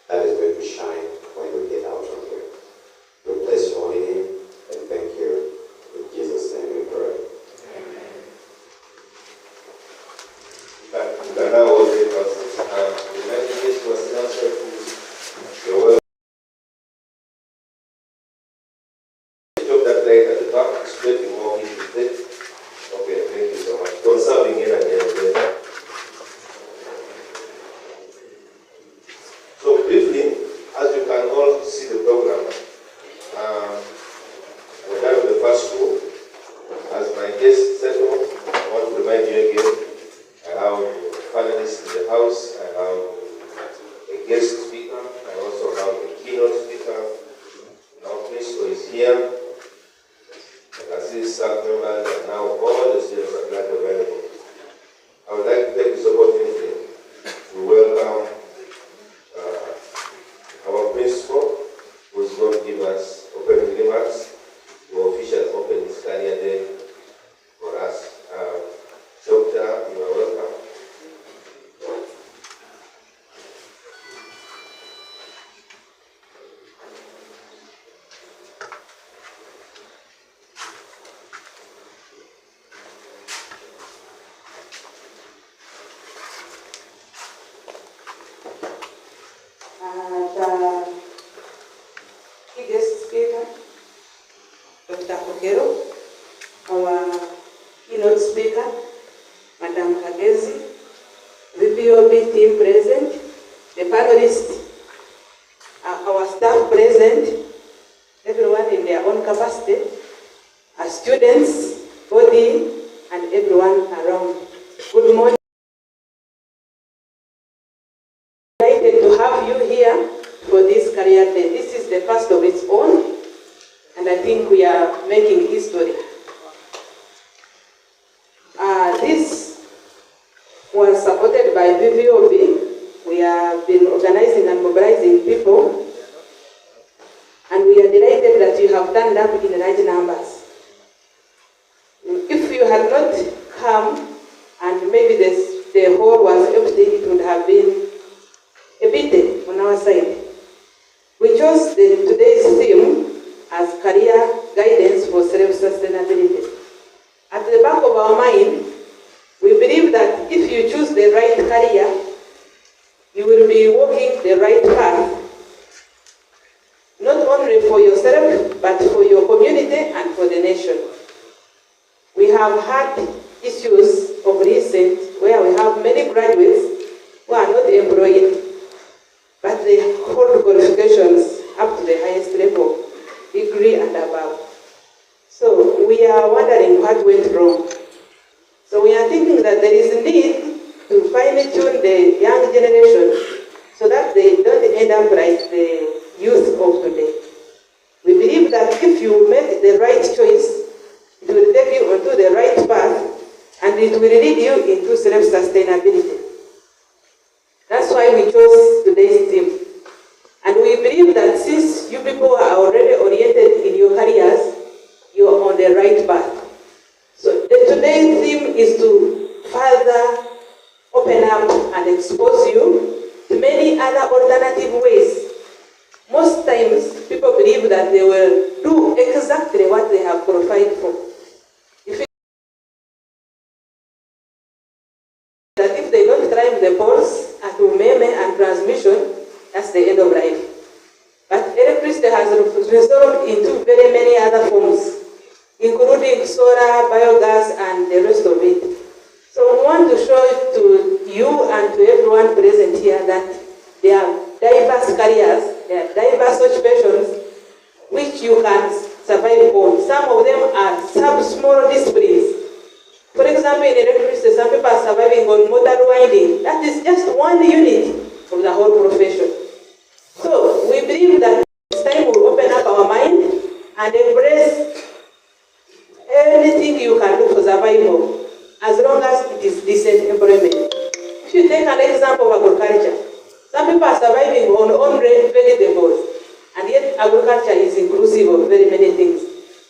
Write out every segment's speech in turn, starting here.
that is going to shine when we get out from here. We bless your holy name and thank you. In Jesus' name we pray. But now all the persons the messages was answered to your well. Job that light at the back, spreading more issues. Okay, thank you so much. Conserving in again. So briefly, as you can all see the program, we're done with the first school. As my guest settled, I want to remind you again, I have panelists in the house, I have a guest speaker, I also have a keynote speaker. Now Cristo is here. I can see staff members and now all the students are glad available. I would like to take this opportunity to welcome our principal, who is going to give us opening remarks, to officially open this career day for us. Doctor, you are welcome. Guest speaker, Dr. Okero, our keynote speaker, Madam Kagezi, VPOB team present, the panelists, our staff present, everyone in their own capacity, our students, body, and everyone around. Good morning. Delighted to have you here for this career day. This is the first of its own, and I think we are making history. This was supported by VVOB. We have been organizing and mobilizing people, and we are delighted that you have turned up in large numbers. If you had not come, and maybe the hall was empty, it would have been a bit on our side. We chose today's theme as career guidance for self-sustainability. At the back of our mind, we believe that if you choose the right career, you will be walking the right path, not only for yourself, but for your community and for the nation. We have had issues of recent where we have many graduates who are not employed, but they hold qualifications up to the highest level, degree and above. So we are wondering what went wrong. So we are thinking that there is a need to fine-tune the young generation so that they don't end up like the youth of today. We believe that if you make the right choice, it will take you onto the right path and it will lead you into self-sustainability. That's why we chose today's theme. And we believe that since you people are already oriented in your careers, you are on the right path. So today's theme is to further open up and expose you to many other alternative ways. Most times, people believe that they will do exactly what they have qualified for. If they don't climb the poles at umeme and transmission, that's the end of life. But electricity has resolved into very many other forms, including solar, biogas, and the rest of it. So we want to show to you and to everyone present here that there are diverse careers, there are diverse occupations which you can survive on. Some of them are sub-small disciplines. For example, in electricity, some people are surviving on motor winding. That is just one unit of the whole profession. So we believe that this time we'll open up our mind and embrace anything you can do for survival, as long as it is decent employment. If you take an example of agriculture, some people are surviving on own-raised vegetables, and yet agriculture is inclusive of very many things.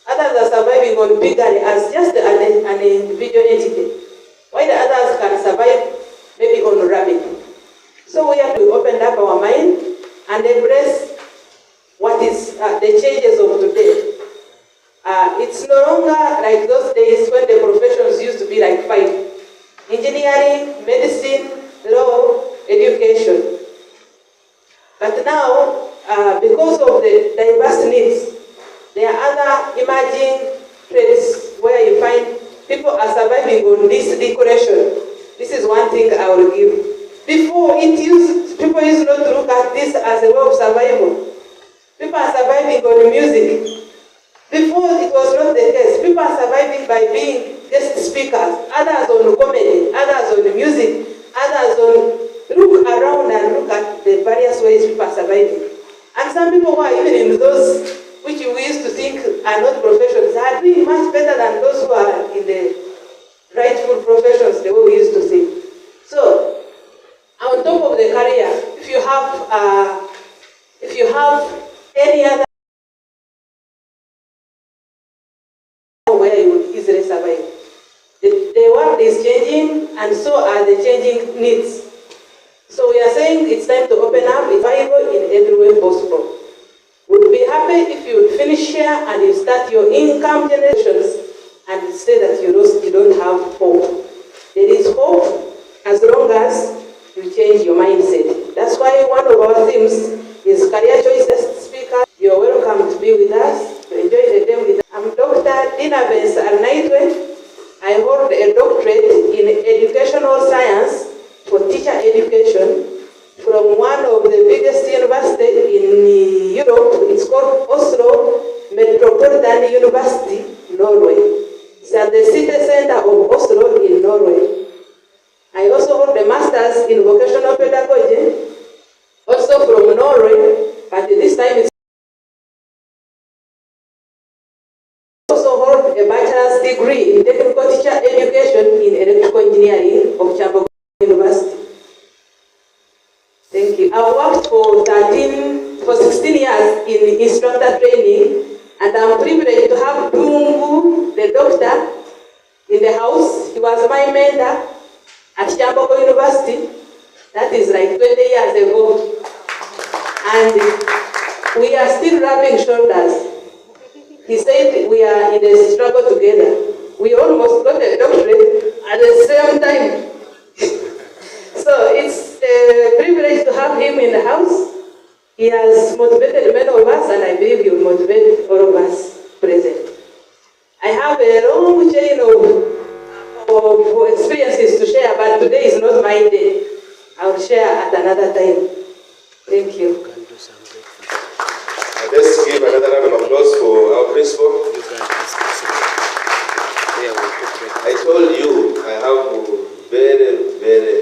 Others are surviving on piggery as just an individual entity, while the others can survive maybe on rabbit. So we have to open up our mind and and embrace what is the changes of today. It's no longer like those days when the professions used to be like 5. Engineering, medicine, law, education. But now, because of the diverse needs, there are other emerging trades where you find people are surviving on this decoration. This is one thing I will give. Before, people used not to look at this as a way of survival. People are surviving on music. Before, it was not the case. People are surviving by being guest speakers, others on comedy, others on music, others on look around and look at the various ways people are surviving. And some people who are even in those which we used to think are not professions are doing much better than those who are in the rightful professions, the way we used to think. So, on top of the career, if you have any other where you would easily survive. The world is changing, and so are the changing needs. So we are saying it's time to open up survival in every way possible. We'd be happy if you would finish here and you start your income generations and say that you don't have hope. There is hope as long as you change your mindset. That's why one of our themes is career choices speaker. You're welcome to be with us, to enjoy the day with us. I'm Dr. Dina Benz Arnaitwe. I hold a doctorate in educational science for teacher education from one of the biggest universities in Europe. It's called Oslo Metropolitan University, Norway. It's at the city center of Oslo in Norway. I also hold a master's in vocational pedagogy, also from Norway, but this time it's also hold a bachelor's degree in technical teacher education in electrical engineering of Chambogo University. Thank you. I've worked for 16 years in instructor training, and I'm privileged to have Dungu, the doctor, in the house. He was my mentor at Chambogo University. That is like 20 years ago. And we are still rubbing shoulders. He said we are in a struggle together. We almost got a doctorate at the same time. So it's a privilege to have him in the house. He has motivated many of us, and I believe he will motivate all of us present. I have a long chain of experiences to share, but today is not my day. I will share at another time. Thank you. Let's give another round of applause for our principal. I told you I have very, very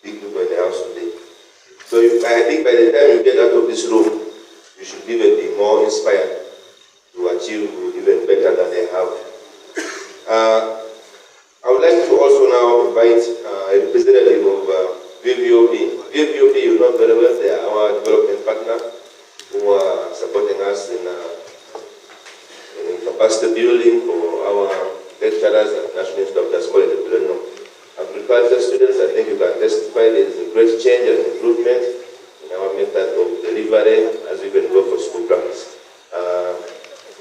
big people in the house today. So I think by the time you get out of this room, you should even be more inspired to achieve even better than they have. I would like to also now invite a representative of VVOP. VVOP, you know very well, they are our development partner who are supporting us in capacity building for our lecturers at National Institute of Doctors College at Abilonino. Agriculture students, I think you can testify there is a great change and improvement in our method of delivery as we can go for school practice.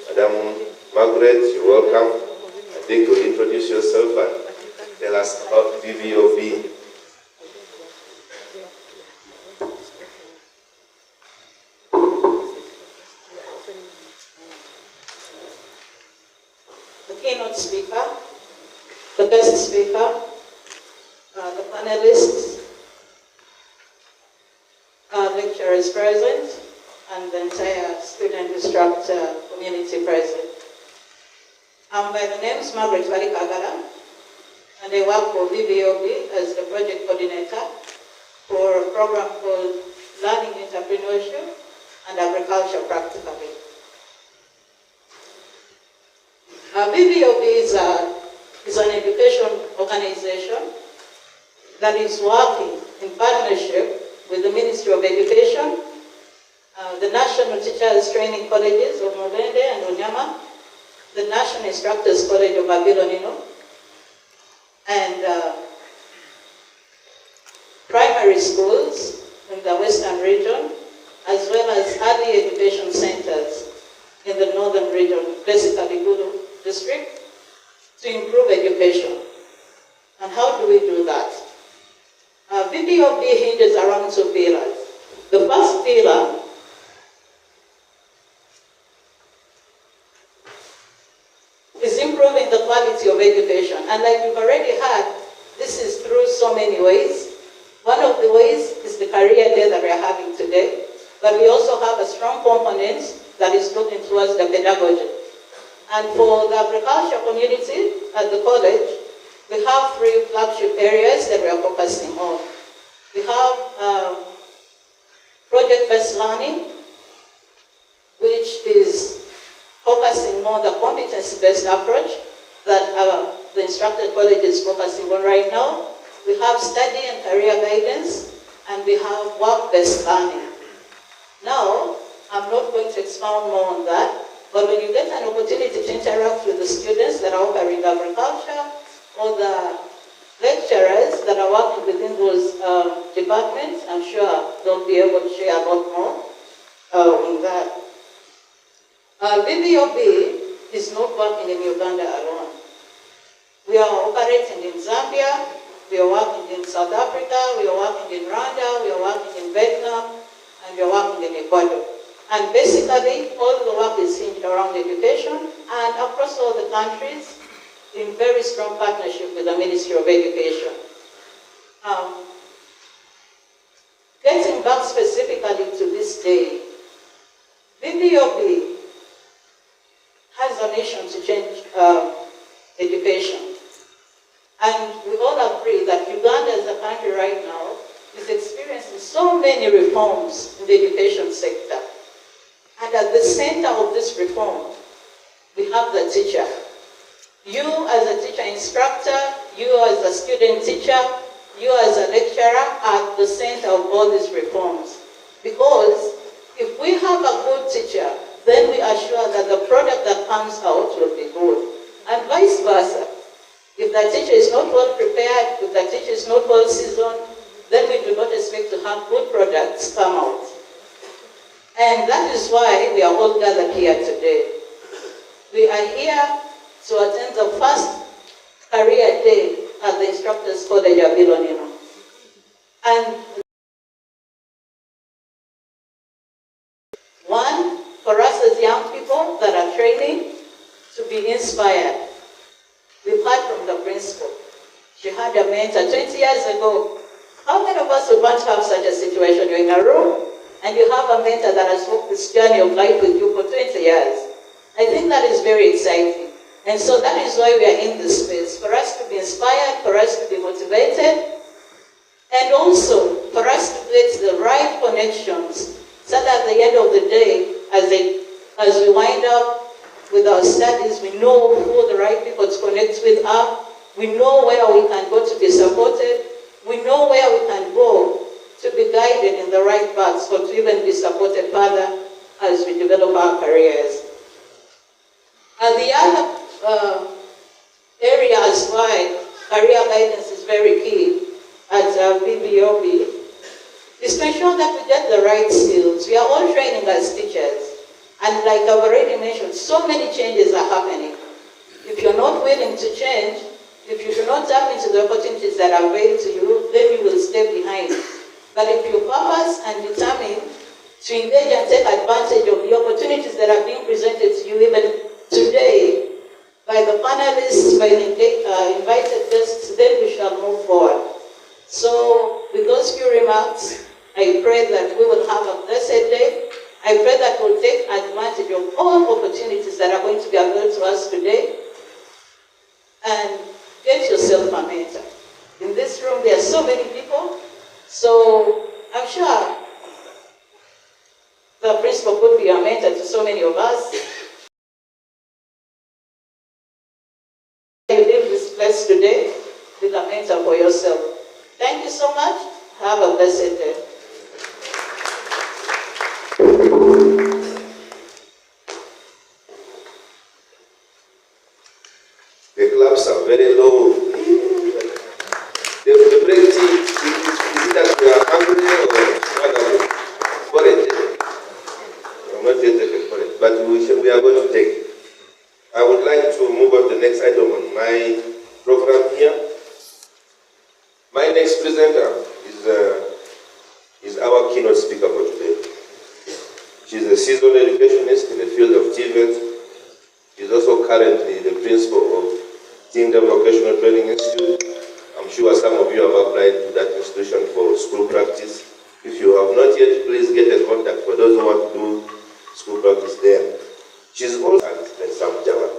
Madam Margaret, you're welcome. I think you'll introduce yourself and tell us about VVOP. The keynote speaker, the guest speaker, the panelists, lecturers present, and the entire student instructor community present. I'm by the name is Margaret Walikagala, and I work for VVOP as the project coordinator for a program called Learning Entrepreneurship and Agriculture Practically. VVOP is an education organization that is working in partnership with the Ministry of Education, the National Teachers Training Colleges of Mulende and Unyama, the National Instructors College of Abilonino, and primary schools in the Western region, as well as early education centers in the northern region, basically Gulu district, to improve education. And how do we do that? VPOB hinges around two pillars. The first pillar is improving the quality of education. And like you've already heard, this is through so many ways. One of the ways is the career day that we are having today, but we also have a strong component that is looking towards the pedagogy. And for the agriculture community at the college, we have three flagship areas that we are focusing on. We have project-based learning, which is focusing on the competency-based approach that the instructor college is focusing on right now. We have study and career guidance, and we have work-based learning. Now, I'm not going to expound more on that, but when you get an opportunity to interact with the students that are offering agriculture, or the lecturers that are working within those departments, I'm sure they'll be able to share a lot more on that. BBOB is not working in Uganda alone. We are operating in Zambia, we are working in South Africa, we are working in Rwanda, we are working in Vietnam, and we are working in Ecuador. And basically, all the work is hinged around education, and across all the countries, in very strong partnership with the Ministry of Education. Getting back specifically to this day, BBOB has a mission to change education. And we all agree that Uganda as a country right now is experiencing so many reforms in the education sector. And at the center of this reform, we have the teacher. You as a teacher instructor, you as a student teacher, you as a lecturer are at the center of all these reforms. Because if we have a good teacher, then we are sure that the product that comes out will be good. And vice versa. If the teacher is not well prepared, if the teacher is not well seasoned, then we do not expect to have good products come out. And that is why we are all gathered here today. We are here to attend the first career day at the Instructors College Abilonino. And one, for us as young people that are training, to be inspired. We've heard from the principal. She had a mentor 20 years ago. How many of us would want to have such a situation? You're in a room, and you have a mentor that has walked this journey of life with you for 20 years. I think that is very exciting. And so that is why we are in this space, for us to be inspired, for us to be motivated, and also for us to get the right connections, so that at the end of the day, as we wind up with our studies, we know who the right people to connect with are, we know where we can go to be supported, we know where we can go to be guided in the right paths, or to even be supported further as we develop our careers. And the other areas why career guidance is very key at BBOB is to ensure that we get the right skills. We are all training as teachers, and like I've already mentioned, so many changes are happening. If you're not willing to change, if you do not tap into the opportunities that are available to you, then you will stay behind. But if you purpose and determine to engage and take advantage of the opportunities that are being presented to you even today, by the panelists, by the invited guests, then we shall move forward. So, with those few remarks, I pray that we will have a blessed day. I pray that we'll take advantage of all opportunities that are going to be available to us today. And get yourself a mentor. In this room, there are so many people, so I'm sure the principal could be a mentor to so many of us. You leave this place today with a mentor for yourself. Thank you so much. Have a blessed day. The claps are very low. The break tea, is it that we are hungry or what are we? seasoned educationist in the field of TVET. She's also currently the principal of Tinder Vocational Training Institute. I'm sure some of you have applied to that institution for school practice. If you have not yet, please get a contact for those who want to do school practice there. She's also at Sam Java.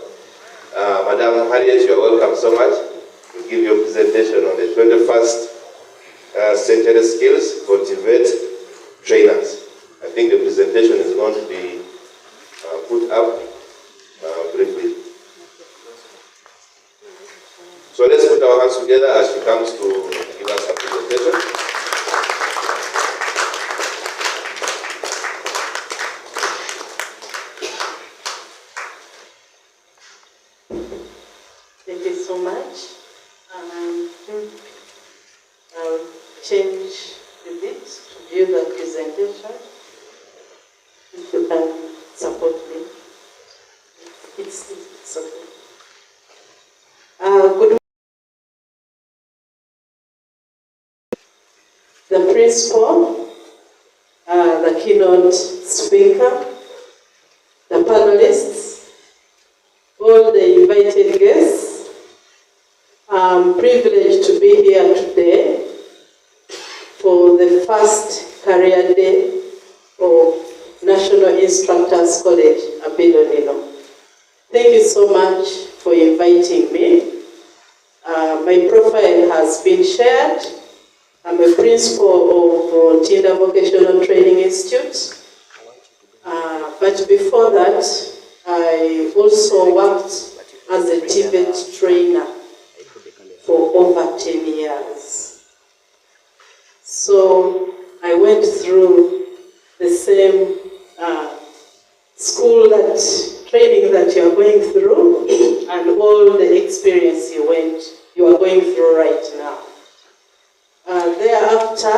Madam Harriet, you are welcome so much to give your presentation on the 21st century skills for TVET trainers. I think the presentation is going to be put up briefly. So let's put our hands together as she comes to give us a presentation. Thank you so much. I'll change a bit to view the presentation. If you can support me. It's okay. Good. The principal, the keynote speaker, the panelists, all the invited guests. I'm privileged to be here today for the first career day of National Instructors College, Abilonino. Thank you so much for inviting me. My profile has been shared. I'm a principal of Tinder Vocational Training Institute. But before that, I also worked as a TVET trainer for over 10 years. So I went through the same training that you are going through and all the experience you are going through right now. Thereafter,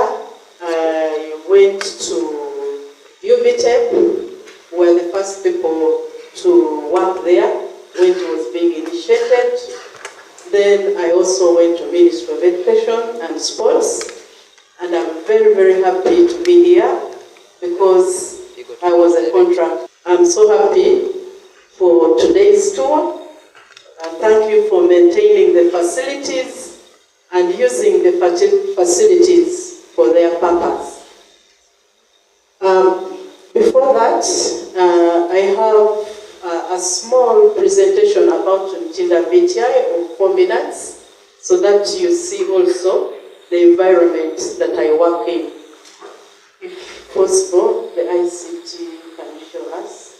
I went to UBTEP, were the first people to work there when it was being initiated. Then I also went to Ministry of Education and Sports, and I'm very, very happy to be here because I was a contract. I'm so happy for today's tour, and thank you for maintaining the facilities and using the facilities for their purpose. Before that, I have a small presentation about Tinder VTI of 4 minutes, so that you see also the environment that I work in. If possible, the ICT can show us.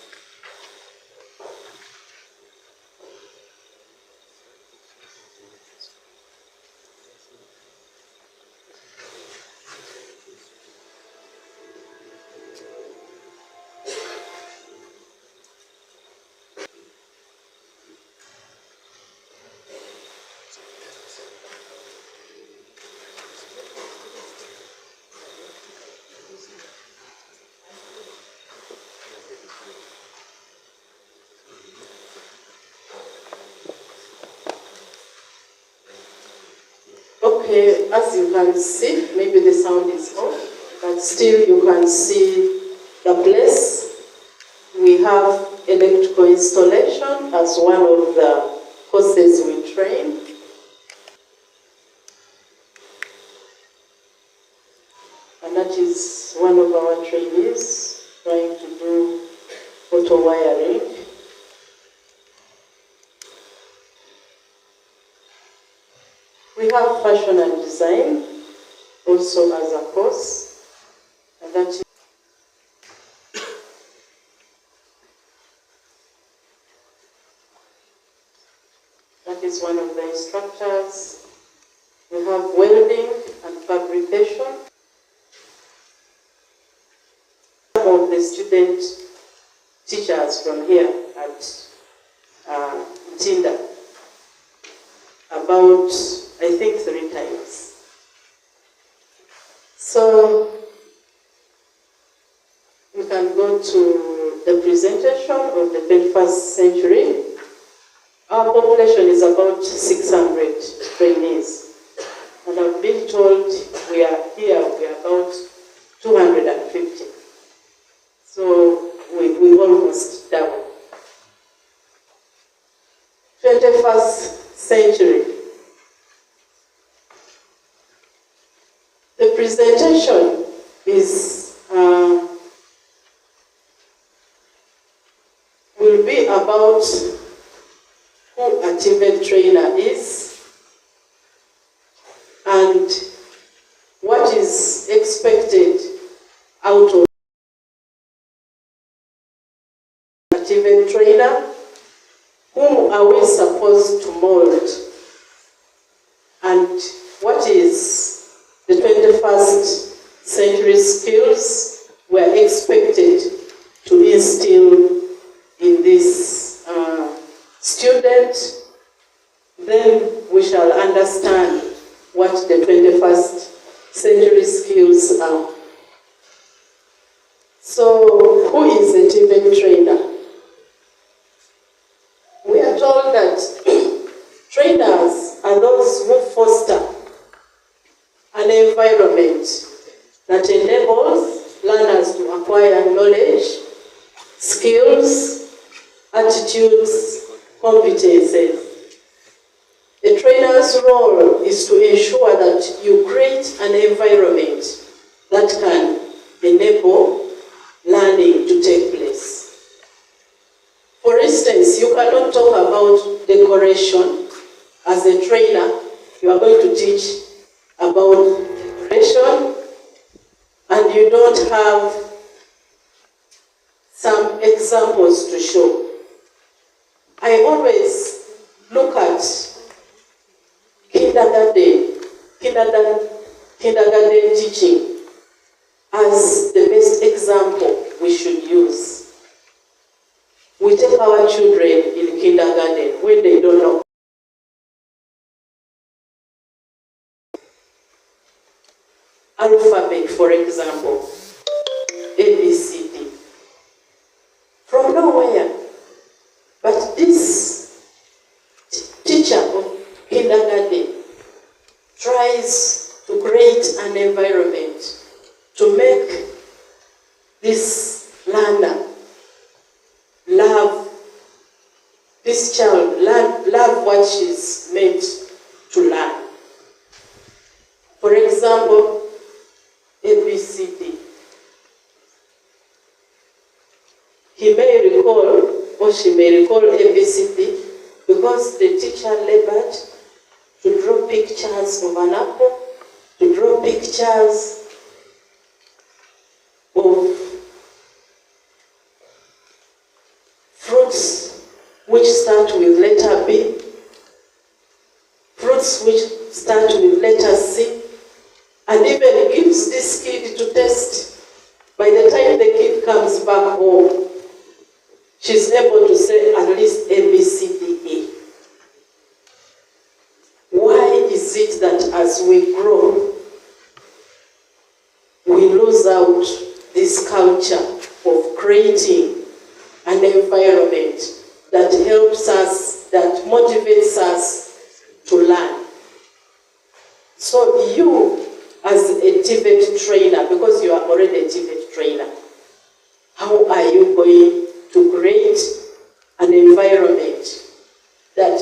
Okay, as you can see, maybe the sound is off, but still you can see the place. We have electrical installation as one of the courses we train. And that is one of our trainees trying to do auto wiring. We have fashion and design also as a course, and that is one of the instructors. We have welding and fabrication. Some of the student teachers from here at Tinder, about I think 3 times. So we can go to the presentation of the 21st century. Our population is about 600 trainees. And I've been told we are about 250. So we century. The presentation is will be about who a TVET trainer is and what is expected out of a TVET trainer, whom are we supposed to mold, and what is the 21st century skills we are expected to instill in this student. Then we shall understand what the 21st century skills are. So, who is a TVET trainer? We are told that trainers are those who foster an environment that enables learners to acquire knowledge, skills, attitudes, competences. The trainer's role is to ensure that you create an environment that can enable learning to take place. For instance, you cannot talk about decoration as a trainer. You are going to teach about decoration and you don't have some examples to show. I always look at kindergarten teaching as the best example we should use. We take our children in kindergarten when they don't know. Alphabet, for example, ABCD. From nowhere. But this teacher of kindergarten tries to create an environment to make this learner love this child, love what she's meant to learn. For example, ABCD. He may recall, or she may recall ABCD because the teacher labored to draw pictures of an apple, to draw pictures of fruits which start with letter B, fruits which start with letter C, and even gives this kid to test. By the time the kid comes back home, she's able to say at least A, B, C, D, E. Why is it that as we grow, we lose out this culture of creating an environment that helps us, that motivates us to learn? So you, as a TVET trainer, because you are already a TVET trainer, how are you going to create an environment that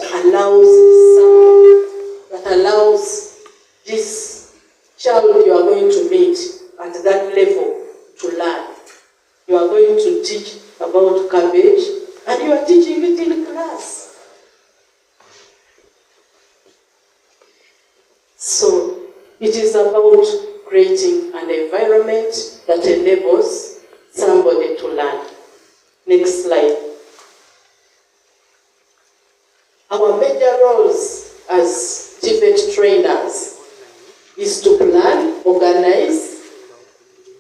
allows this child you are going to meet at that level to learn? You are going to teach about cabbage, and you are teaching it in class. So it is about creating an environment that enables somebody to learn. Next slide. Our major roles as TVET trainers is to plan, organize,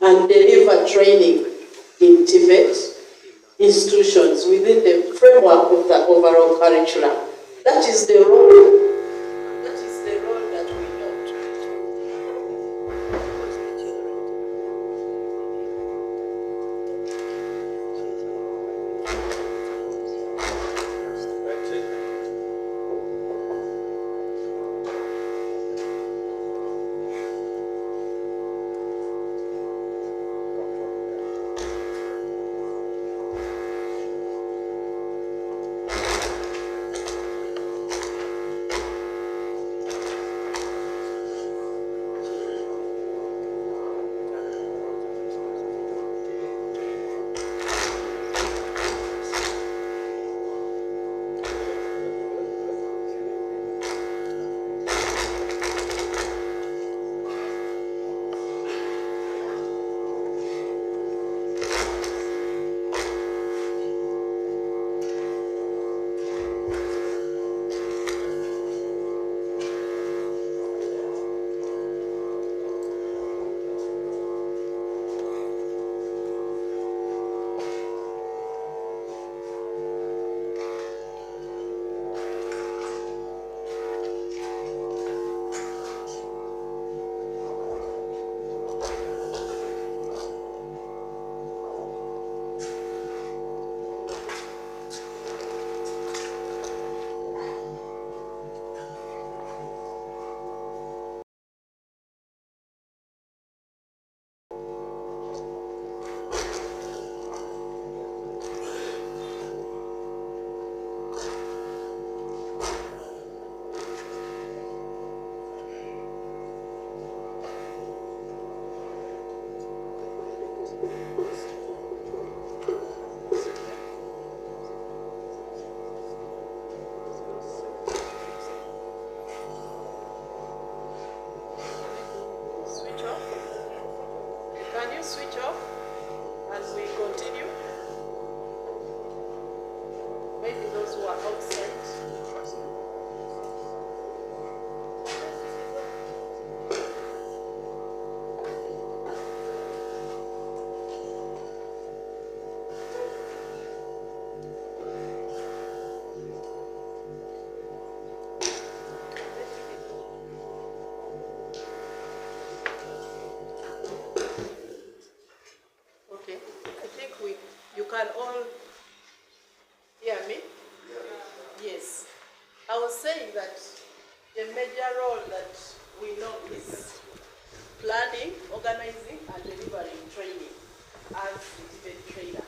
and deliver training in TVET institutions within the framework of the overall curriculum. That is the role. That is the role that we know. switch off as we continue? Maybe those who are outside. Okay, I think you can all hear me? Yes. I was saying that the major role that we know is planning, organizing, and delivering training as a debate trainer.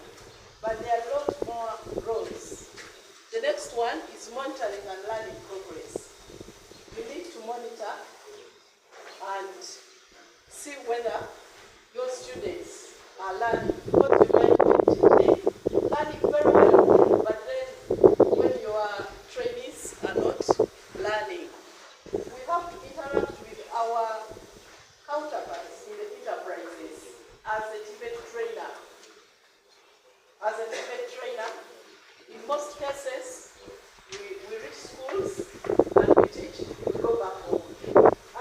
But there are a lot more roles. The next one is monitoring and learning progress. You need to monitor and see whether your students are learning. What you might be learning very well, but then when your trainees are not learning, we have to interact with our counterparts in the enterprises as a debate trainer. As a debate trainer, in most cases, we reach schools and we teach, we go back home.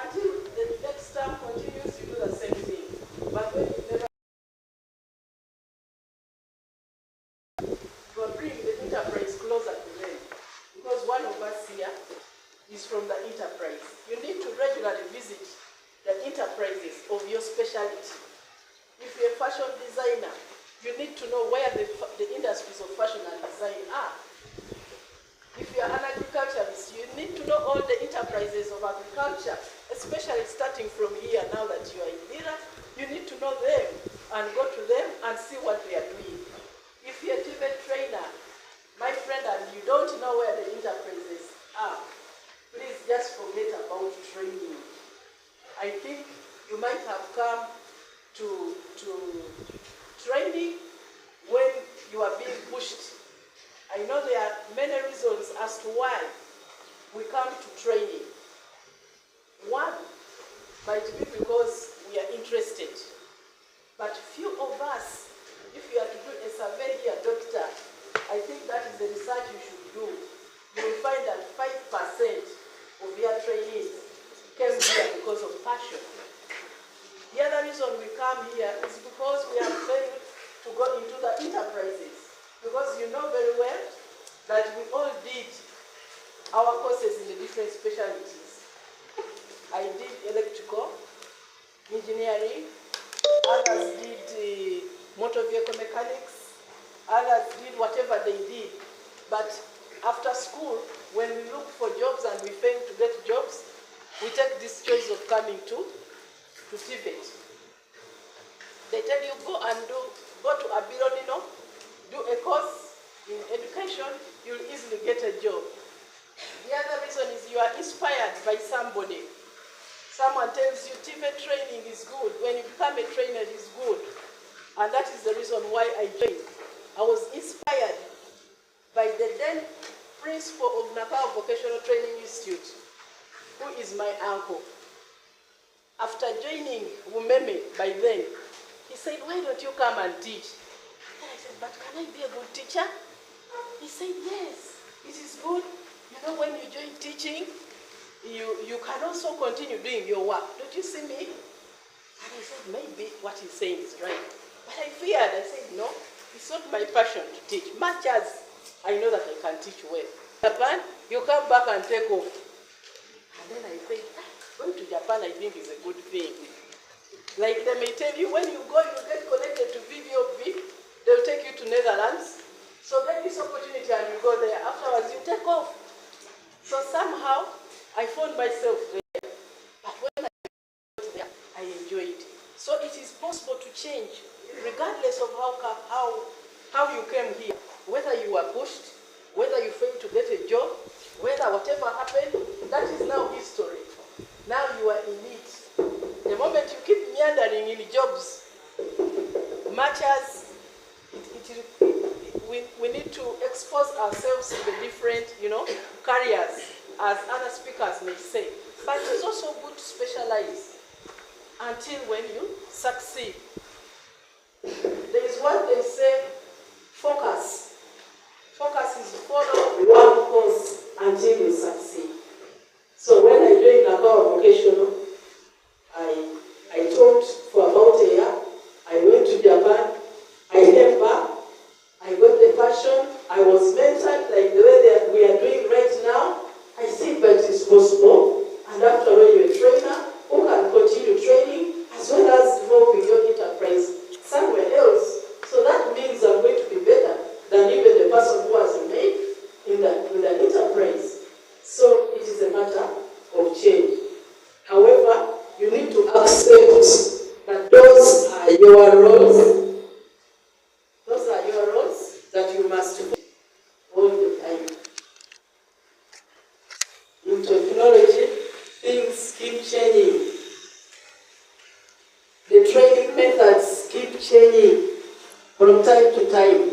Until the next term continues, you do the same thing. But when you never bring the enterprise closer to them, because one of us here is from the enterprise. You need to regularly visit the enterprises of your specialty. If you're a fashion designer, you need to know where the industries of fashion and design are. If you're an agriculturalist, you need to know all the enterprises of agriculture, especially starting from here now that you are in Lira. You need to know them and go to them and see what they are doing. If you're a debate trainer, my friend, and you don't know where the enterprises are, please just forget about training. I think you might have come to training when you are being pushed. I know there are many reasons as to why we come to training. One might be because we are interested. But few of us, if you are to do a survey here, doctor, I think that is the research you should do. You will find that 5% of your trainees came here because of passion. The other reason we come here is because we have failed to go into the enterprises. Because you know very well that we all did our courses in the different specialties. I did electrical, engineering, others did motor vehicle mechanics, others did whatever they did. But after school, when we look for jobs and we fail to get jobs, we take this choice of coming to Tibet. They tell you go to Abilonino, do a course in education, you'll easily get a job. The other reason is you are inspired by somebody. Someone tells you Tibet training is good. When you become a trainer, it is good. And that is the reason why I joined. I was inspired by the then principal of Nakao Vocational Training Institute, who is my uncle. After joining Umeme by then, he said, why don't you come and teach? And I said, but can I be a good teacher? He said, yes, it is good. You know, when you join teaching, you can also continue doing your work. Don't you see me? And I said, maybe what he's saying is right. But I feared. I said, no, it's not my passion to teach, much as I know that I can teach well. Japan, you come back and take off. And then I said, going to Japan, I think, is a good thing. Like they may tell you, when you go, you get connected to VVOP, they'll take you to Netherlands. So get this opportunity and you go there. Afterwards, you take off. So somehow, I found myself there. But when I got there, I enjoyed it. So it is possible to change, regardless of how you came here. Whether you were pushed, whether you failed to get a job, whether whatever happened, that is now history. Now you are in it. The moment you keep meandering in jobs, much as we need to expose ourselves to the different, careers, as other speakers may say. But it's also good to specialize until when you succeed. what they say, focus. Focus is follow one course until you succeed. So when I joined Nakawa Vocational, I taught for about a year. I went to Japan. I came back. I got the passion. I was mentored like the way that we are doing right now. I think that it's possible. And after all, you're a trainer who can continue training as well as developing your enterprise somewhere else. So that means I'm going to be better than even the person who has made in the enterprise. So it is a matter of change. However, you need to accept that those are your roles. Those are your roles that you must do all the time. In technology, things keep changing. The training methods keep changing from time to time.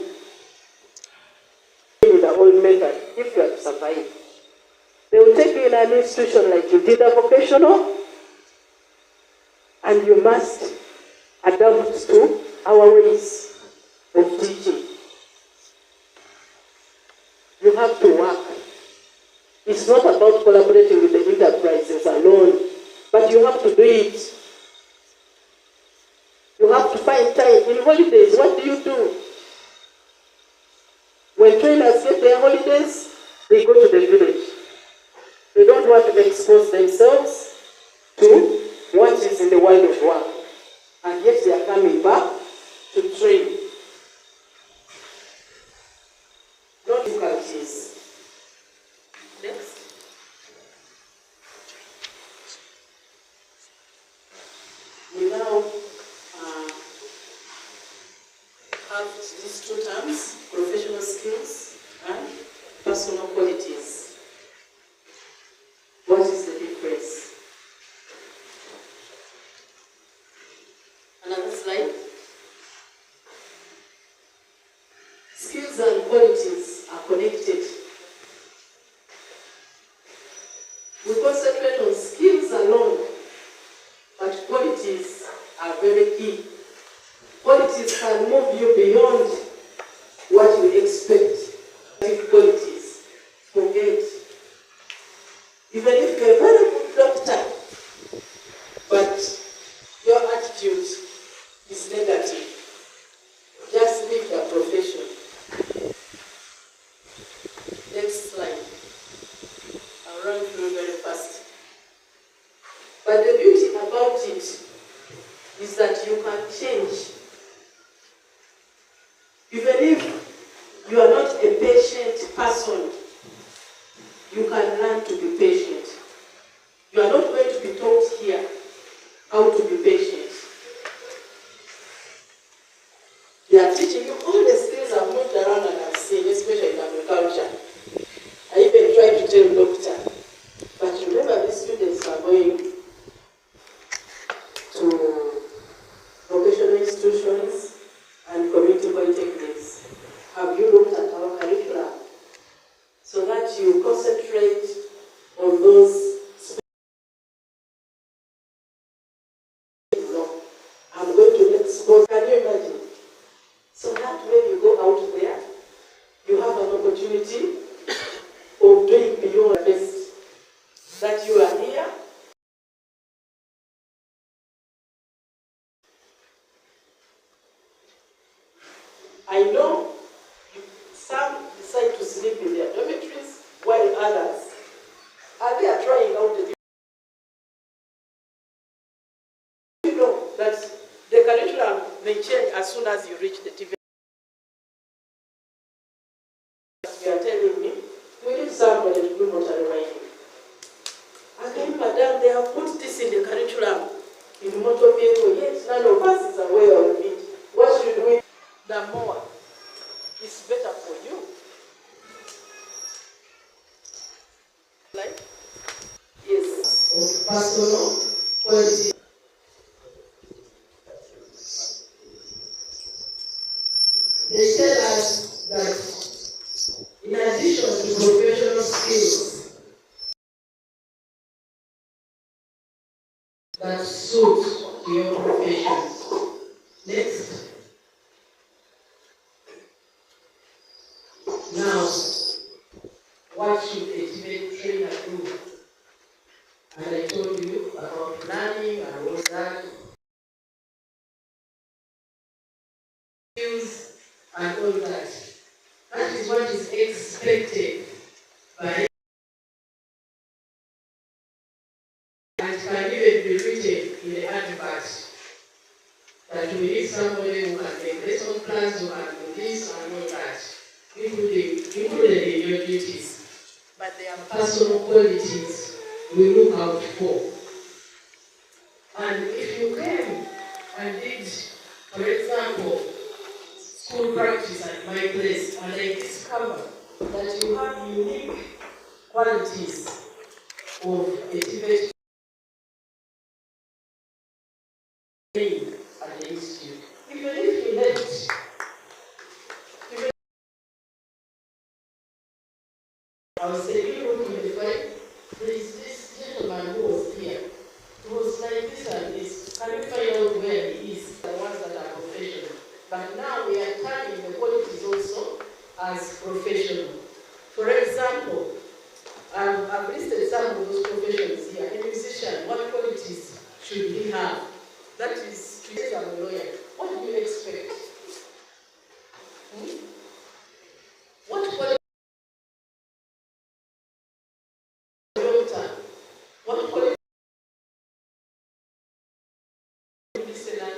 With the old method, if you have to survive, they will take you in an institution like you did a vocational, and you must adapt to our ways of teaching. You have to work. It's not about collaborating with the enterprises alone, but you have to do it. You have to find time. In holidays, what do you do? When trainers get their holidays, they go to the village. They don't want to expose themselves to what is in the world of work. And yet they are coming back to train. No difficulties. Next. We now have these two terms, professional skills and personal qualities. What is the difference? Another slide. Skills and qualities are connected. We concentrate on skills alone, but qualities are very key. Qualities can move you beyond what you expect. Qualities, forget. Even if you're a very good doctor, but your attitude is negative, just leave the profession. Next slide. I'll run through very fast. But the beauty about it is that you can change. Even if you are not a patient person, you can learn to be patient. You are not going to be taught here how to be patient. They are teaching you all the skills I've moved around and I've seen, especially in agriculture. I even tried to tell doctor, but remember these students are going to vocational institutions and community polytechnics. Have you looked at our curriculum so that you concentrate on those? I'm going to expose. Can you imagine? So that when you go out there, you have an opportunity of doing beyond the best. That you are here. I know some decide to sleep in their dormitories while others are there trying out the. You know that the curriculum may change as soon as you reach the TV. You are telling me, we need somebody to do motor riding. Again, madam, they have put this in the curriculum in motor vehicle, yet none of us is aware of it. What should we do? The more it's better for you. Like? Yes, of personal quality. They tell us that in addition to professional skills that suit your profession. Next. skills and all that. That is what is expected by and can even be written in the advert that we need somebody who can make lesson plans, who can do this and all that, included in your duties. But there are personal qualities we look out for. And if you came and did, for example, school practice at my place, and I discover that you have unique qualities of a Tibetan at the institute. Even if you left, I was saying, you look in the fight, there is this gentleman who was here. He was like this and this. Can you find out where he is? The ones that are professional. But now we are turning the qualities also as professional. For example, I've listed some of those professions here. A musician, what qualities should he have? That is, to say I'm a lawyer. What do you expect? What qualities? What qualities? Listener,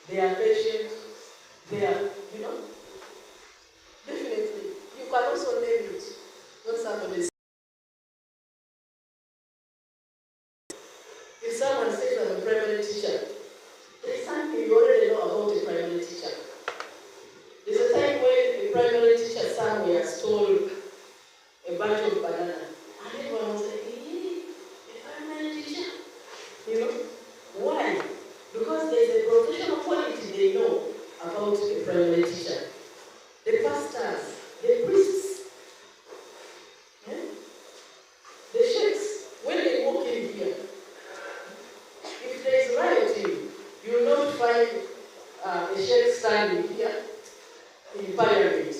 they are patient, they are, definitely. You can also name it when somebody says. If someone says I'm a primary teacher, there is something you already know about a primary teacher. There's a time when a primary teacher somewhere stole a bunch of banana, and everyone was like, hey, a primary teacher? Why? Because there's a professional quality they know about a primary teacher. The pastors, the priests, the sheikhs, when they walk in here, if there is rioting, you will not find a sheikh standing here in parliament.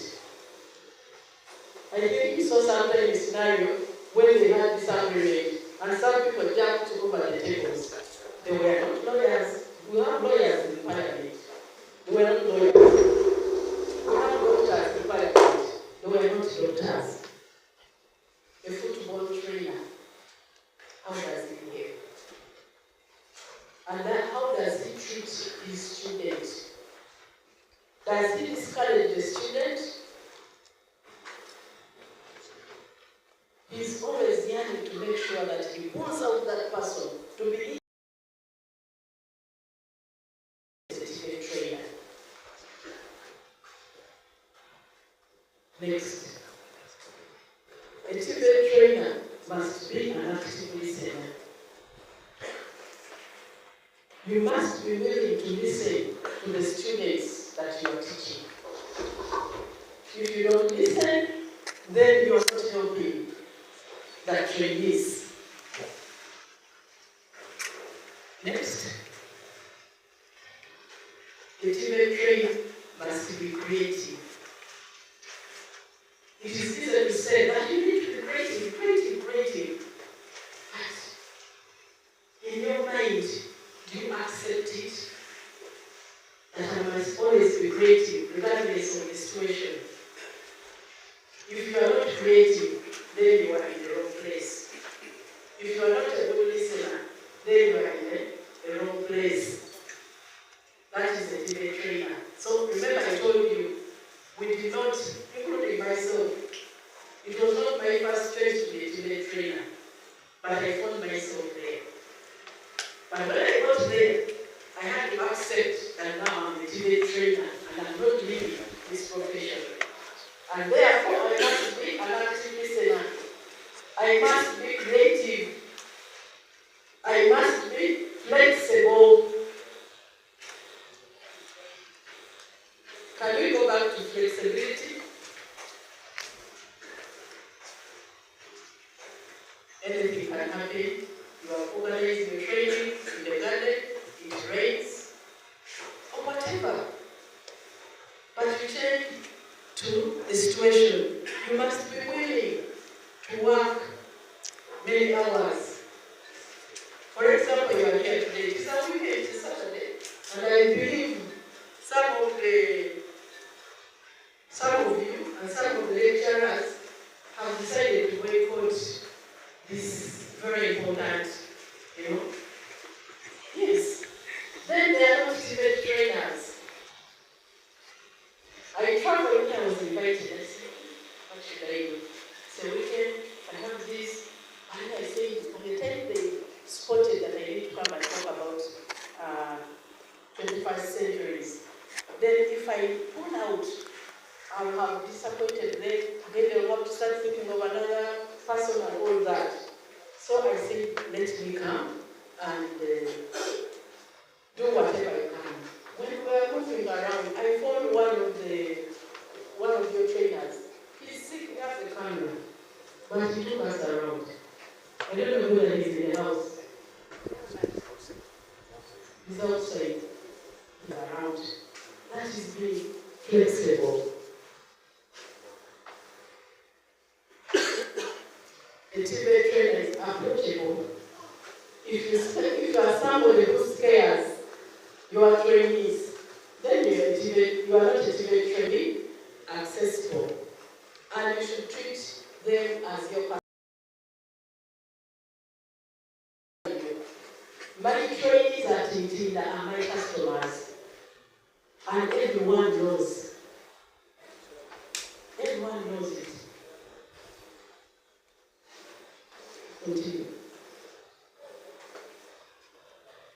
I think we saw sometime a scenario when they had disagreement and some people jumped over the tables. They were not lawyers. We have lawyers in parliament. They were not lawyers. We have doctors in parliament. They were not doctors. A football trainer. How does he behave? And then how does he treat his student? Does he discourage the student? He's always yearning to make sure that he pulls out that person to be a trainer. Next. A Tibet trainer must be an active listener. You must be willing to listen to the students that you are teaching. If you don't listen, then you are not helping the trainees. Next. The Tibet trainer must be creative. It is easy to say that you need to be creative. But in your mind, do you accept it? That I must always be creative, regardless of the situation. If you are not creative, then you are in the wrong place. If you are not a good listener, then you are in the wrong place. That is the Tibet trainer. So remember I told you, we did not, including myself, it was not my first choice to be a Tibet trainer, but I found myself there. But when I got there, I had to accept that now I'm a Tibet trainer and I'm not leaving this profession. And therefore, I must be an active listener. I must be creative. I must be flexible. Can we go back to flexibility? Anything can happen. You have organized your training in the garden, it rains, or whatever. But you change to the situation. You must be willing to work many hours. For example, you are here today. It's a weekend, it's Saturday, and I believe some of the 21st centuries, then if I pull out, I will have disappointed them. Then they will have to start thinking of another person and all that. So I said, let me come and do whatever I can. When we were moving around, I found one of your trainers. He's sick, he has a camera, but he took us around. I don't know whether he's in the house. He's outside. He's around. That is being flexible. The TV trainer is approachable. If you are somebody who scares your trainees, then you are not a TV trainee, accessible. And you should treat them as your partner. My trainees at Tintinda are my customers. And everyone knows. Everyone knows it. Continue.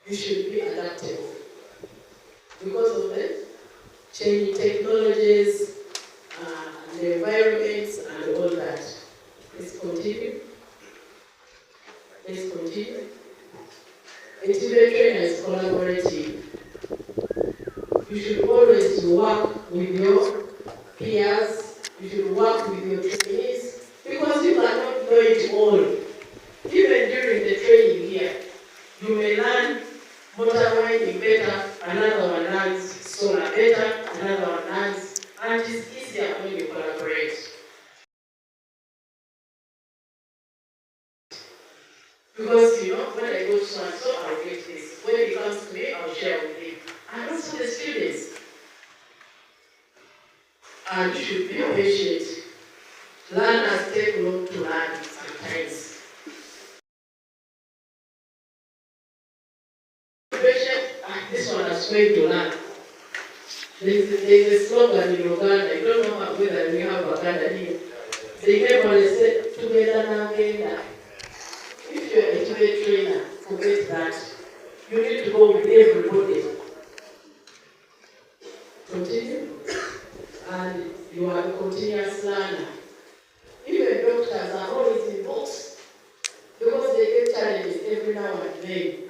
You should be adaptable. Because of the changing technologies, the environments, and all that. Let's continue. Let's continue. A TV trainer is collaborative. You should always work with your peers. You should work with your trainees because you cannot know it all. Even during the training here, you may learn motor winding better, another one learns solar better, another one learns, and it's easier when you collaborate. Because when I go to so and so, I'll get this. When it comes to me, I'll share with him. And also the students. And you should be patient. Learners take long to learn sometimes. This one has way to learn. There's a slogan in Uganda. I don't know whether we have Uganda here. They came and said, together now, again. If you're a TV trainer, forget that. You need to go with everybody. Continue. And you are a continuous learner. Even doctors are always in books because they get challenges every now and then.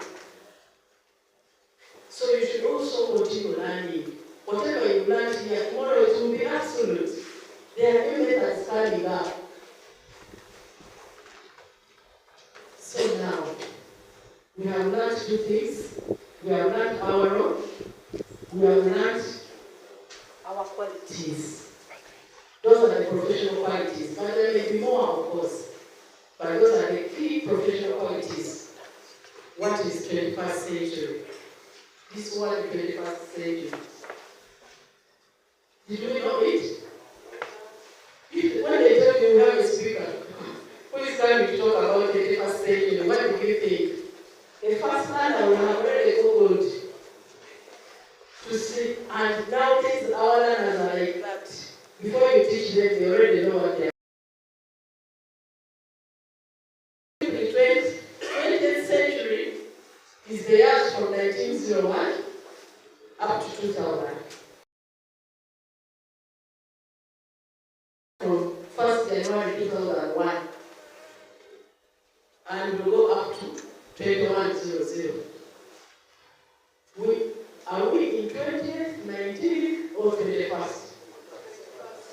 So you should also continue learning. Whatever you learn here, tomorrow it will be absolute. There are new methods coming up. So now, we have learned two things. We have learned our role. We have learned our qualities. Those are the professional qualities. But there may be more, of course. But those are the key professional qualities. What is 21st century? This word 21st century. Did you know it? When they tell you we have a speaker, who is coming to talk about 21st century, what do you think? The first learner will have already Googled to see, and nowadays our learners are like that. Before you teach them, they already know what they are. The 20th century is the years from 1901 up to 2000. From 1st January 2001. And we'll go up to 2100. Are we in 20th, 19th, or 21st?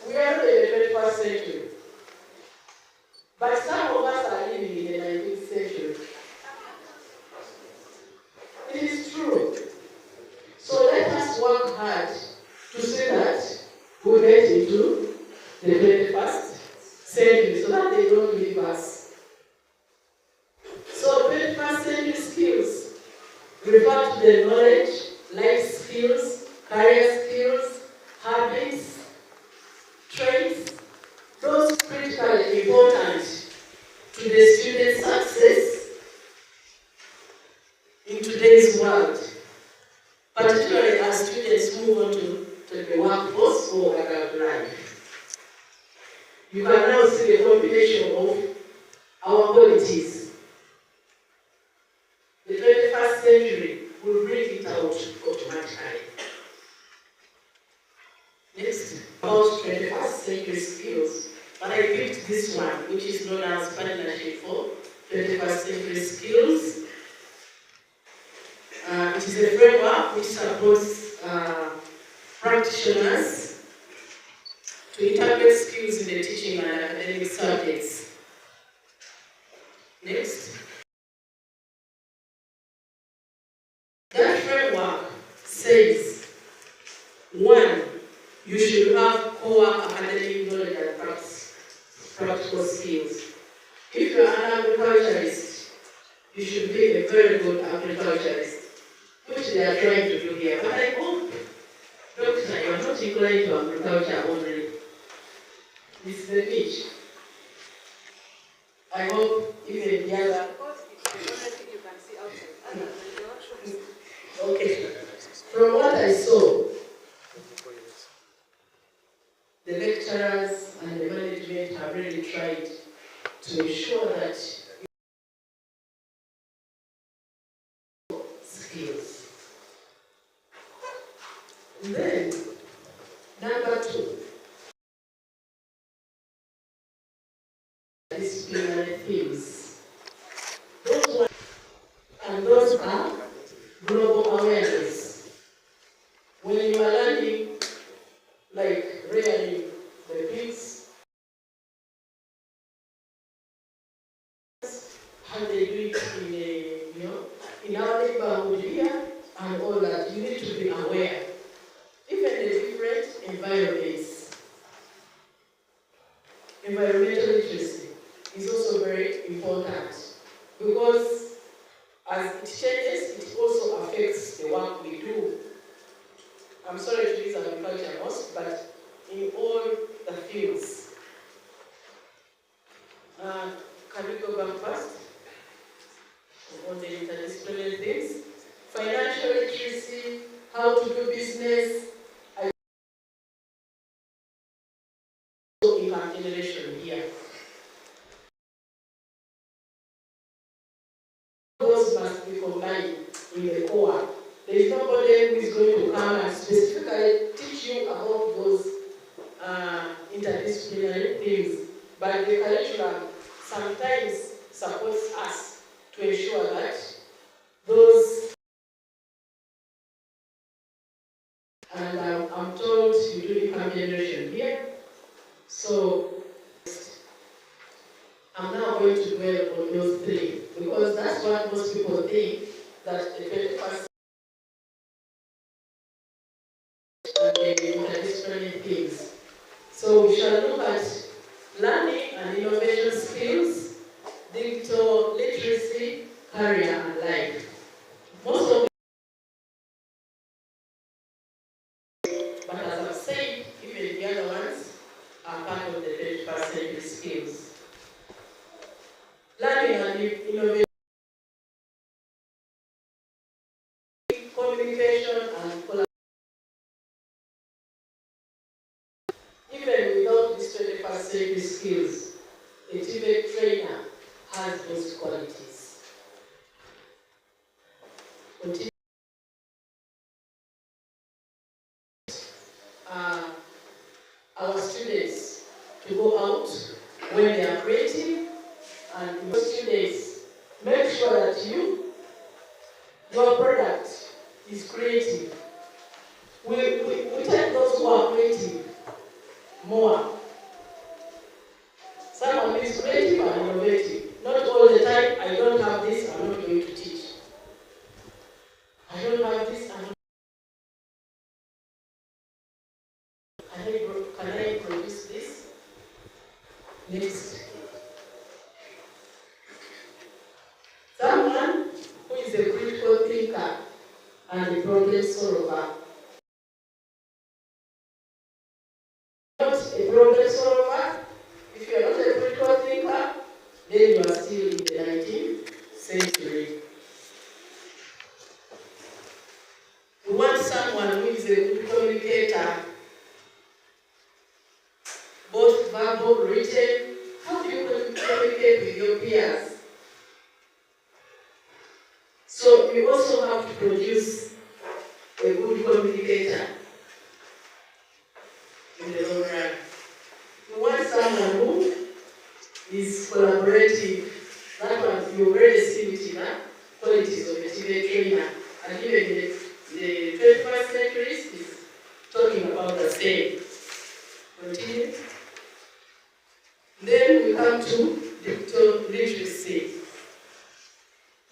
We are in the 21st century. But some of us are living in the 19th century. It is true. So let us work hard to see that we get into the 21st century so that they don't leave us. So 21st century skills refer to the knowledge, life skills, career skills, habits, traits, those critically important to the student's success in today's world, particularly as students move on to the workforce or adult life. You can now see the combination of our qualities. The 21st century will bring it out automatically. about 21st century skills, but I picked this one, which is known as Partnership for 21st Century Skills. It is a framework which supports practitioners to integrate skills in the teaching and academic subjects. Next. That framework says, 1, you should have core academic knowledge and practical skills. If you are an agriculturist, you should be a very good agriculturist, which they are trying to do here. But I hope, Doctor, you are not inclined to agriculture only. This is the niche. I hope even the other. Okay. From what I saw, the lecturers and the management have really tried to ensure that skills. And then, number 2, disciplinary themes. Those are global awareness. When you are learning, like rearing the pigs, how they do it in our neighborhood here and all that, you need to be aware. Even the different environments. Environmental literacy is also very important because as it changes, it also affects the work we do. I'm sorry to use agriculture most, but in all the fields. Can we go back first? On the interdisciplinary things. Financial literacy, how to do business. Income generation here. Those must be combined in the core. There is nobody who is going to come and specifically teach you about those interdisciplinary things. But the curriculum sometimes supports us to ensure that those, and I'm told you do income generation here. So I'm now going to dwell on those 3 because that's what most people think, that the 21st and the interdisciplinary things. So we shall look at learning and innovation skills, digital literacy, career and life. Most of but as I've said, even the other ones are part of the 21st century skills. Learning and innovation, communication and collaboration. Even without these 21st century skills, a TV trainer has those qualities. Continue. Our students to go out when they are creative, and your students, make sure that your product is creative. We take those who are creative more. Someone is creative and innovative. Not all the time, I don't have this, I'm not going to teach. I don't have this, I'm not. Can I produce this? Next. Someone who is a critical thinker and a problem solver. Not a problem solver. If you are not a critical thinker, then you are still in the 19th century. We want someone who is a good communicator, both verbal, written. How do you communicate with your peers? So you also have to produce a good communicator in the long about the same. Continue. Then we come to digital literacy.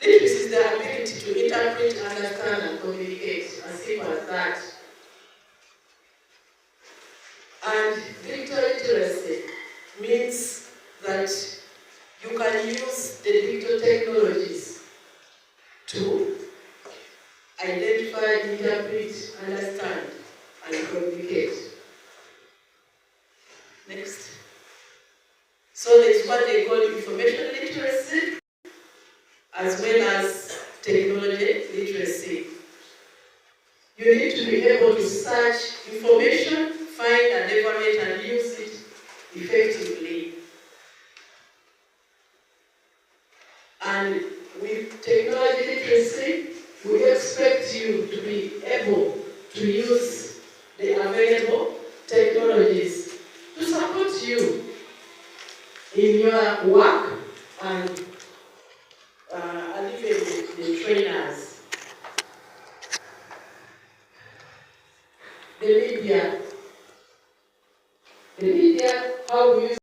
Literacy is the ability to interpret, understand, and communicate, as simple as that. And digital literacy means that you can use the digital technologies to identify, interpret, understand, and communicate. Next. So there is what they call information literacy, as well as technology literacy. You need to be able to search information, find and evaluate and use it effectively. And with technology literacy, we expect you to be able to use the available technologies to support you in your work and even the trainers. The media. The media, how we use it,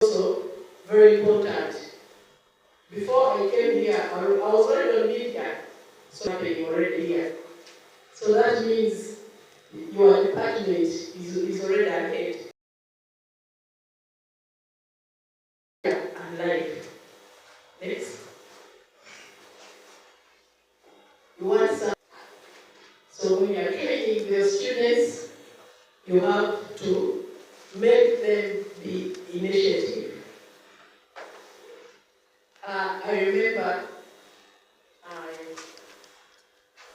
is also very important. Before I came here, I was already on media, so I'm already here. So that means your department is already ahead. And life. Next. You want some. So when you are training the students, you have to make them be initiative. I remember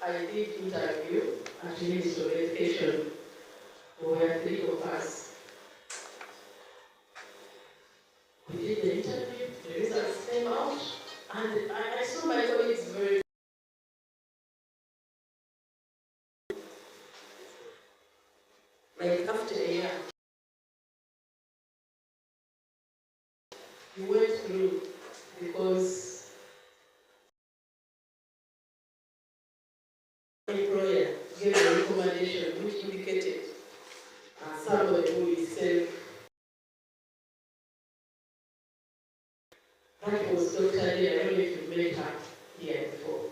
I did interview at the Ministry of Education. There were 3 of us. We did the interview, the results came out, and I saw my colleagues very. Like after a year, we went through because the employer gave a recommendation which indicated somebody who is self. That was Dr. Lee. I don't know if you met her here before.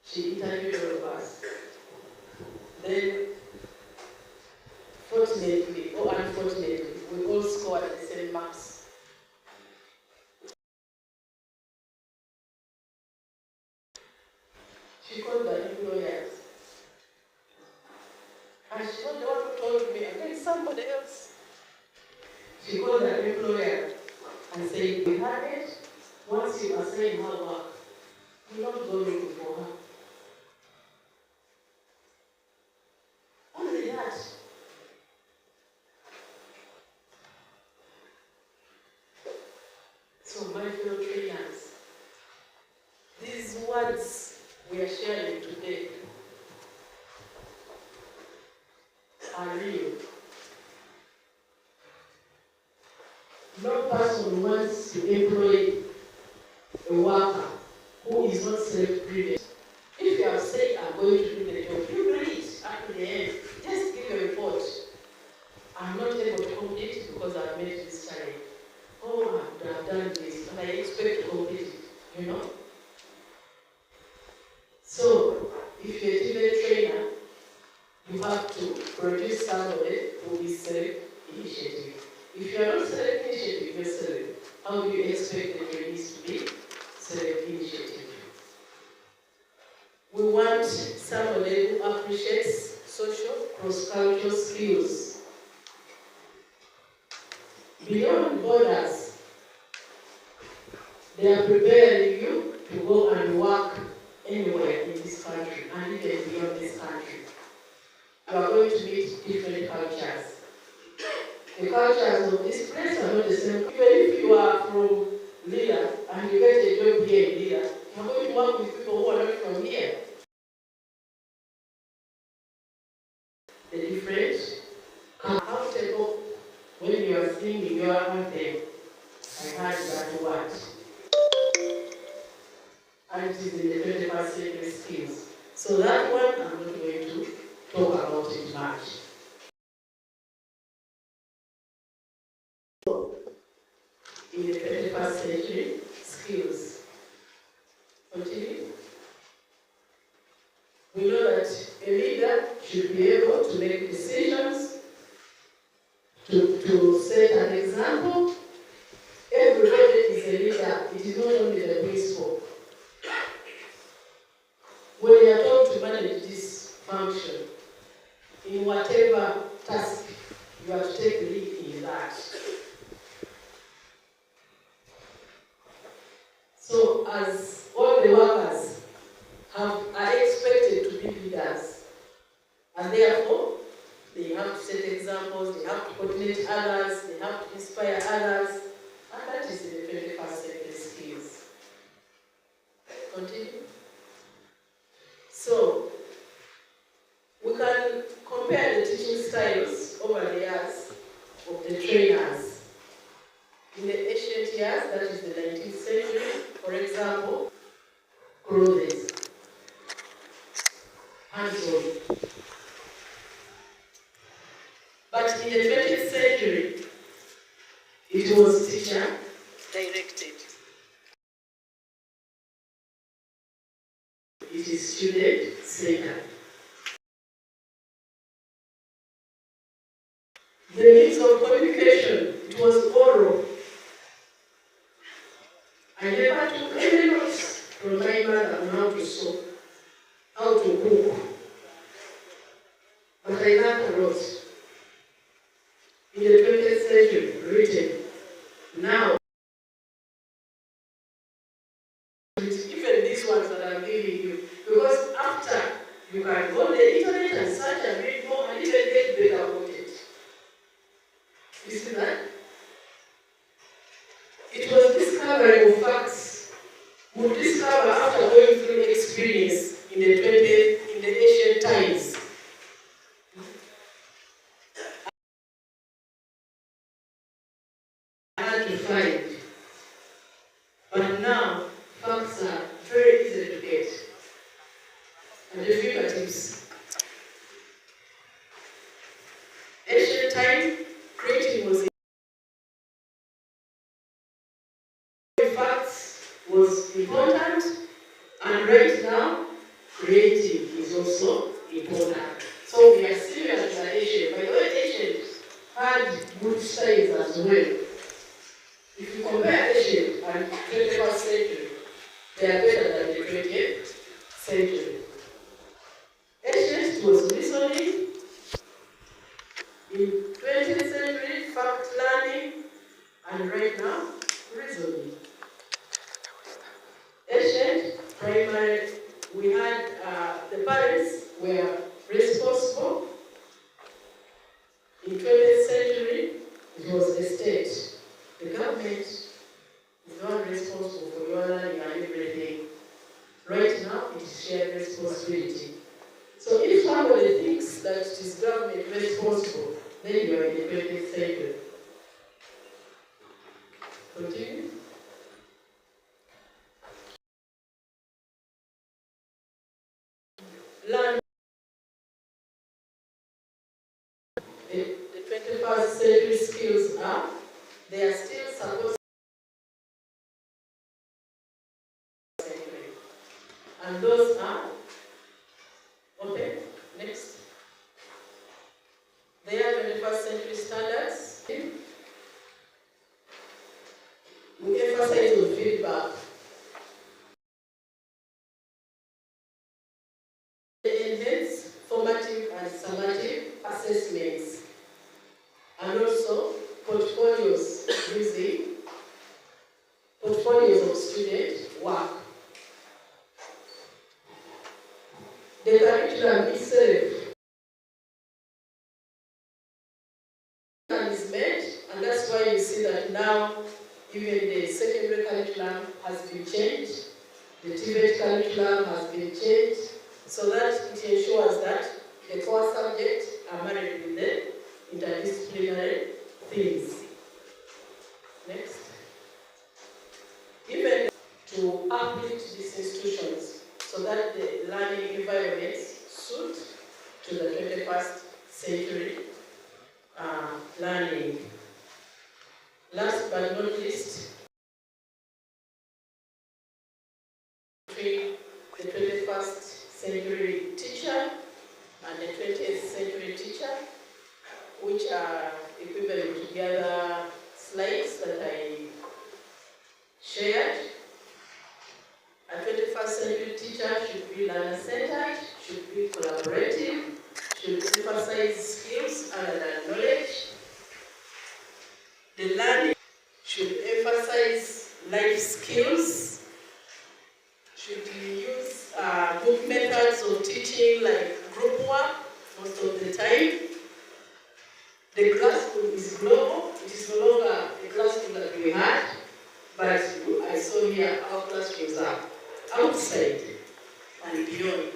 She interviewed all of us. Then, fortunately or unfortunately, we all scored the same marks. She called the employers. And she's not the one who told me, again, somebody else. She called the employer and said, we had it. Once you assign her work, you not go looking for her. Only that. So my fellow trainers, these words we are sharing today are real. No person wants to employ a worker who is not self-driven. If you have said, I'm going to do the job, you do it up to the end. Just give a report. I'm not able to complete it because I've made this challenge. Oh, I've done this, and I expect to complete it, you know? So, if you're a TV trainer, you have to produce somebody who is self-initiative. If you are not self-initiative yourself, how do you expect the trainees to be self-initiative? We want somebody who appreciates social, cross-cultural skills. Beyond borders, they are preparing you to go and work anywhere in this country and even beyond this country. You are going to meet different cultures. The cultures of this place are not the same. Even if you are from Lila and you get a job here in Lila, you are going to work with people who are not from here. The difference, accountable when you are singing your anthem. I heard that word. And it is in the 21st century skills. So that one I'm not going to talk about it much. In the 21st century, skills. Continue. We know that a leader should be able to make decisions, to set an example. Everybody is a leader. It is not only the principal. When you are told to manage this function, in whatever task, you have to take the lead in that. So as all the workers are expected to be leaders, and therefore they have to set examples, they have to coordinate others, they have to inspire others, and that is the 21st century skills. Continue. So we can compare the teaching styles over the years of the trainers. In the ancient years, that is the 19th century, for example, clothes, hands-on. But in the 20th century, it was teacher-directed. It is student-centered. The means of communication, it was oral. I never took any notes from my mother on how to sew, how to cook. But I learned a lot. In the 20th century, written. Now, even these ones that I'm giving you, because after you can go on the internet and search and read more and even get better about it. You see that? It was discovery of facts. We discover after going through experience in the ancient times. Hard to find. But now, facts are very easy to get. And the fingertips. Ancient time, creating was facts was important, and right now, creating is also important. So we are similar to the ancient. By the way, ancient had good styles as well. If you compare ancient and 21st century, they are better than the 20th century. Ancient was reasoning. In 20th century, fact learning, and right now, reasoning. Ancient, primary, we had the parents were responsible. In 20th century, it was the state. The government is not responsible for your learning and everything. Right now, it is shared responsibility. So if somebody thinks that it is government responsible, then you are in the 20th century. Continue. Learn. The 21st century skills are, they are still supposed to be. And those are, okay, next. They are 21st century standards. We emphasize on feedback. They enhance formative and summative assessments, and also portfolios using portfolios of student work. The curriculum itself is made, and that's why you see that now even the secondary curriculum has been changed, the TVET curriculum has been changed, so that it ensures that the core subjects are married with the interdisciplinary themes. Next. Even to uplift these institutions so that the learning environments suit to the 21st century learning. Last but not least, between the 21st century teacher and the 20th century teacher, which are equivalent to the other slides that I shared. A 21st century teacher should be learner-centered, should be collaborative, should emphasize skills other than knowledge. The learning should emphasize life skills, should use book methods of teaching like group work most of the time. The classroom is global. It is no longer the classroom that we had, but I saw here our classrooms are outside and beyond.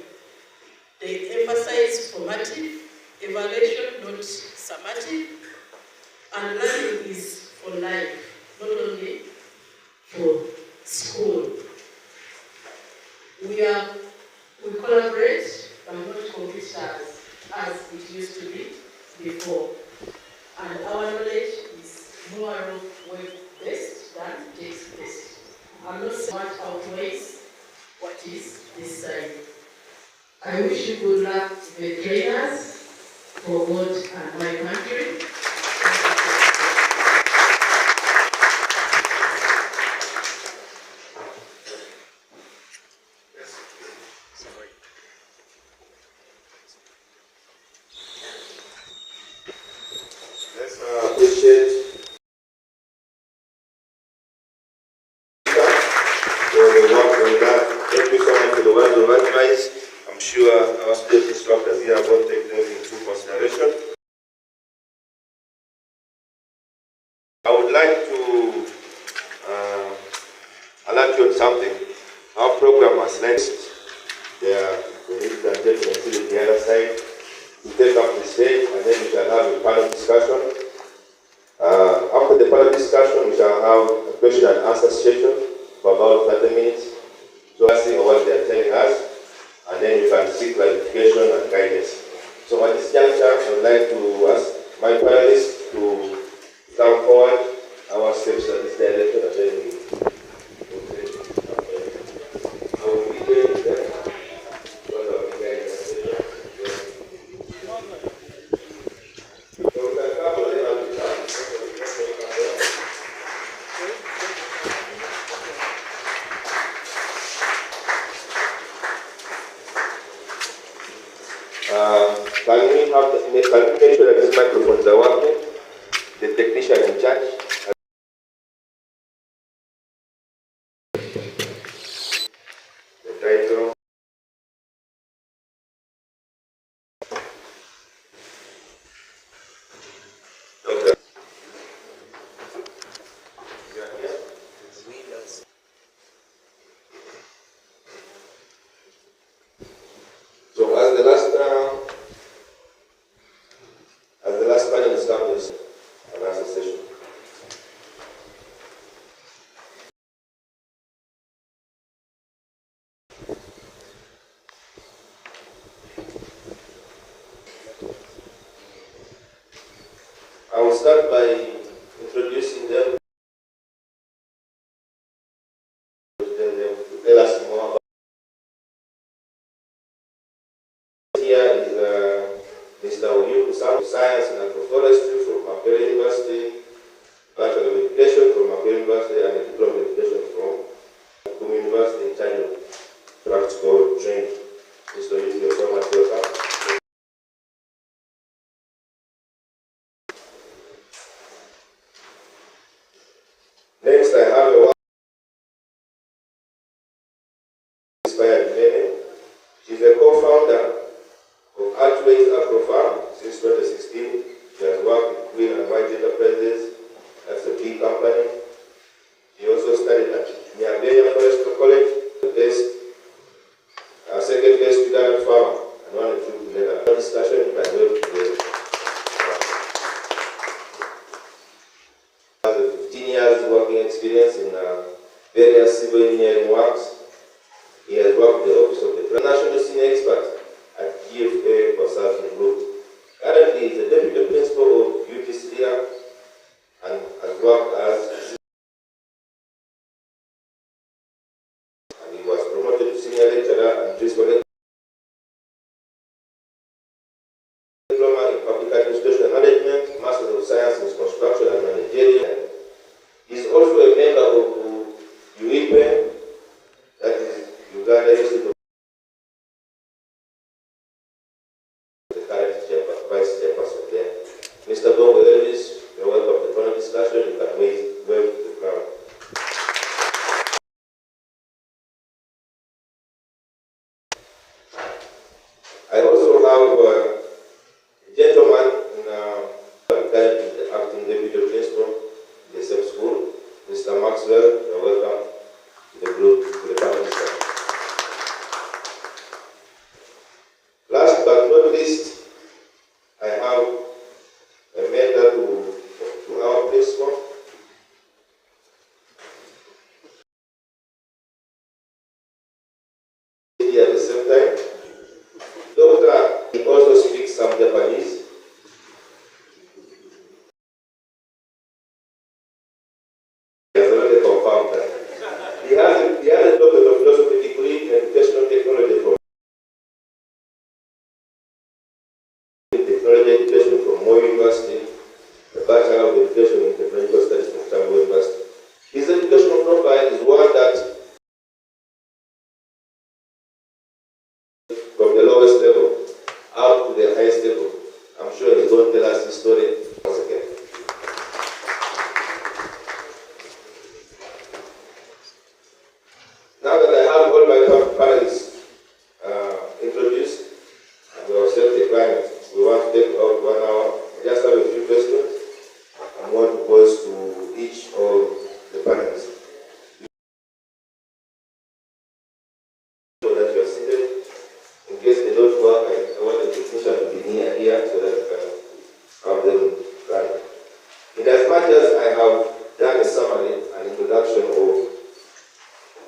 They emphasize formative evaluation, not summative, and learning is for life, not only for school. We collaborate, but not compete as it used to be before. And our knowledge is more web-based than text-based. I'm not saying what outweighs what is this side. I wish you good luck to the trainers for God and my country. Let's appreciate for the work we've done. Thank you so much for the ones who organized. I'm sure our student instructors here will take them into consideration. I would like to alert you on something. Our program was next. There, the ladies and gentlemen sit on the other side. We take up the stage and then we shall have a panel discussion. After the panel discussion, we shall have a question and answer session for about 30 minutes. So I see what they are telling us, and then you can seek clarification and guidance. So at this juncture, I would like to ask my panelists to come forward. Our steps in this direction, and then we will be doing that. Can we make sure that these microphones are working? The technician in charge. The title. Okay. So as the last panel is coming, an answer session. I will start by introducing them. They will tell us more about. Here is Mr. Oyuku Sam, Science and Agroforestry from Makerere University, Bachelor of Education from Makerere University, and a Diploma of Education from Kum University in charge of practical training. Mr. Oyuku, you're so much welcome. Next, I have a inspired women. She's a co-founder of Archways Agro Farm since 2016. She has worked with Green and White Enterprises. That's a big company. She also studied at Abilonino Forestry College, the second best student farmer, and one or two together. Discussion by way together. Has a 15 years working experience in various civil engineering works. He has worked in the Office of from the lowest level up to the highest level. I'm sure he's going to tell us the story once again. Now that I have all my panelists introduced and we have set the climate, we want to take about 1 hour. Just have a few questions I want to pose to each of the panelists. So that you are seated. In case they don't work, I want the technician to be near here so that I can have them run. In as much as I have done a summary, an introduction of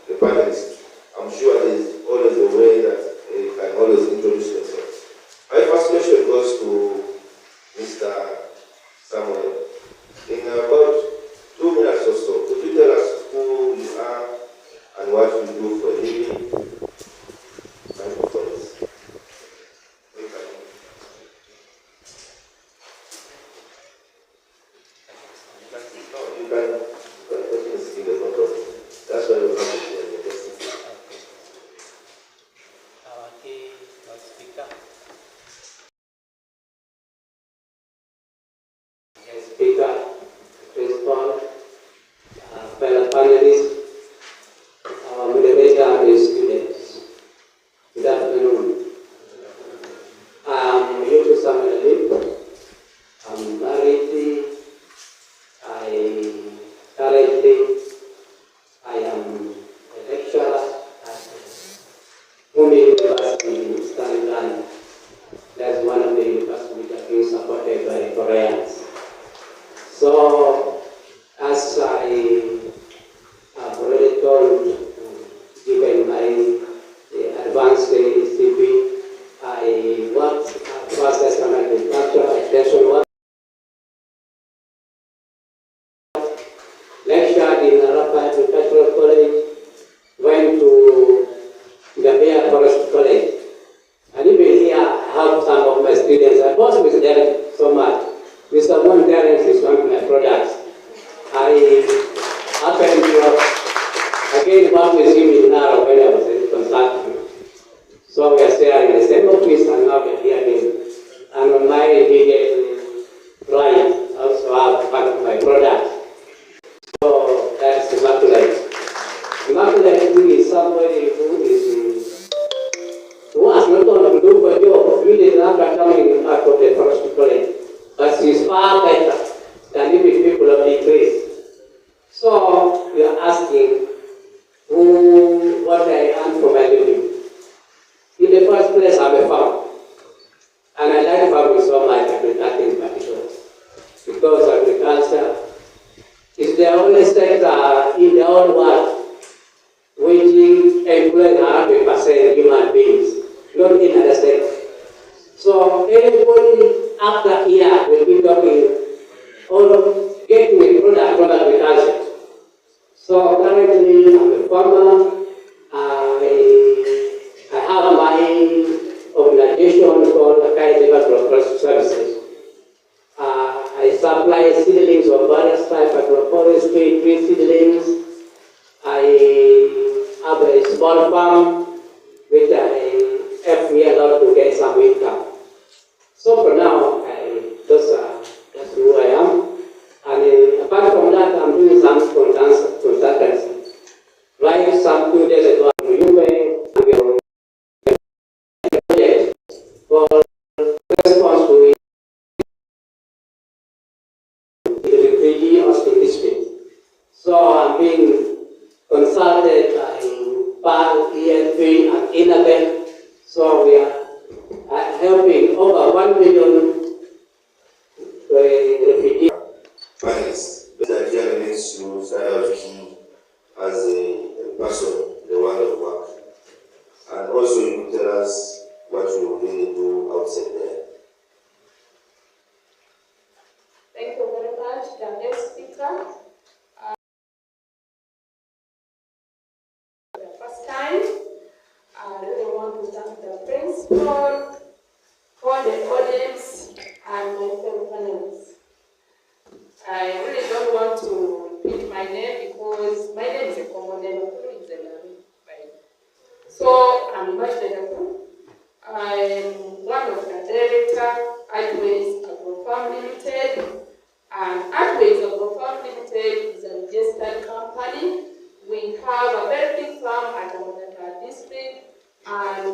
the panelists, I'm sure there is always a way that they can always introduce themselves. My first question goes to Mr. Samuel. In about 2 minutes or so, could you tell us who you are and what you do for a living?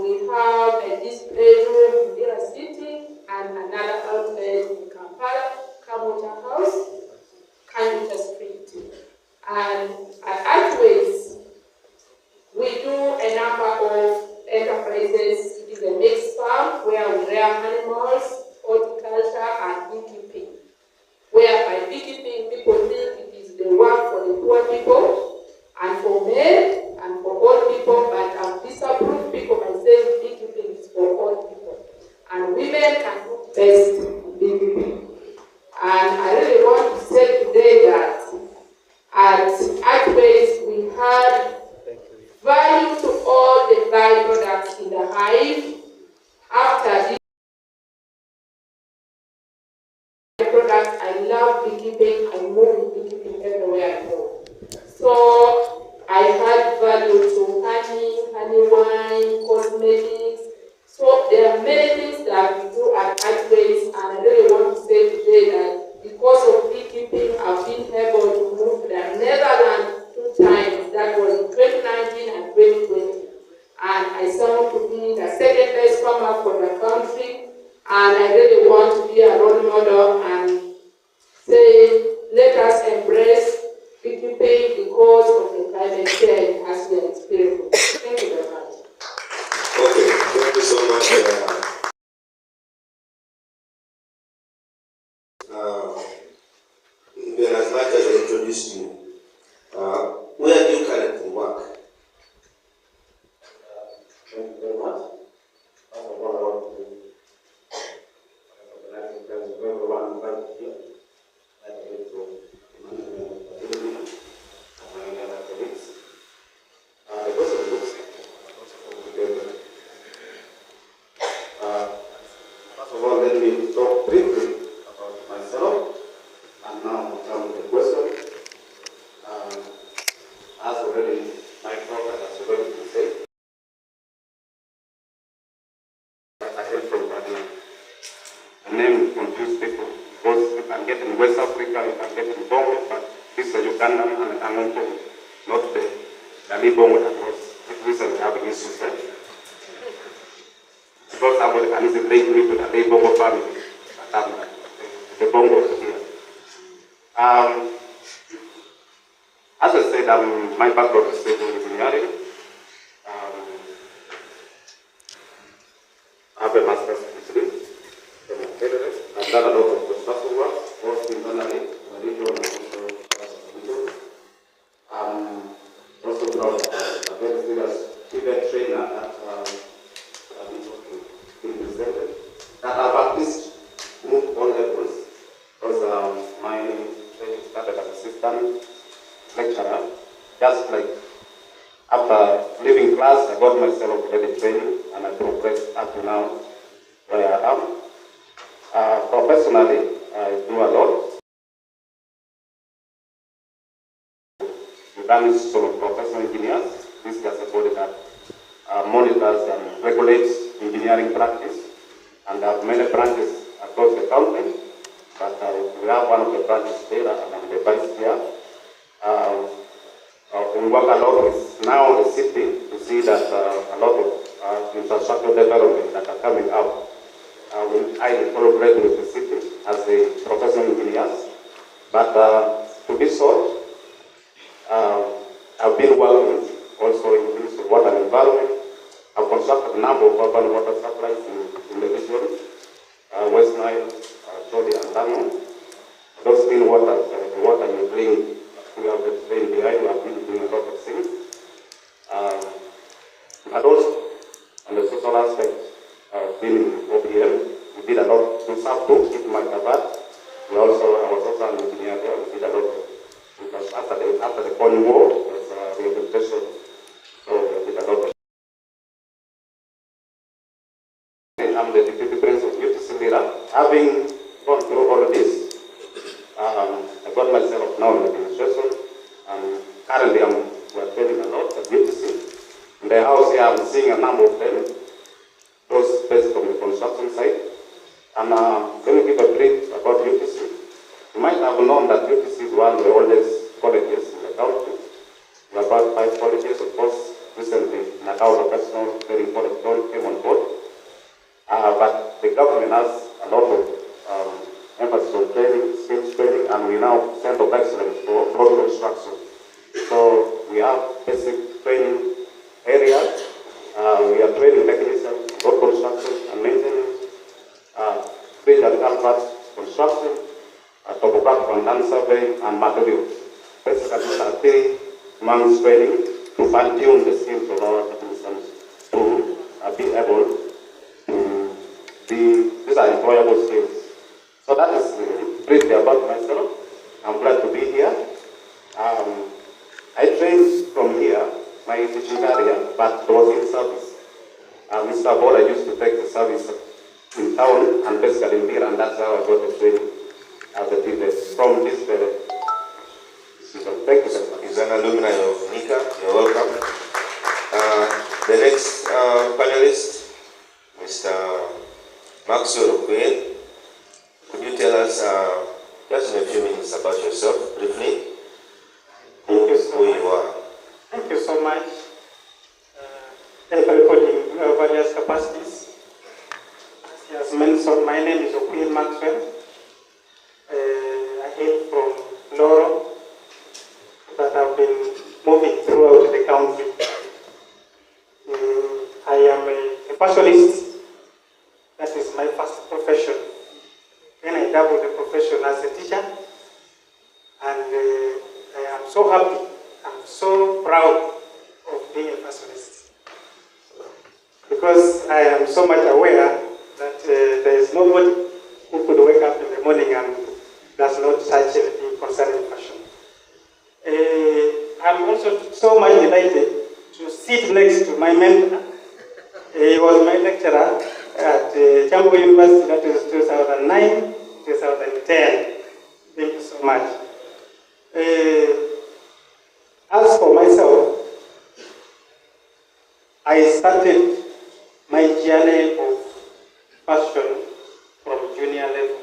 we have a display room in Mira City and another outlet in Kampala, Kamuta House, Kanjuta Street. And at Archways, we do a number of enterprises. It is a mixed farm where we rear animals, horticulture, and beekeeping. Where by beekeeping, people think it is the work for the poor people, and for men, and for all people, but I've disapproved people by saying beekeeping is for all people. And women can do best in beekeeping. And I really want to say today that at Archways we had value to all the byproducts in the hive. After this byproducts, I love beekeeping. I move beekeeping everywhere I go. So I had value to honey wine, cosmetics. So there are many things that we do at Archways, and I really want to say today that because of beekeeping, I've been able to move to the Netherlands 2 times. That was in 2019 and 2020. And I sound to be the second best farmer for the country. And I really want to be a role model and say, let us embrace beekeeping because of the climate change as we are experiencing. Thank you very much. Okay, thank you so much. Even as much as I introduced you, where do you currently work? Thank you very much. First of all, I want to recognize everyone invited here. Like to Abilonino and my other colleagues. It was a good thing. First of all, let me talk briefly about myself, and now I'll come to the question. As already, my brother has already been said, I hail from Ghana. The name confuse people because you can get in West Africa, you can get in Bongo, but this is a Ugandan and an Angolan, not the Ghani Bongo that was recently having issues. Because somebody can easily link me to the Ghani Bongo family, the Bongo here. As I said, my background is civil engineering. I have a master's degree from Canada. I've done a lot of construction work, both internally, region, and also also proud of a very serious event trainer that been presented. That I've at least moved on levels because my training started as assistant lecturer. Just like after leaving class, I got myself ready training and I progressed up to now where I am. Professionally, I do a lot. We've done sort of professional engineers. This is just a body that monitors and regulates engineering practice. And there are many branches across the country. But we have one of the branches there, and I'm the vice chair. We work a lot with now the city to see that a lot of infrastructure development that are coming out. I collaborate with the city as the professional engineers. But to be short, I've been working also in use of water and environment. I've constructed a number of urban water supplies in the region, West Nile, Chodi, and Tano. Those clean water, the water you bring, we have the train behind, we have been doing a lot of things. And also, on the social aspect, being in OPM, we did a lot in South Coast, in Makabat. I was also an engineer there, we did a lot because after the Cold War, there was rehabilitation, so we did a lot of. I'm the deputy principal of UTC leader. Having gone through all of this, I got myself now in administration, and currently we're training a lot at UTC. In the house here, I'm seeing a number of them, those based on the construction side. And let me give a brief about UTC. You might have known that UTC is one of the oldest colleges in the country. We have about 5 colleges, of course. recently, Nakao professional, very important role came on board. But the government has a lot of emphasis on training, skills training, and we now Center of Excellence for road construction. So we have basic training areas. We are training technicians, road construction and maintenance, bridge and culvert construction, topographical and land surveying, and materials. Basically, these are 3 months training to fine-tune the skills of our technicians to be able to be, these are employable skills. So that is briefly about myself. I'm glad to be here. I trained from here, my teaching area, but it was in service. Mr. Bola used to take the service in town and basically in here, and that's how I got the training as a teacher from this very season. Thank you very much. He's an alumni of NICA. You're welcome. The next panelist, Mr. Maxwell Quinn. Could you tell us just in a few minutes about yourself, briefly? Who you are? Thank you so much. Everybody in various capacities. As he has mentioned, my name is O'Quinn Maxwell. I hail from Loro, but I've been moving throughout the country. I am a passionist. That is my first profession. Then I doubled the profession as a teacher, and I am so happy. I'm so proud of being a passionist because I am so much aware that there is nobody who could wake up in the morning and does not touch anything concerning fashion. I'm also so much delighted to sit next to my mentor. He was my lecturer at Jambo University, that is 2009, 2010. Thank you so much. As for myself, I started my journey of fashion from junior level.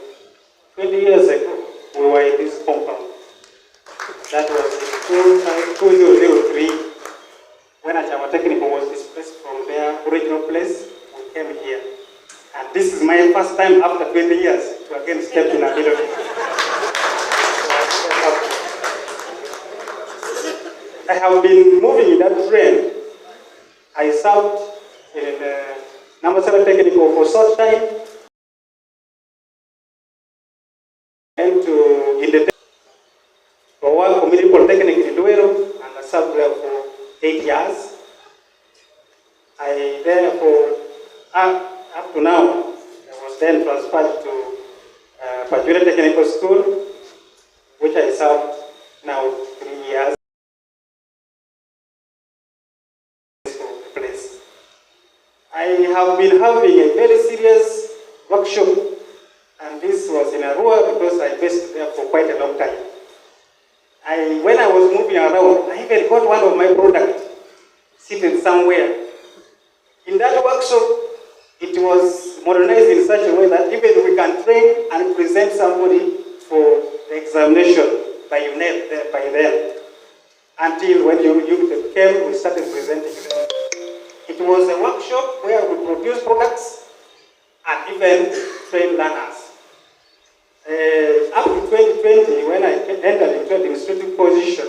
20 years ago, we were in this compound. That was in 2003, when Achama Technical was displaced from their original place. We came here. And this is my first time after 20 years to again step in Abilonino. I have been moving in that train. I served in Namasara Technical for short time, and in the World Community Polytechnic in Duero, and I served there for 8 years. I therefore, up to now, I was then transferred to Pajura Technical School, which I served now 3 years. I have been having a very serious workshop, and this was in Arua because I based there for quite a long time. When I was moving around, I even got one of my products sitting somewhere. In that workshop, it was modernized in such a way that even we can train and present somebody for the examination by then. Until when you came, we started presenting them. It was a workshop where we produced products and even train learners. Up to 2020, when I entered into administrative position,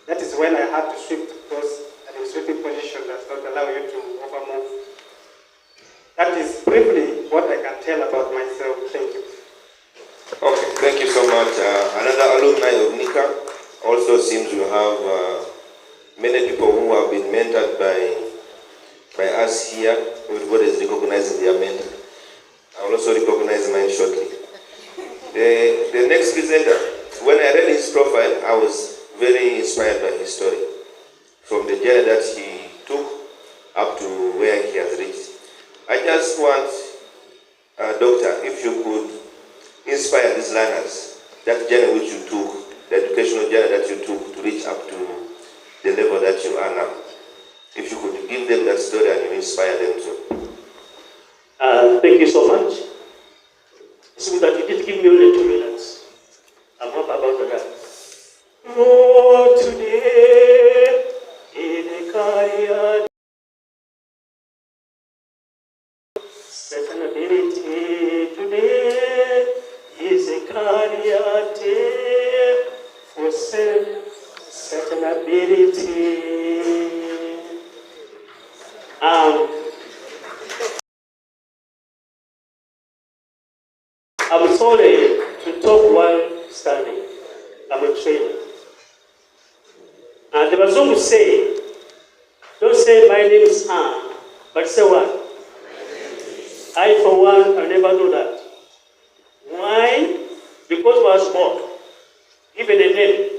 that is when I had to shift because administrative position does not allow you to overmove. That is briefly what I can tell about myself. Thank you. Okay, thank you so much. Another alumni of NICA. Also seems you have many people who have been mentored by us here. Everybody is recognizing their mentor. I will also recognize mine shortly. The next presenter, when I read his profile, I was very inspired by his story. From the journey that he took up to where he has reached. I just want, Doctor, if you could inspire these learners, that journey which you took, the educational journey that you took to reach up to the level that you are now. If you could give them that story and you inspire them too. Thank you so much. It's good that you did give me only 2 minutes. I'm happy about that. Oh, today in a career Sustainability today is a career day for sustainability. I'm sorry to talk while standing. I'm a trainer. And the Bazungu say, don't say my name is Anne, but say what? I, for one, I never do that. Why? Because I was born, given a name,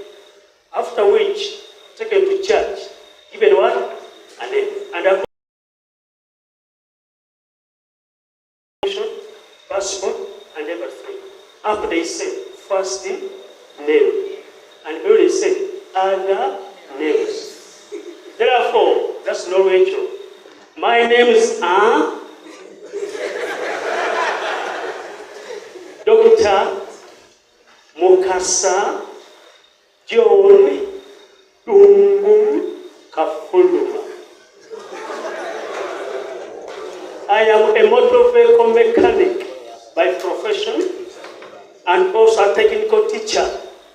after which, taken to church, given what? A name. And I passport and everything. After they say, first name, and here they say, other names. Therefore, that's no Rachel. My name is Dr. Mukasa John Dungu Kafuluma. I am a motor vehicle mechanic by profession and also a technical teacher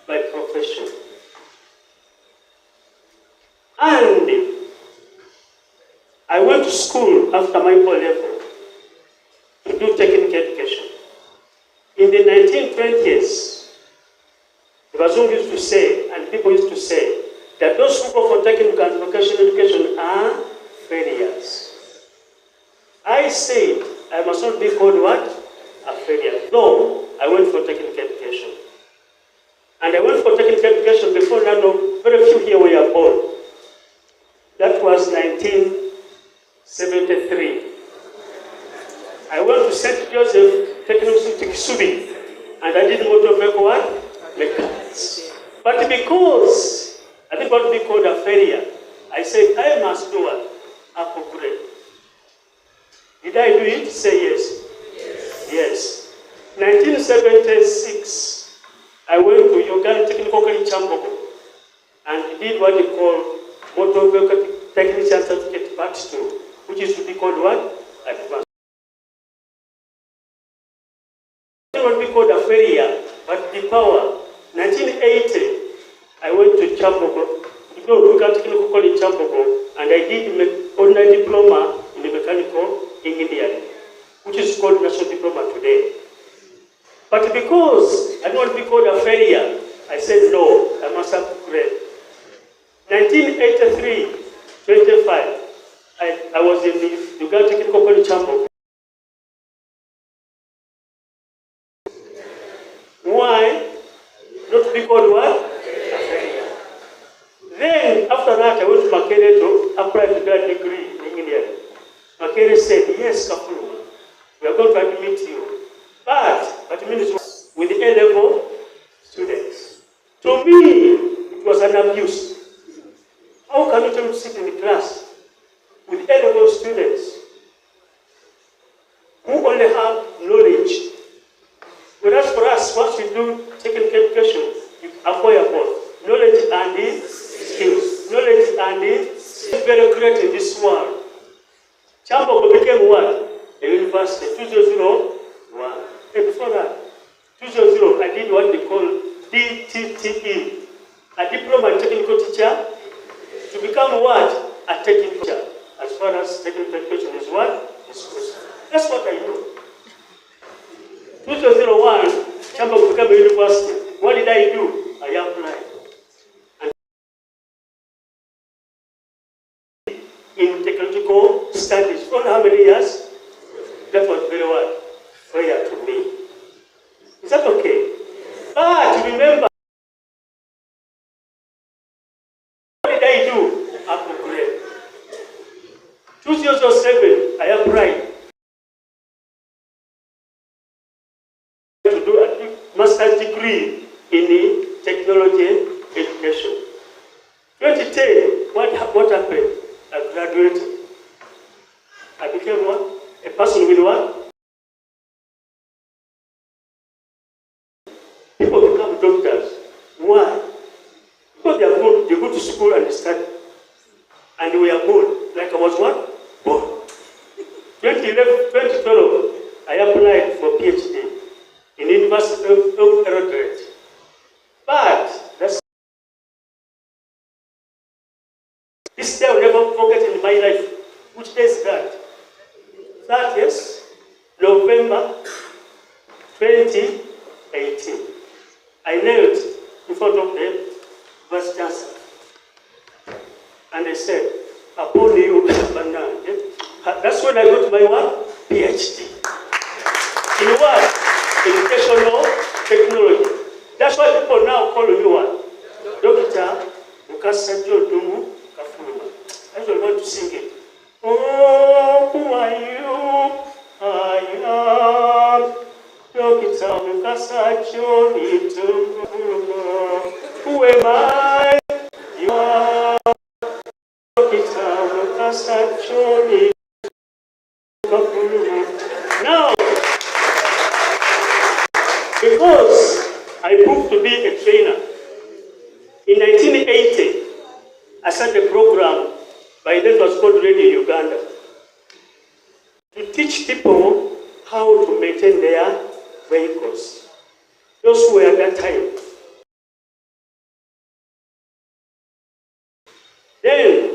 by profession. And I went to school after my O-level to do technical education. In the 1920s, the Bazungu used to say, and people used to say, that those who go for technical and vocational education are failures. I said, I must not be called what? A failure. No, I went for technical education. And I went for technical education before now, very few here were born. That was 1973. I went to St. Joseph Technical Subi, and I did motor vehicle what? Mechanics. But because I didn't want to be called a failure, I said, I must do what? Upgrade. Did I do it? Say yes. Yes. 1976, I went to Uganda Technical College Chambogo and did what they call Motor Vehicle Technician Certificate Part 2, which is to be called what? Advanced. I don't want to be called a failure, but the power. 1980, I went to Chambogo, Uganda Technical College Chambogo, and I did ordinary diploma in the mechanical engineering, which is called national diploma today. But because I don't want to be called a failure, I said no, I must upgrade. 1983, 25, I was in the Uganda Technical College Chamber. Why? Not to be called what? A failure. Then, after that, I went to Makere to apply to that degree in engineering. Makere said, yes, Kapulu, we are going to admit you. But means with the A-level students. To me, it was an abuse. How can you tell me to sit in the class with A-level students who only have knowledge? Whereas for us, once we do technical education, you acquire both knowledge and the skills. Knowledge and the skills very great in this world. Chambogo became what? A university, 2001. And before that, 2000, I did what they call DTTE, a diploma in technical teacher, to become what? A technical teacher. As far as technical education is what? That's what I know. 2001, Chambogo became a university. What did I do? I applied. And in technological studies, for how many years? That was very well. Prayer to me. Is that okay? But remember, what did I do? Upgrade. 2007, I applied to do a master's degree in technology education. 2010, what happened? I graduated. I became what? A person with what? People become doctors. Why? Because they are good. They go to school and study. And we are good. Like I was what? Born. 2012, I applied for PhD in University of Eritrea. But that's this day I will never forget in my life. Which day is that? That is November 2018. I knelt in front of the Vice Chancellor. And I said, upon you, that's when I got my one PhD. In what? Educational technology. That's why people now call me what? Dr. Mukasajo Dumu Kafuma. I don't want to sing it. Oh, who are you? I am Dr. Mukasajo Dumu. Who am I? You are Dr. Mukasajo Dumu. Now, because I proved to be a trainer, in 1980, I started a program by then it was called Radio Uganda to teach people how to maintain their vehicles. Those who were at that time. Then,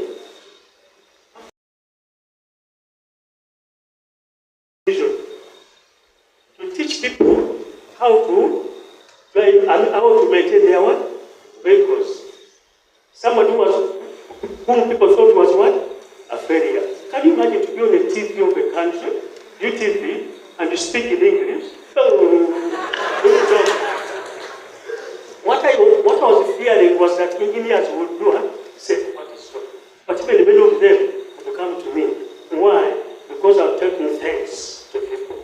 to teach people how to drive and how to maintain their what? Vehicles. Somebody whom people thought was what? A failure. Can you imagine to be on the TV of a country, UTV, and you speak in English? What I was fearing was that engineers would do it, say, what is wrong? But even many of them would come to me. Why? Because I'm taking thanks to people.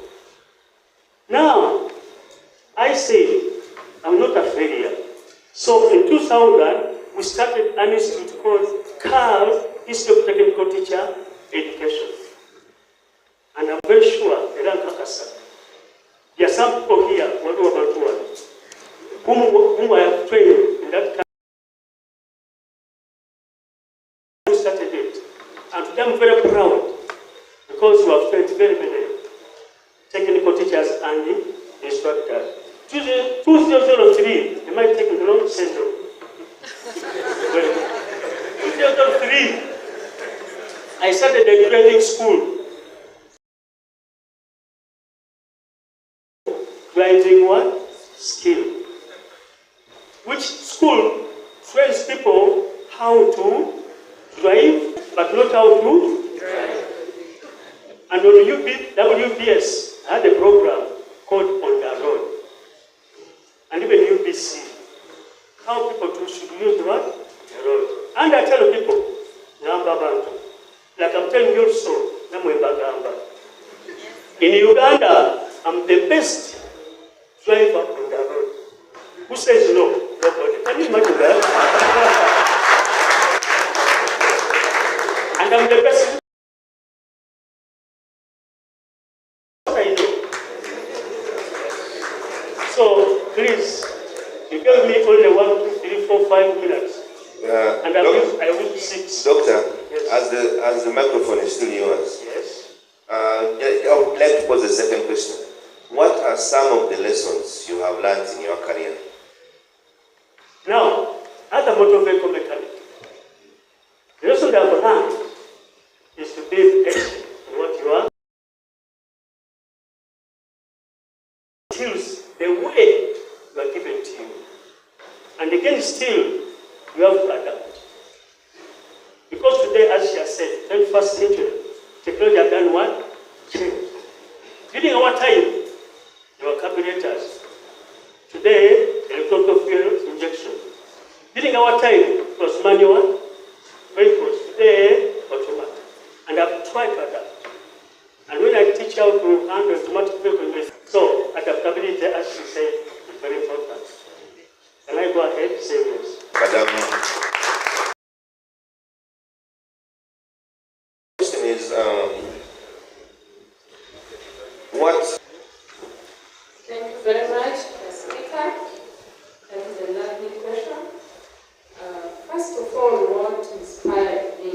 Now, I say, I'm not a failure. So in 2000, we started an institute called CAL, Institute of Technical Teacher Education. And I'm very sure they don't talk us. There are some people here who are about whom I have trained in that country. We started it. And today I'm very proud because we have trained very many technical teachers and instructors. 2003, am I taking the wrong syndrome? 2003, I started a grading school. Grading what? Skill. Which school trains people how to drive, but not how to drive. And on WBS, I had a program called On the Road. And even UBC, how people should use the what? The road. And I tell people, like I'm telling you so, in Uganda, I'm the best driver on the road. Who says no? Nobody. Can you imagine that? And I'm the best. I know. So, please, you gave me only 1, 2, 3, 4, 5 minutes. And I will 6. Doctor, yes. as the microphone is still yours, yes. I would like to pose a second question. What are some of the lessons you have learned in your career? Now, as a motor vehicle mechanic, the lesson that I've learned is to be patient in what you are. Skills the way you are given to you. And again, still, you have to adapt. Because today, as she has said, 21st century, technology has done what? Change. During our time, there were carburetors. Today, electrical fuel injection. During our time, it was manual vehicles. Today, automatic. And I've tried to adapt. And when I teach how to handle automatic vehicles, so adaptability, as she said, is very important. Can I go ahead? Say yes. Madam, the question is, what? Thank you very much, Speaker. That is a lovely question. First of all, what inspired me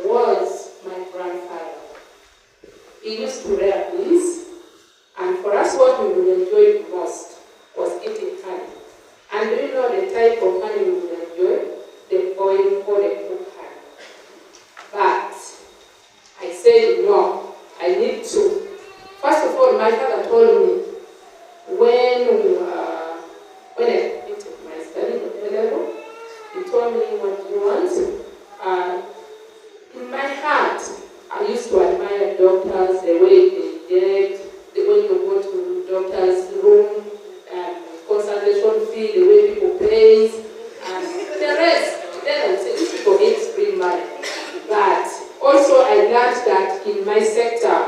was my grandfather. used to rear bees, and for us what we would enjoy most was eating honey. And do you know the type of honey we would enjoy? The oil or the cooked honey. But I said no, I need to. First of all, my father told me when I completed my study at level, he told me what you want. In my heart, I used to admire doctors, the way they did, the way you go to doctor's room, consultation fee, the way people pay, and the rest. Then I would say, these people get free money. But also I learned that in my sector,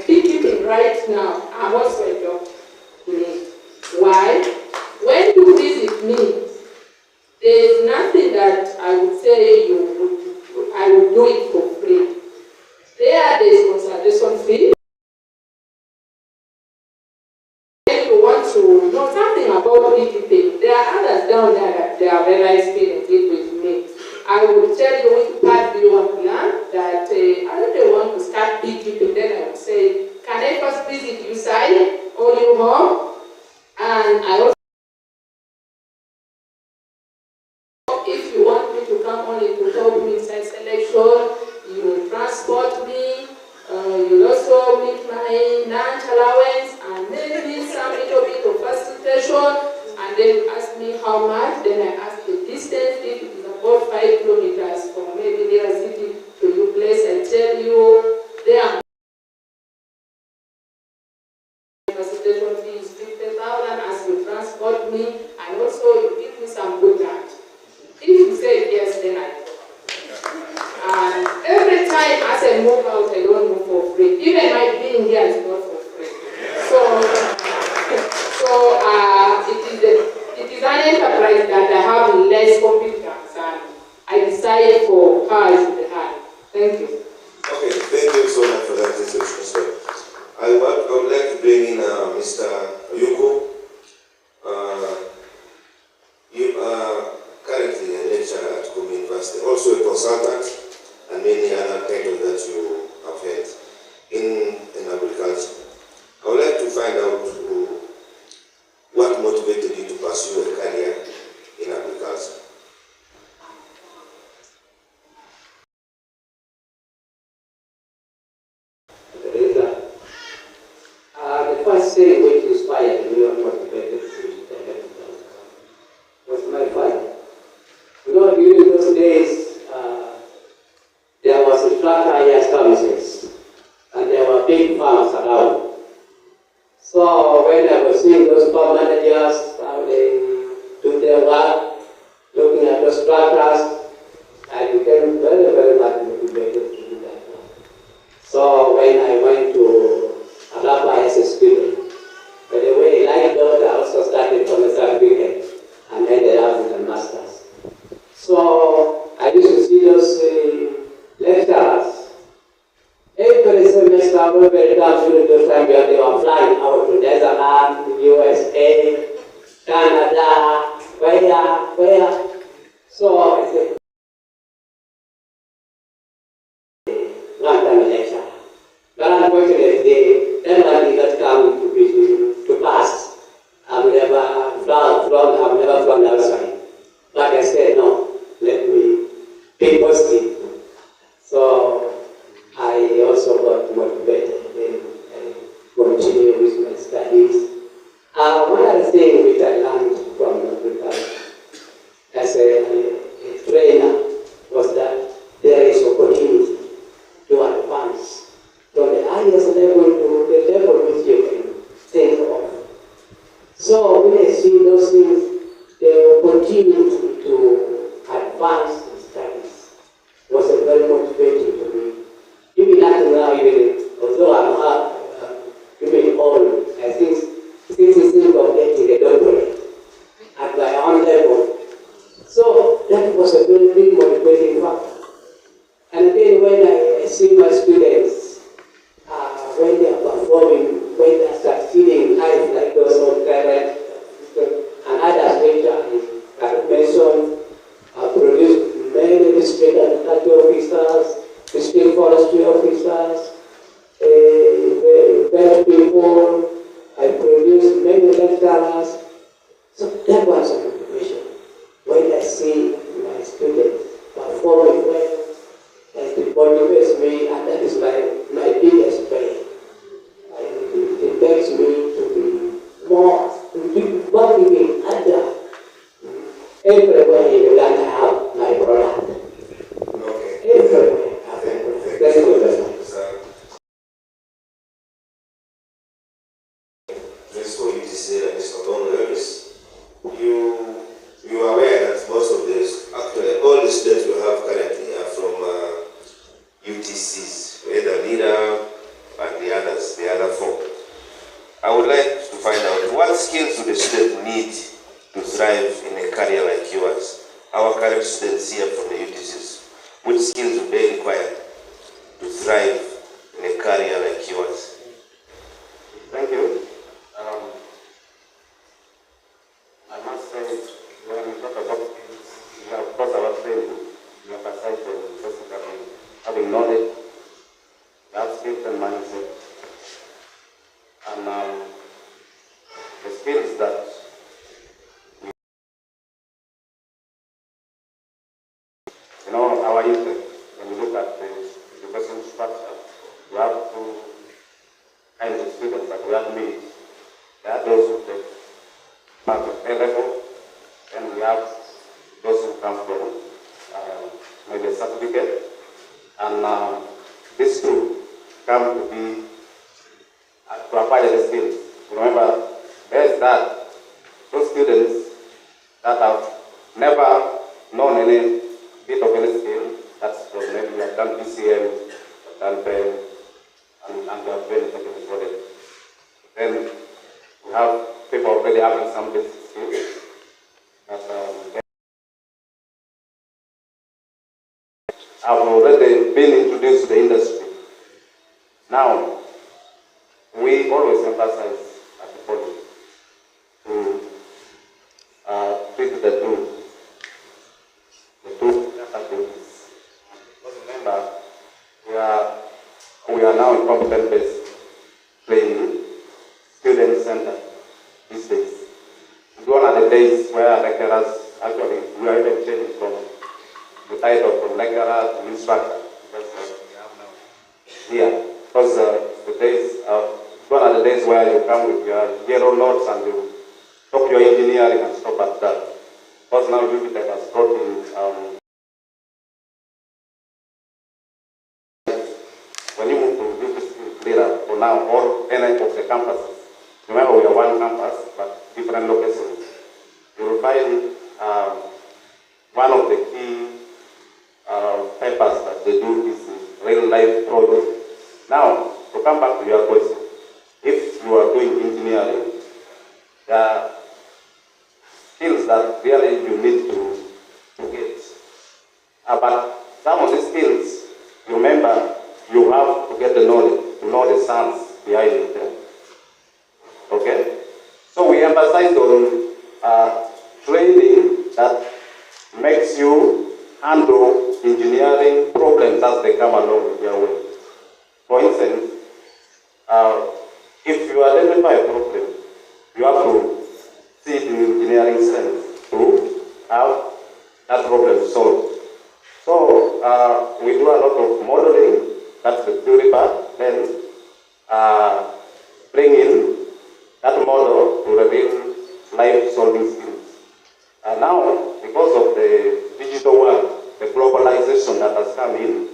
beekeeping right now, I'm also a doctor. Why? When you visit me, there is nothing that I would say I would do it for free. There is consultation fee. If you want to know something about beekeeping, there are others down there that they are very experienced with me. I will tell you which part do you want to learn, that I don't want to start beekeeping, then I would say, can I first visit you side or your home? And I also, if you want me to come only to help you inside selection, you will transport me, you'll also meet my lunch allowance, and maybe some little bit of facilitation, and then you ask me how much, then I ask the distance, if it is about 5 kilometers from maybe near city to your place, I tell you, there facilitation fee is 50,000 as you transport me, and also you give me some good lunch. If you say yes, then I go. And every time as I move out, I don't move for free. Even my being here is not for free. It is an enterprise that I have less competence, and I decided for her is the hand. Thank you. Okay, thank you so much for that introduction, sir. I would like to bring in Mr. Yuko. You are currently a lecturer at Kumu University, also a consultant, and many other titles that you have had in agriculture. I would like to find out what motivated you to pursue a career in agriculture. The first thing which inspired me and motivated me to was my father. You know, during those days, there was a flat area services, and there were big farms around. So when I was seeing those farm managers, how they do their work, looking at those tractors, I became very, very much motivated to do that. So when I went to Alapa as a student, by the way, like doctor, I also started from a certificate and ended up with a master's. So I used to see those lecturers. Every semester, every time during those times, they were flying out to Netherlands, USA, Canada, where. So I said, one time a lecturer. But unfortunately, that one did not come to pass. I've never flown outside. But I said, no, let me be positive. So I also got motivated and continued with my studies. One other thing which I learned from agriculture as a trainer was that there is opportunity to advance from the highest level to the level which you can think of. So when I see those things, the opportunity to advance in studies was very motivating to me. Even until now, although I'm even old, I think think of getting a doctorate at my own level. So that was a very big motivating factor. And again, when I see my students, when they are performing, when they are succeeding in life, like those old parents and others later in mentioned, produced many district agriculture officers, district forestry officers, before I produced many lecturers. So that was a motivation. When I see my students performing well, it motivates me, and that is my biggest pain. And it makes me to be more motivating other. Everywhere in Uganda I have my product. Okay. Everywhere I have my product. Thank you very much. Just for you to say that it's not only service, you are aware that most of this, actually all the students we have currently are from UTCs, whether leader and the others, the other four. I would like to find out what skills do the students need to thrive in a career like yours? Our current students here from the UTCs, which skills do they require to thrive in a career like yours? Thank you. I must say, when we talk about skills, we have of course our training. We emphasize on basically having knowledge, we have skills and mindset. And the skills that our intake, when you look at the education structure, we have two kinds of students that we have made. There are those who take part of A level, and we have those who come from maybe a certificate, and these two come to be to acquire the skills. Remember, there's that those students that have never known any bit of any skill. That's from maybe we have done PCM, done pen, and we have very technical project. Then we have people already having some basic skills. But have already been introduced to the industry. Now, we always emphasize at the body to treat the two categories. Because remember, we are now in competent-based training, student-centered these days. Gone are the days where lecturers, actually, we are even changing from the title from lecturer to instructor. That's what we have now here. Because the days, gone are the days where you come with your yellow notes and you stop your engineering and stop at that. Because now Jupiter has brought in, when you move to Jupiter later, for now, or any of the campuses, remember we are one campus, but different locations. You will find one of the key papers that they do is real life project. Now, to come back to your question, if you are doing engineering, there are skills that really you need to get. But some of these skills, remember, you have to get the knowledge, to know the science behind it. Okay? So we emphasize on training that makes you handle engineering problems as they come along with your way. For instance, if you identify a problem, you have to see it in engineering sense to have that problem solved. So we do a lot of modeling, that's the theory part, then bring in that model to reveal life-solving skills. And now, because of the digital world, the globalization that has come in,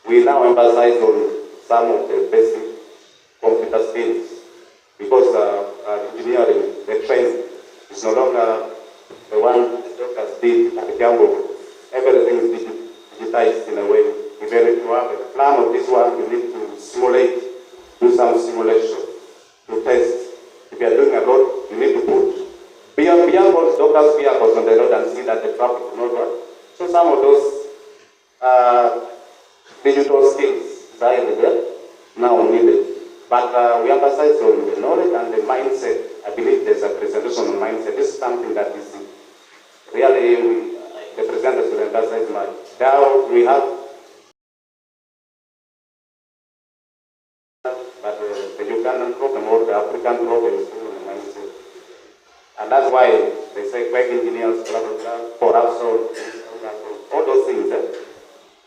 we now emphasize on some of the basic computer skills. Because engineering, the trend is no longer the one the doctors did at the gamble. Everything is digitized in a way. Even if you have a plan of this one, you need to simulate, do some simulation to test. If you are doing a lot, you need to put beyond doctors' vehicles on the road and see that the traffic is not work. So some of those digital skills are there now needed. But we emphasize on the knowledge and the mindset. I believe there's a presentation on mindset. This is something that is really the presenters will emphasize much. Now we have, but the Ugandan problem or the African problem is still in the mindset. And that's why they say crack engineers, blah, blah, blah, corruption, all those things.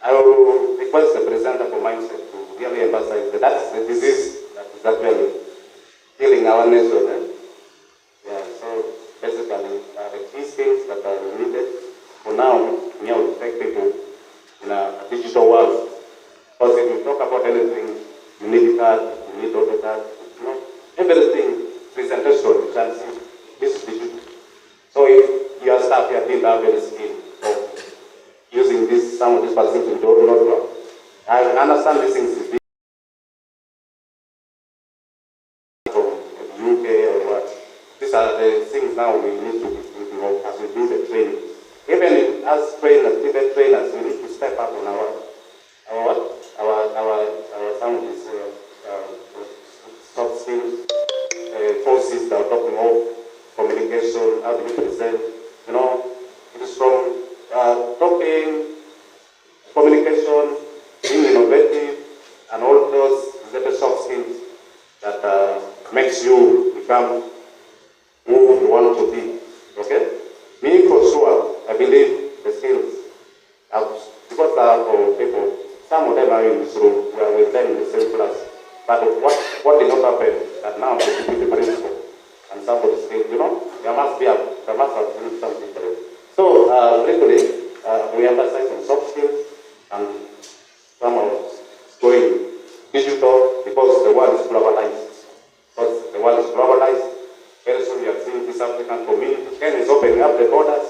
I will request the presenter for mindset to really emphasize that that's the disease that is actually killing our nation. Yeah, so basically, the key skills that are needed for now, to take people in a digital world. Because if you talk about anything, you need card, you need AutoCAD, everything, presentation, you can see this is digital. So if your staff here didn't have any skill of using this, some of these facilities do not work. I understand these things is from the UK or what. These are the things now we need to be thinking of as we do the training. Even as trainers, we need to step up on our some of these soft skills, courses that are talking about communication, how do you present, it is from talking, communication, being innovative, and all those little soft skills that makes you become who you want to be, okay? Me, for sure, I believe the skills, because for people, some of them are in this room, we are with them in the same class, but what did not happen, that now they should be the principal, and somebody said, there must have been something for it. So, briefly, we emphasize on soft skills, and some of going digital, because the world is globalized. Because the world is globalized, very soon you are seeing this African community. Ken is opening up the borders.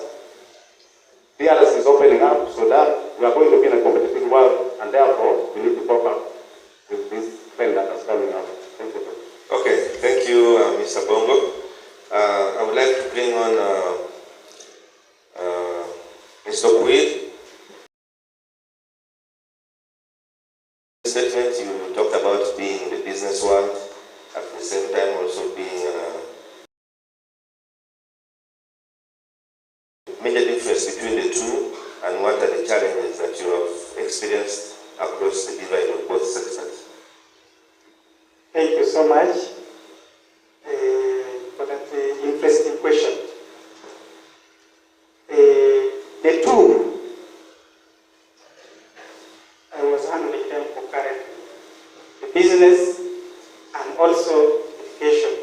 DRS is opening up so that we are going to be in a competitive world, and therefore we need to cope up with this trend that is coming out. Thank you. Okay, thank you, Mr. Bongo. I would like to bring on Mr. Quid. Statement, you talked about being in the business world, at the same time also being major difference between the two, and what are the challenges that you have experienced across the divide of both sectors? Thank you so much for that interesting question. The two, I was handling them concurrently. The business and also education.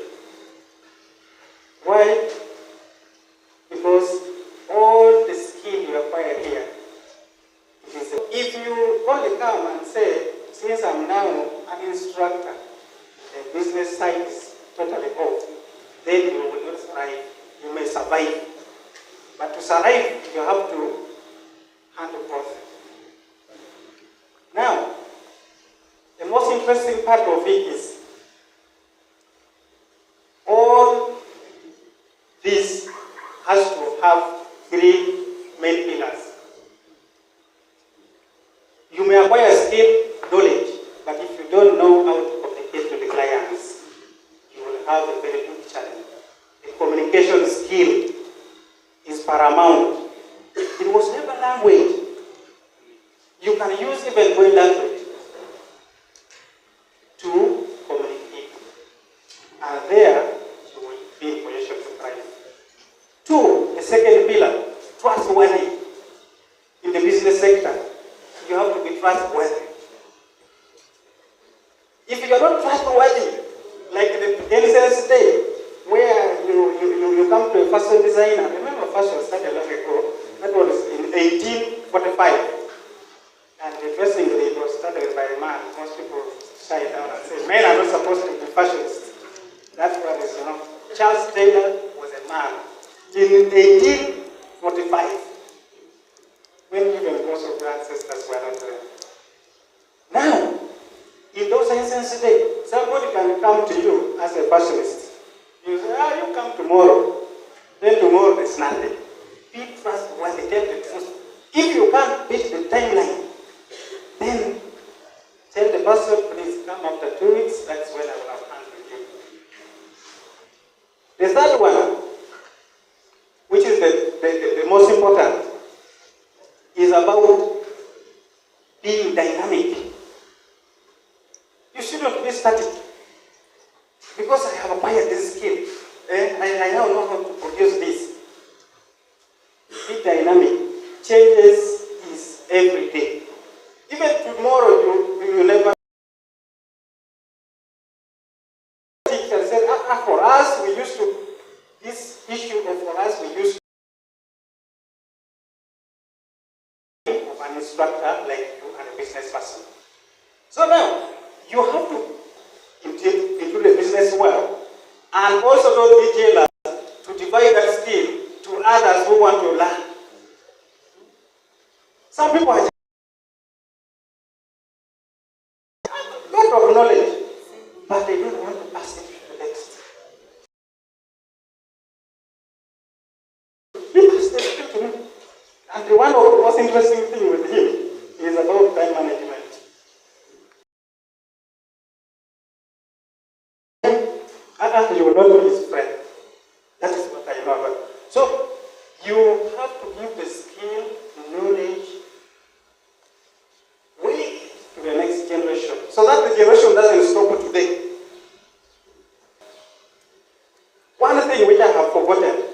Why? Because all the skill you acquire here, if you only come and say, since I'm now an instructor, the business side is totally off, then you will not thrive. You may survive. But to survive, you have to handle both. Now, the most interesting part of it is all this has to have three main pillars. You may acquire skill, knowledge, but if you don't know how to communicate to the clients, you will have a very big challenge. The communication skill is paramount. It was never language. You can use even one language to communicate. And there, you will be in position to thrive. Two, the second pillar, trustworthy. In the business sector, you have to be trustworthy. If you are not trustworthy, like the NSS day, where you come to a fashion designer, remember fashion started long ago, that was in 1845. And interestingly, it was started by a man. Most people shy down and say, men are not supposed to be fashionists. That's what it is, Charles Taylor was a man in 1845, when even most of our ancestors were not there. Now, in those instances today, somebody can come to you as a fashionist. You say, you come tomorrow. Then tomorrow there's nothing. Be trustworthy, tell the truth. If you can't beat the timeline, then tell the person, please come after 2 weeks, that's when I will have hands with you. The third one, which is the most important, is about being dynamic. You shouldn't be static. because I have acquired this skill, I now know how to produce this. Be dynamic. Changes is every day. Even tomorrow, you never. Teacher said, for us, we used to, this issue of for us, we used to of an instructor like you and a business person. So now, you have to into the business well, and also don't be jealous to divide that skill to others who want to learn. Some people are lot of knowledge, but they don't want to pass it to the next. He passed the skill to me. And one of the most interesting things with him is about time management. You will not be his friend. That is what I know about. So, you have to give the skill, knowledge, way to the next generation. So that the generation doesn't stop today. One thing which I have forgotten,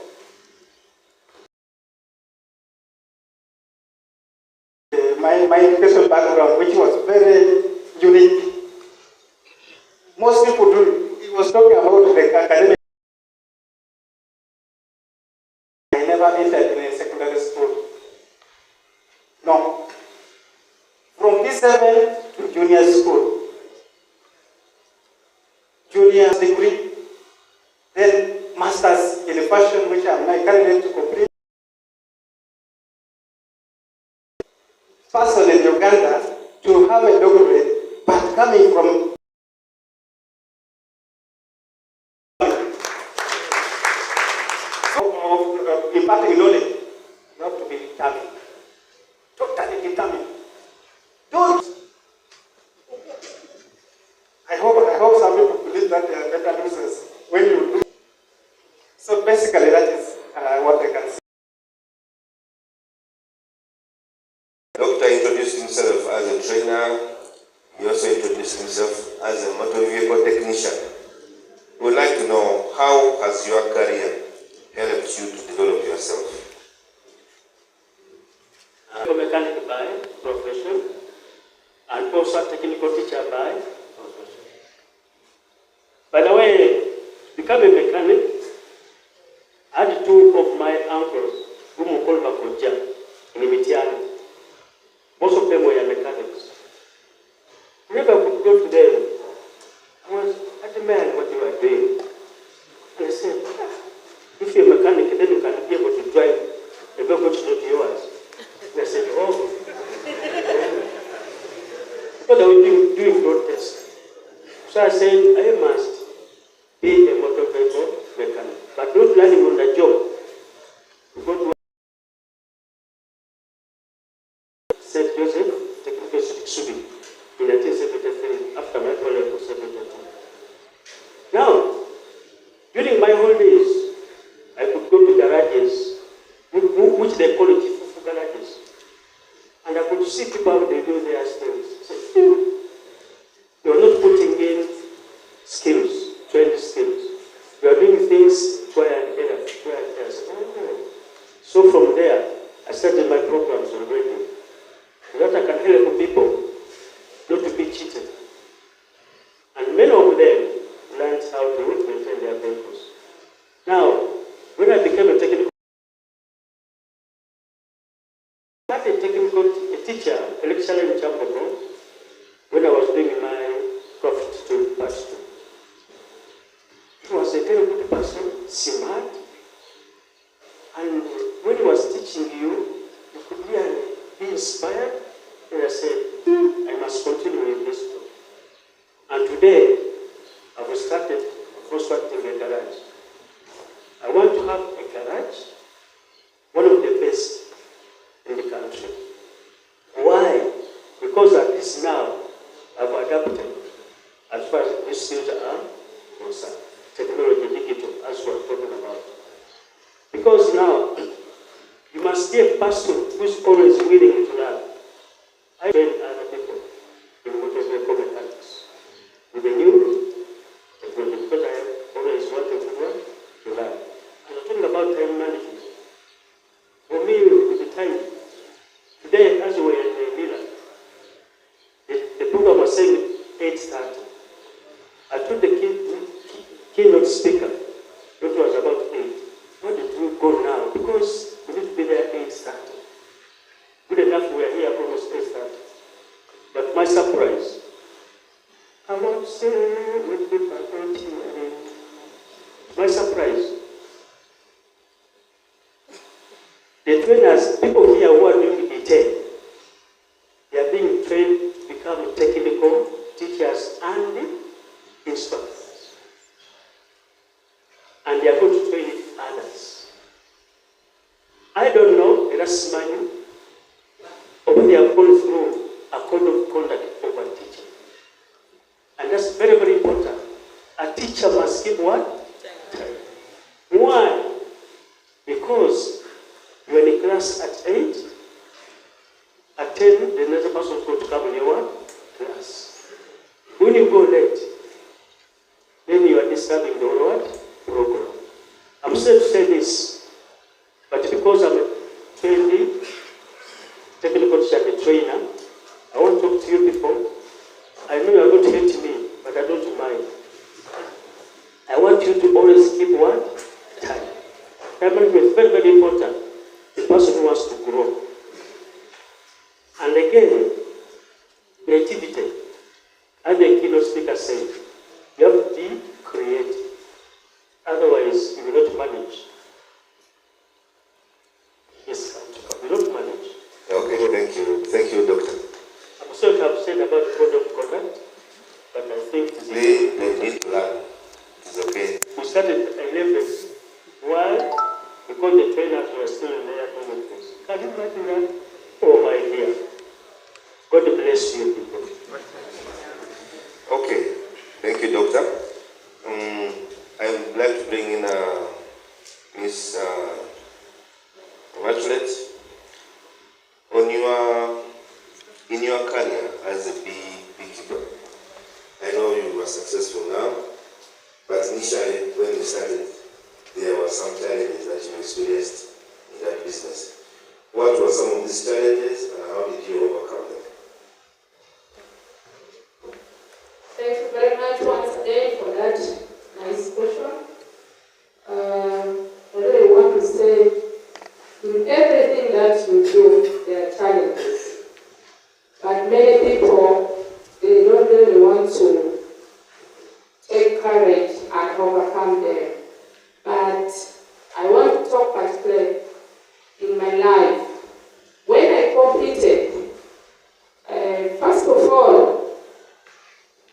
my education background, which was very unique. Most people do. He was talking about the academic. I never entered in a secondary school. No. From P7 to junior school. Junior degree. Then masters in fashion, which I'm now candidate to complete. Person in Uganda to have a doctorate, but coming from imparting knowledge, not to be determined. Totally determined. Don't. I hope some people believe that they are better losers when you do. So basically, that is what I can say. Doctor introduced himself as a trainer. He also introduced himself as a motor vehicle technician. We would like to know, how has your career helped you to develop yourself? I'm a mechanic by profession and also a technical teacher by profession. By the way, to become a mechanic, I had two of my uncles whom we call Makoja in Imitiani. Most of them were mechanics. Whenever I could go to them, I was admiring what they were doing. And I said, if you're a mechanic, then you can be able to drive a vehicle which is not yours. And I said, oh. But I was doing road tests. So I said, I must be a motor vehicle mechanic, but not learning on the job. Go to St. Joseph Technical Subi in 1973, after my college was 1972. Now, during my holidays, I could go to garages, which they call it Fufu garages, and I could see people how they do their skills. They are not putting in skills, trained skills. They are doing things try and error, try and error. So from there, I started my programs already, so that I can help people not to be cheated. And many of them learned how to maintain their vehicles. Now, when I became a technical teacher, a lecturer in Chamberlain, when I was doing my Prophet to Pastor, he was a very good person, smart, and when he was teaching you, you could really be inspired. And I said, I must continue with this book. And today, I've started constructing a garage. I want to have a garage, one of the best in the country. Why? Because at least now, I've adapted as far as these skills are concerned. Technology, digital, as we're talking about. Because now, you must be a person who's always willing to learn. I train other people in motor vehicle mechanics with the new technology, because I keynote speaker, that was about 8. Why did we go now? Because we need to be there at 8:30. Good enough, we are here almost 8:30. But my surprise, I won't say with people out here. My surprise, the trainers, people here who are doing E10, they are being trained to become technical teachers and instructors. And they are going to train others. I don't know, let us smile, but they have gone through a code of conduct over teaching. And that's very, very important. A teacher must give what? Time. Why? Because you are in class at 8, at 10, the next person is going to come in your class. When you go late, then you are disturbing the what? Program. I'm sorry to say this, but because I'm a trainee, technical teacher and a trainer, I want to talk to you people. I know you are going to hate me, but I don't mind. I want you to always keep what? Time. Time is very, very important. The person who wants to grow. And again, creativity. As the keynote speaker said, you have to be creative. Otherwise, you will not manage. Yes, you will not manage. Okay, thank you. Thank you, Doctor. I'm sorry to have said about code of conduct, but I think they need to learn. It's okay. We started at 11. Why? Because the trainers were still in there doing things. Can you imagine that? Oh my dear. God bless you people. Okay. Thank you, Doctor. I would like to bring in Miss Immaculate. In your career as a beekeeper, I know you were successful now, but initially when you started, there were some challenges that you experienced in that business. What were some of these challenges and how did you overcome them? Thank you very much once again for that nice question. I really want to say, in everything that you do, there are challenges. But many people, they don't really want to take courage and overcome them. But I want to talk particularly in my life. When I competed, first of all,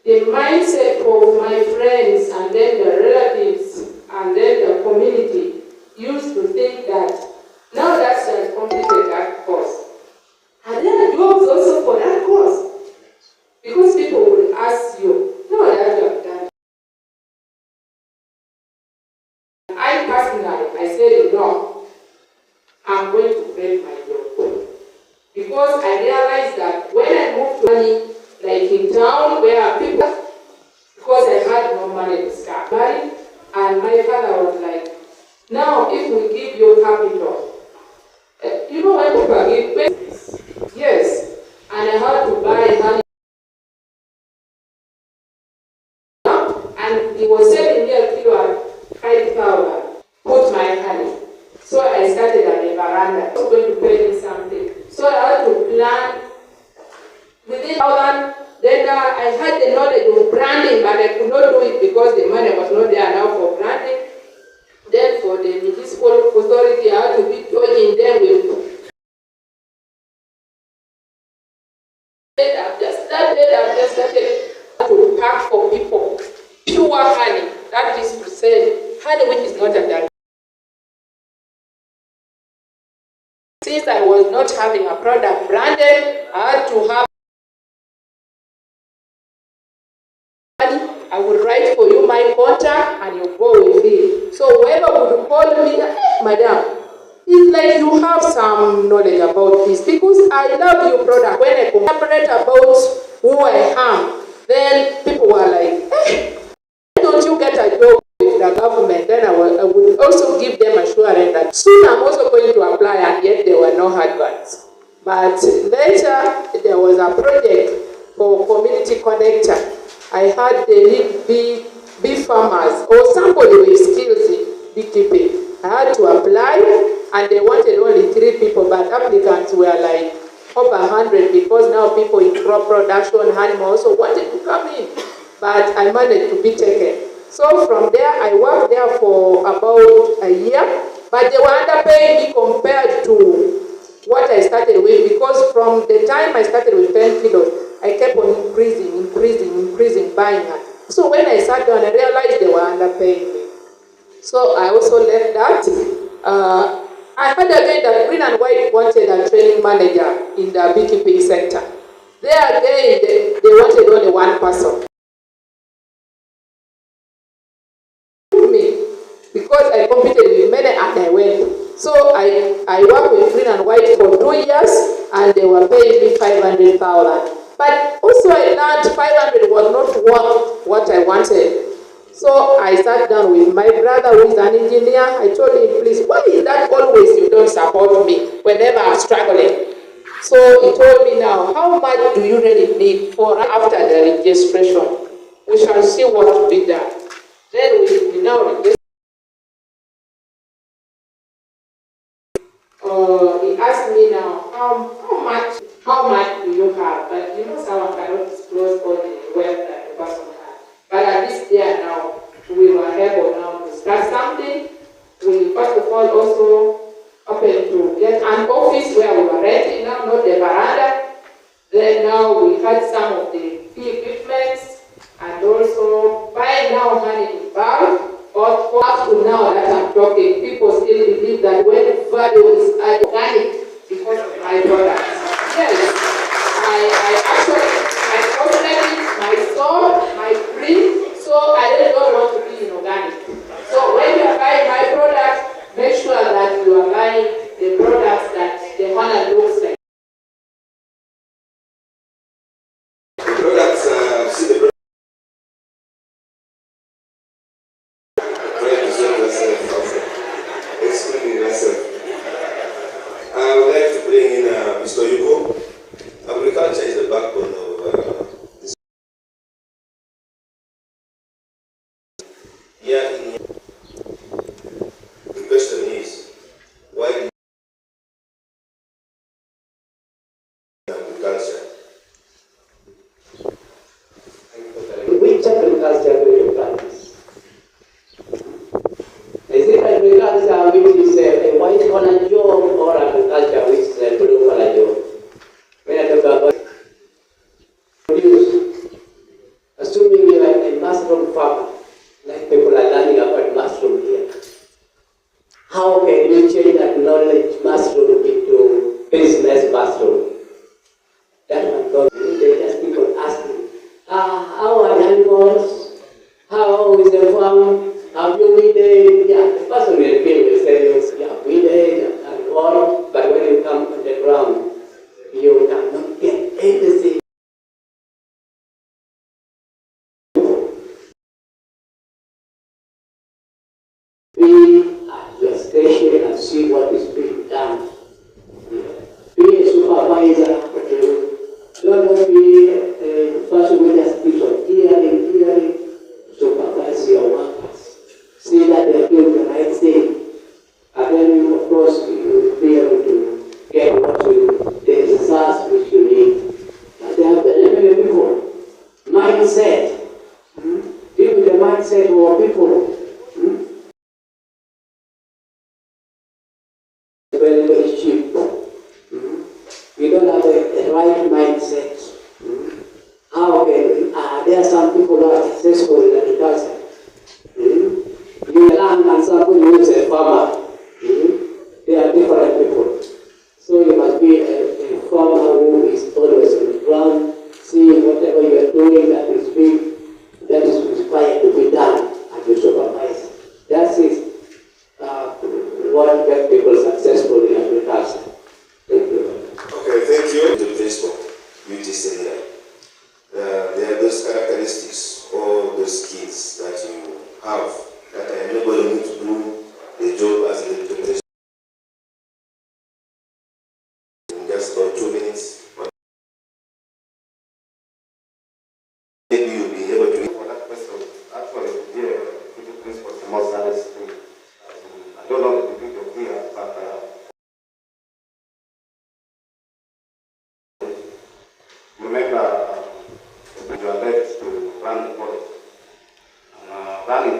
the mindset of my friends and then the relatives and then the community used to think that now that she has completed that course, are there jobs also for that course? Because people will ask you, no, that you have done. I personally, I said no, I'm going to break my job. Because I realized that when I moved to money, like in town where people, because I had no money to start married, and my father was like, now if we give you capital, you know when people give business? Yes, and I had to buy honey. And he was selling me a kilo at 5,000. Put my honey. So I started at the veranda. I was going to pay me something. So I had to plan within 1,000. Then I had the knowledge of branding, but I could not do it because the money was not there now for branding. Then for the municipal authority, I had to be dodging them with. I've just started to pack for people pure honey. That is to say, honey which is not a dye. Since I was not having a product branded, I had to have honey. I would write for you my contact and you go with it. So whoever would call me, madam, it's like you have some knowledge about this because I love your product. When I collaborate about who I am, then people were like, hey, why don't you get a job with the government? Then I would also give them assurance that soon I'm also going to apply, and yet there were no adverts. But later, there was a project for Community Connector. I had the lead beef farmers or somebody with skills in beekeeping. I had to apply, and they wanted only 3 people, but applicants were like over 100 because now people in crop production, animals also wanted to come in, but I managed to be taken. So from there, I worked there for about a year, but they were underpaying me compared to what I started with, because from the time I started with 10 kilos, I kept on increasing, buying her. So when I sat down, I realized they were underpaying me. So I also left that. I heard again that Green and White wanted a training manager in the beekeeping sector. There again, they wanted only 1 person. Me, because I competed with many and I went. So I worked with Green and White for 2 years, and they were paying me 500,000. But also I learned 500 was not worth what I wanted. So I sat down with my brother who is an engineer. I told him, please, why is that always you don't support me whenever I'm struggling? So he told me, now, how much do you really need for after the registration? We shall see what to be done. Then we now register. He asked me now, how much do you have? But you know, someone cannot disclose all the wealth that the person has. But at least there now, we were able now to start something. We first of all also opened to get an office where we were renting now, not the veranda. Then now we had some of the equipment, and also buying now honey in bulk. But up to now that I'm talking, people still believe that when value is organic because of my products. Yes, I actually, my cosmetics, my soap, my cream, so I really don't want to be inorganic. So when you are buying my product, make sure that you are buying the products that the honor looks like. Products, see the products. Extremely impressive. I would like to bring in Mr. Yuko. Agriculture is the backbone of this. Yeah, the question is, why agriculture? Which agriculture do you practice? Is it agriculture which is a white collar job, or agriculture which is a blue collar job? When I talk about produce, assuming you are a mushroom farmer, like people are learning about mushroom here, how can you change that knowledge mushroom into business mushroom? That one goes. They just keep on asking, how are the animals? How is the farm? Have you weeded? Yeah, the person will pay will say, yeah, weeded and all, but when you come on the ground, you cannot get anything. Be at your station and see what is being done. Be a supervisor. Don't be a person who just keeps on hearing, supervise your workers. See that they are doing the right thing. And then you, of course, you will be able to get the results which you need. And there are many people. Mindset. Deal with the mindset of people. Very, very cheap. We don't have the right mindset. How can there are some people who are successful in agriculture. You learn and somebody who is a farmer. They are different people. So you must be a farmer who is always on the ground, seeing whatever you are doing that is big, that is required to be done, and you supervise. That is what makes people successful in agriculture. Thank you. Okay, thank you. The principal, beauty center. There are those characteristics or those skills that you have that enable you to do the job as an entrepreneur in just about 2 minutes. Maybe you'll be able to. For that question, actually,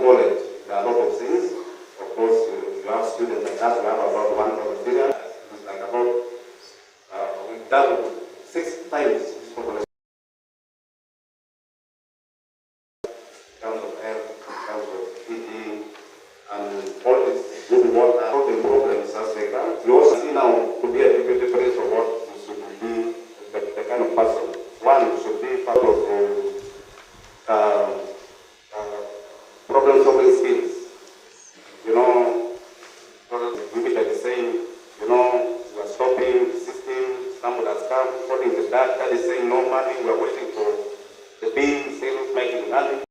college, there are a lot of things. Of course, you have students like us, we have about 1,000 students. It's like about, we've done 6 times this population. In terms of health, in terms of feeding, and all this good water, all the problems as they come. You also see now to be a deputy place of what you should be, the kind of person. One should be part of problem-solving skills. You know, maybe like saying, you know, we are stopping the system, someone has come, calling the dad is saying no money, we are waiting for the bill, still making money.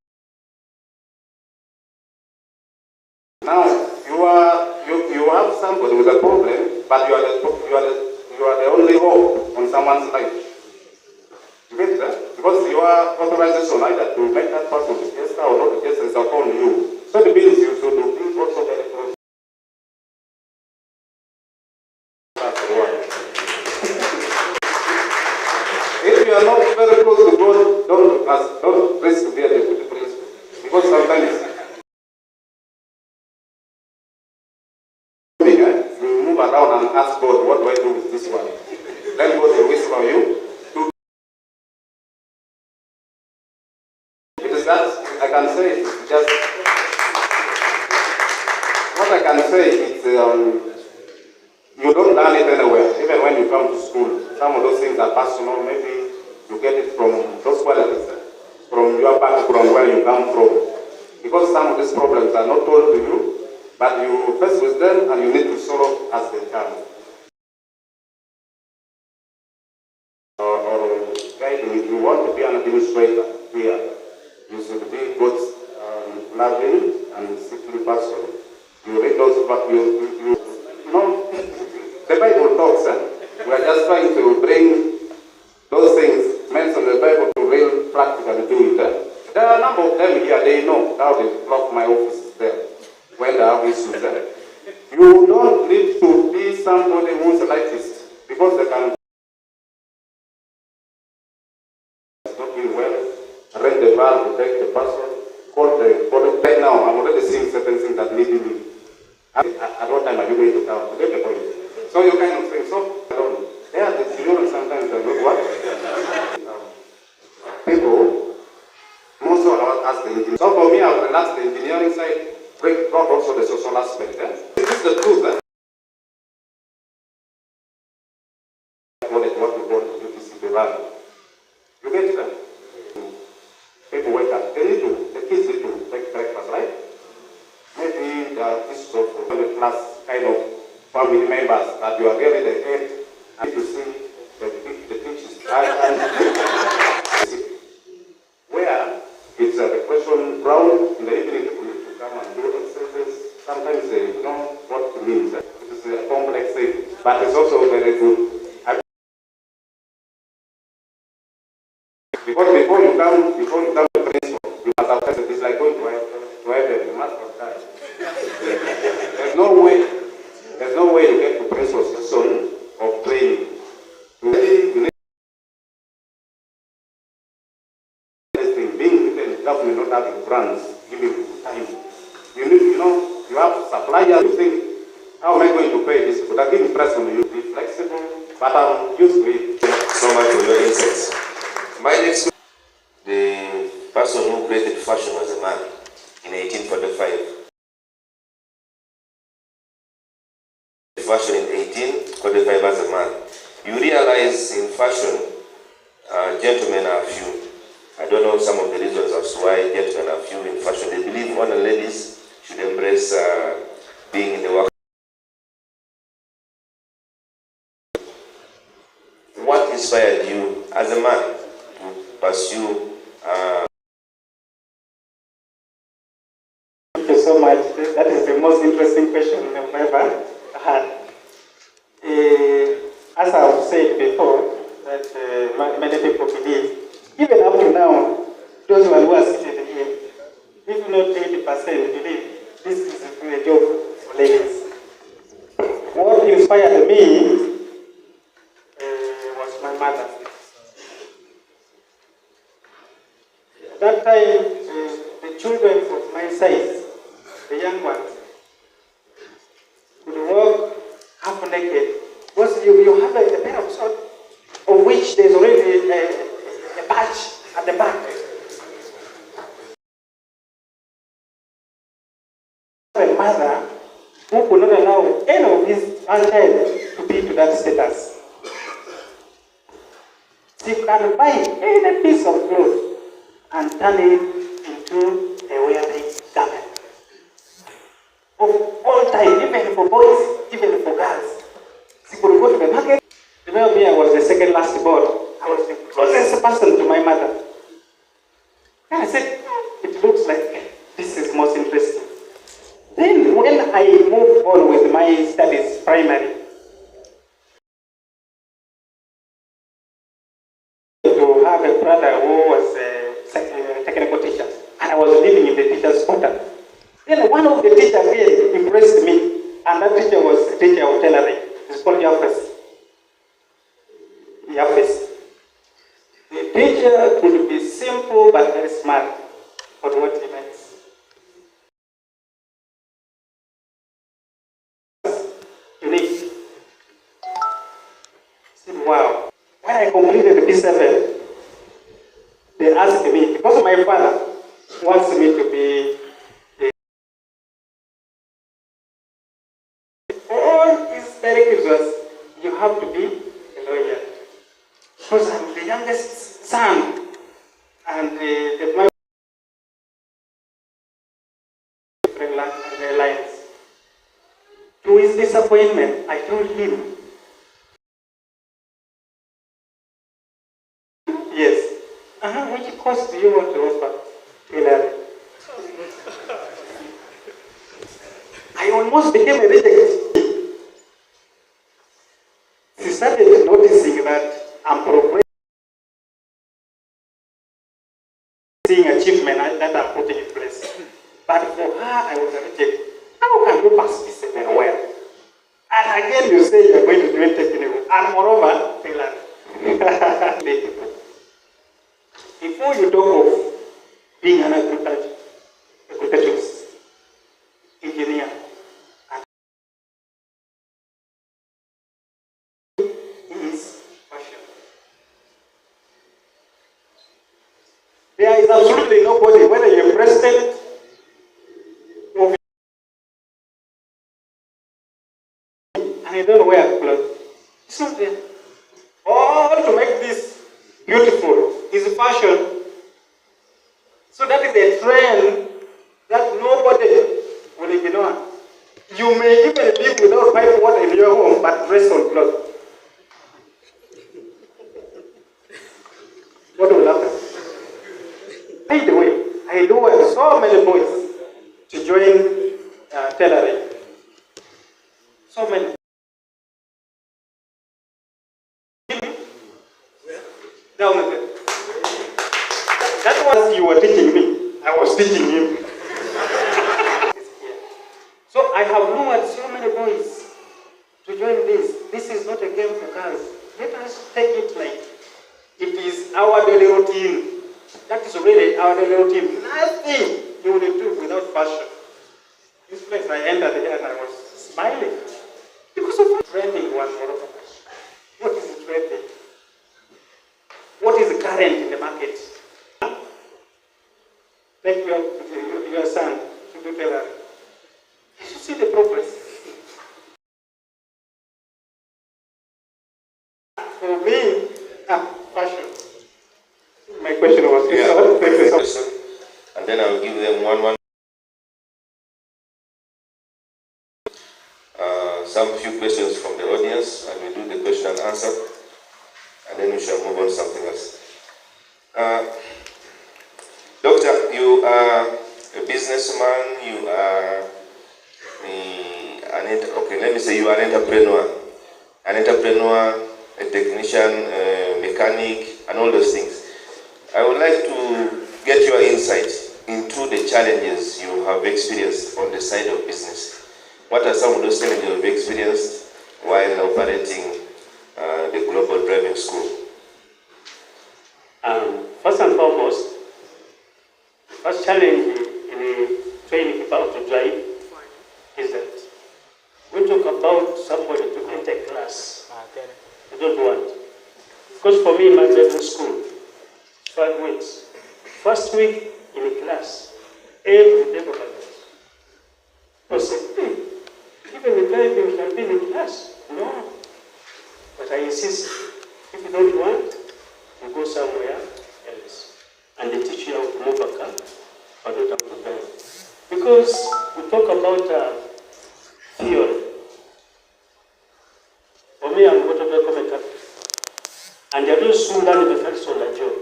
Now, you have somebody with a problem, but you are the only hope on someone's life. You get that? Because your authorization either to make that person the tester or not the tester is upon you. So the bills you should do also very close. If you are not very close to God, don't risk to be a deputy principal. Because sometimes you move around and ask God, what do I do with this one? Then God will whisper you. It is that I can say it's just what I can say is you don't learn it anywhere, even when you come to school. Some of those things are personal, maybe you get it from those qualities, from your background, where you come from. Because some of these problems are not told to you, but you face with them and you need to solve as they come. Or guiding, if you want to be an administrator here, you should be good, loving and simply person. You read those, but you know, the Bible talks. We are just trying to bring those things mentioned in the Bible to real practically do it. There are a number of them here. They know how they block my offices there when they have issues there. You don't need to be somebody who's a lightist because they can not be well, rent the van, protect the person, call the right now. I'm already seeing certain things that need to be. At what time are you going to come? To get the point. So you kind of think, so they are the children sometimes that look what? People, most of us ask the engineering. So for me, I've relaxed the engineering side, brought also the social aspect. This is the truth. What we want to do is to run. You get that? People wake up. The kids need to take breakfast, right? Maybe there are issues of the class kind of family members that you are really the head and to see the teachers. Where it's the question round in the evening, people need to come and do exercises. Sometimes they know what it means. It is a complex thing, but it's also very good. Because before you come to principal, you must have tested. It's like going to heaven. You must have died. There's no way you get to principal section of training. You need anything. Being within government, not having grants, giving time. You have suppliers. You think, how am I going to pay this? But I give press on you. Be flexible, but I'm used to it. So much for your insights. My next, the person who created fashion was a man in 1845. Fashion in 1845 as a man. You realize in fashion, gentlemen are few. I don't know some of the reasons as to why gentlemen are few in fashion. They believe only ladies should embrace being in the work. What inspired you as a man to pursue? Thank you so much. That is the most interesting question I've ever had. As I've said before, that many people believe, even up to now, those who are seated here, if not 80% believe this is a job for ladies. What inspired me was my mother. At that time, the children of my size the young ones could walk half naked. Because you have a pair of socks of which there's already a patch at the back. A mother who could not allow any of his child to be to that status. She can buy any piece of cloth and turn it into a wearing garment. Of all time, even for boys, even for girls. She could go to the market. Remember me, I was the second last born. I was the closest person to my mother. And I said, it looks like this is most interesting. Then when I moved on with my studies, primary, to have a brother who was a technical teacher, and I was living in the teacher's quarter. Then one of the teachers here impressed me, and that teacher was a teacher of tailoring. It's called Yafes. Yafes. The teacher could be simple but very smart for what he meant. Unique. Wow. When I completed the P7, they asked me, because my father wants me to be all his directives was, you have to be a lawyer. Because I'm the youngest son, and my lines. To his disappointment, I told him, yes. Which course do you want to offer? I almost became a reject. She started noticing that I'm progressing achievement that I'm putting in place. But for her, I was a reject. How can you pass this even well? And again, you say you're going to do it technical. And moreover, before you talk of being an agriculturist, engineer, is passion. There is absolutely nobody, whether you're president or and you don't wear clothes. It's not there. All to make this beautiful is fashion. So that is a trend that nobody will ignore. You may even live without pipe water in your home, but dress on clothes. What will happen? By the way, I lured so many boys to join tailoring. So many. Down there. That was you were teaching me. I was teaching him. So I have lured so many boys to join this. This is not a game for girls. Let us take it like it is our daily routine. That is really our daily routine. Nothing you will do without fashion. This place I entered here and I was smiling. Because of trending one more. What is trending? What is current in the market? Take your son to do tailoring. You should see the progress. For me, fashion. My question was and then I'll give them one. Some few questions from the audience, and we do the question and answer, and then we shall move on to something else. Doctor, you are a businessman, you are you are an entrepreneur, a technician, a mechanic, and all those things. I would like to get your insight into the challenges you have experienced on the side of business. What are some of those challenges you have experienced while operating the Global Driving School? First and foremost, the first challenge in training people to drive about somebody to enter a class. I don't want. Because for me, in my driving school, 5 weeks. First week in a class, every day I said, hey, even the driving can be in class. No. But I insist, if you don't want, you go somewhere else. And they teach you how to move a car, or not how to drive. Because we talk about theory. For me, I'm going to become a captain. And there are those who learn the facts on the job.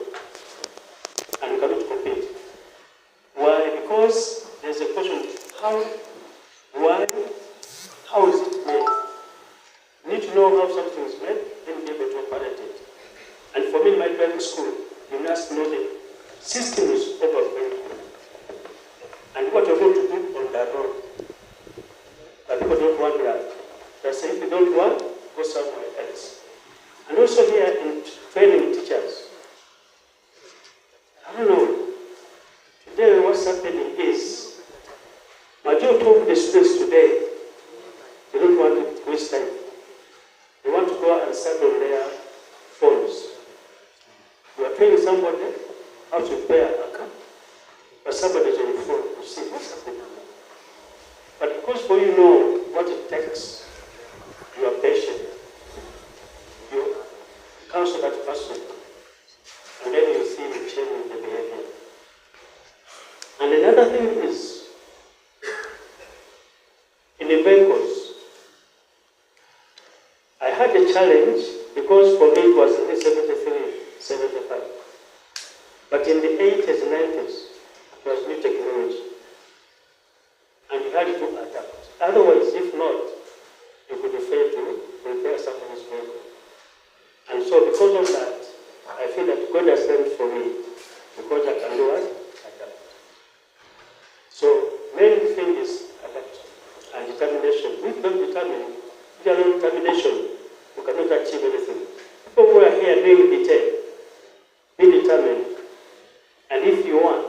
And you cannot compete. Why? Because there's a question, how, why, how is it made? You need to know how something is made, then be able to operate it. And for me, in my driving school, you must know the system is overwhelming. And what you're going to do on that road. But people don't want that. They say, if you don't want, go somewhere else. And also here in training teachers, I don't know, today what's happening is, majority of the students today, they don't want to waste time. They want to go and start on their phones. You are training somebody how to repair a car, but somebody is on the phone to see what's happening. But because for you know what it takes, you are patient, you counsel that person, and then you see the change in the behavior. And another thing is, in the vehicles, I had a challenge because for me it was in the 73, 75. But in the 80s, 90s, it was new technology. And you had to adapt. Otherwise, if not, you could fail to repair somebody's vehicle. And so because of that, I feel that God has done for me, because I can do what? Adapt. So, main thing is adapt and determination. If you don't determine, if you have no determination, you cannot achieve anything. People who are here doing detail, be determined. And if you want,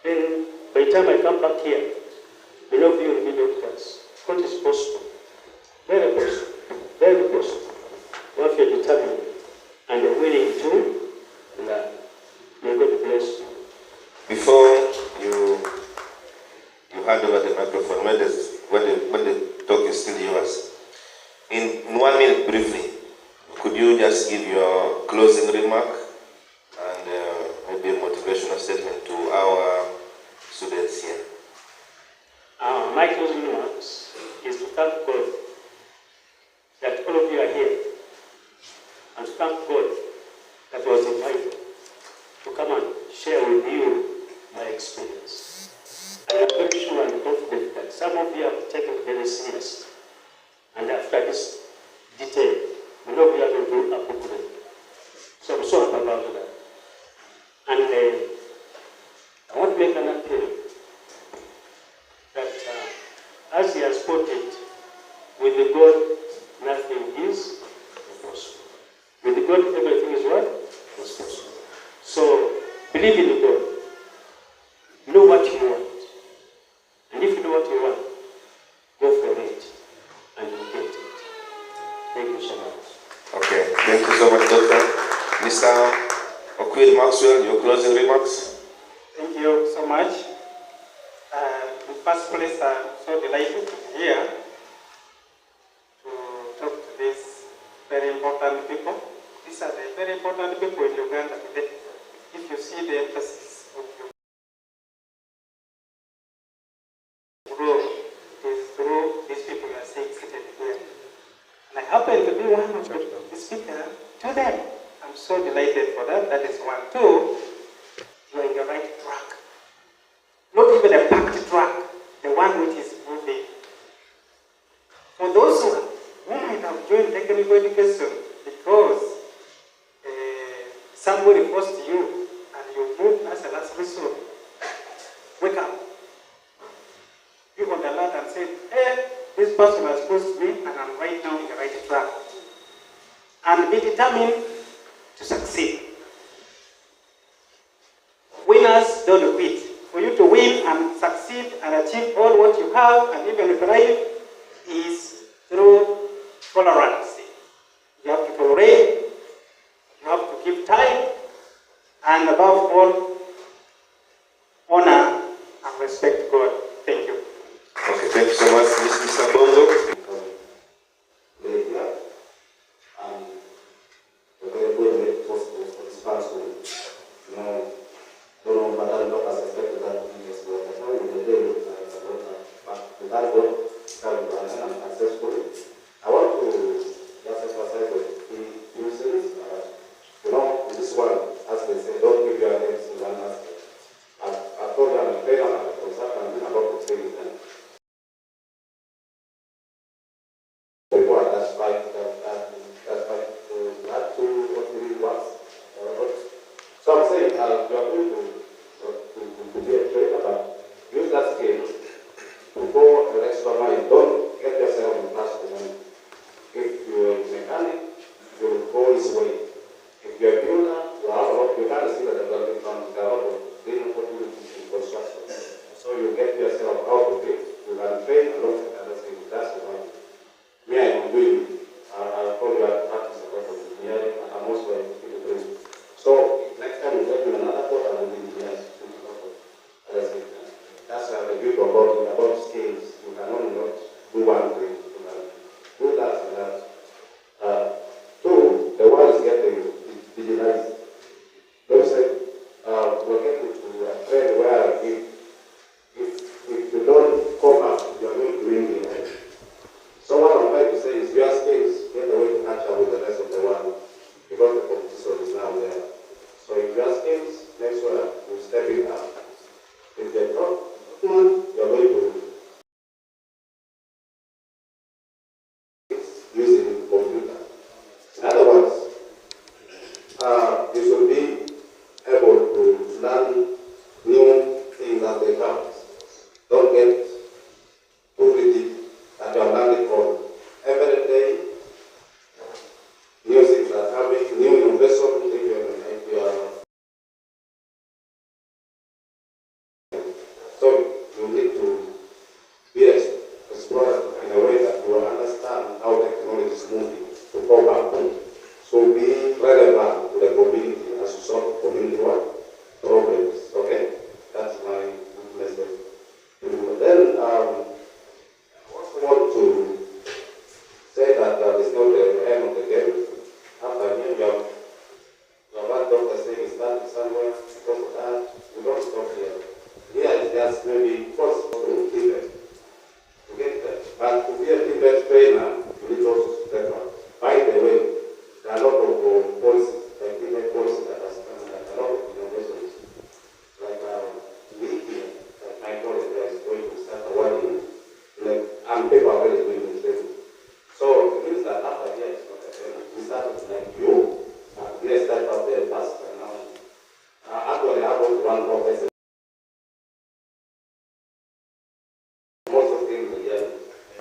then by the time I come back here, many of you will be doctors. What is possible? Very possible. Very possible. If you're determined and you're willing to learn, may God bless you. Before you hand over the microphone, when the talk is still yours, in 1 minute briefly, could you just give your closing remark and maybe a motivational statement to our students here? My closing remarks is to thank God that all of you are here, and to thank God that I was invited to come and share with you my experience. And I'm very sure and confident that some of you have taken it very seriously. And after this detail, many of you are going to appropriate. So I'm so happy about that. And I want to make an appeal that as he has put it, with the God, nothing is impossible. With the God, everything is what? Possible. So, believe in the God. Know what you want. And if you know what you want, go for it. And you'll get it. Thank you so much. Okay, thank you so much, Doctor. Mr. Okwil Maxwell, your closing remarks? Thank you so much. In the first place, I'm so delighted to be here to talk to these very important people. These are the very important people in Uganda today. If you see the emphasis of your grow is through these people you are seeing seated here. And I happen to be one of the speakers to them. I'm so delighted for that. That is one. Two, you are in the right track. Not even a packed track, the one which is moving. For those who might have joined technical education because somebody forced you and you moved as a last resort, wake up. You on the alert and say, hey, this person has forced me and I'm right now in the right track. And be determined to succeed. Winners don't quit. For you to win and succeed and achieve all what you have and even thrive is through tolerance. You have to tolerate, you have to give time, and above all, honor and respect God. Thank you. Okay, thank you so much, Mr. Bonzo. I want to just emphasize that in series, this one, as they say, don't give your hands to one aspect. I told you I'm a trainer, I'm a consultant, I'm about to train them. Before that's five, not 2 or 3 months. So I'm saying, you are going to be a trainer, but use that skill to go an extra mile. Don't get yourself in class. If you're a mechanic, you'll go his way. If you're a builder, you can't see that the building comes down or clean opportunities in construction. So you get yourself out of it, you can train along with other things. That's the one. Me, I'm doing, I told you I practice a lot of engineering, and I'm also a builder. So next time you get me another course, I will be engineers. That's why I build about skills. You can only not do one thing. You can do that and that. 2, the world is getting digitalized. Don't say, we're getting to a trend where if you don't come up, you're going to win the edge. So what I'm trying to say is your skills get a way to catch up with the rest of the world because the competition is now there. So if your skills, make sure you step it up. If they're not, you're going to using computer. In other words, you should be able to learn new things as they come. Don't get too rigid that you are learning from every day. New things are coming, new innovation. If you are so you need to be explored in a way that you will understand how technology is moving to go back. So be relevant to the community as you solve community problems. Okay? That's my message. Then I also want to say that it's not the end of the game. After you have one doctor saying it's starting somewhere because of that, we don't stop here. Here is just maybe first to Tibet. To get that. But to be a Tibet trainer, you need also to step up. By the way, there are a lot of policies, like Tibet policies that are coming, like a lot of innovations. Like we here, like my college there is going to start awarding, like, and people are already doing the training. So it means that after here, we started like you, let's start up there fast and now. Actually, I want one professor. Most of things are here.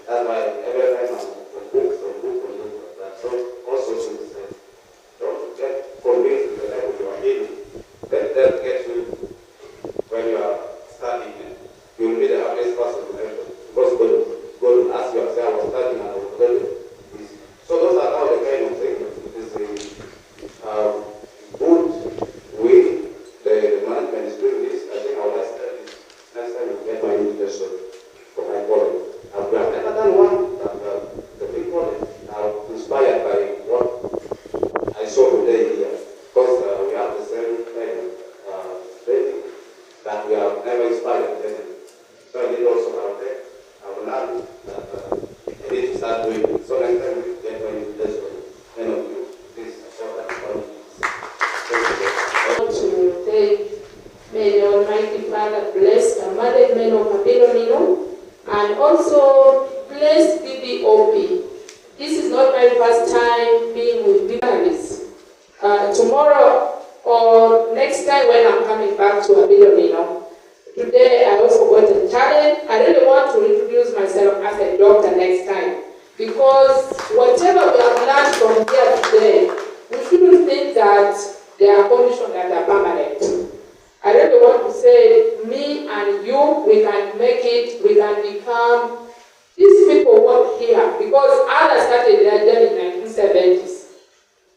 That's why every time I'm books like that. So also should say, don't get convinced with the level you are in. Let them get you when you are studying. You will be the happiest person to ever. Because God will ask you, I was studying and I was learning. So those are now the kind of things. It is a good way the management is doing this. I think I will ask this next time you get my invitation for my college. We have never done one, but the big college are inspired by what I saw today here. Because we have the same kind of training that we have never inspired them. So I need also have that. I will learn that I need to start doing it. So next time we get my invitation, many of you, please support that. I want to thank, may the Almighty Father bless the management of Abilonino and also bless BBOP. This is not my first time being with BBOP. Tomorrow or next time when I'm coming back to Abilonino, today I also got a challenge. I really want to introduce myself as a doctor next time because whatever we have learned from here today, we shouldn't think that there are conditions that are permanent. I really want to say, me and you, we can make it, we can become these people. people work here because others started their journey in 1970s,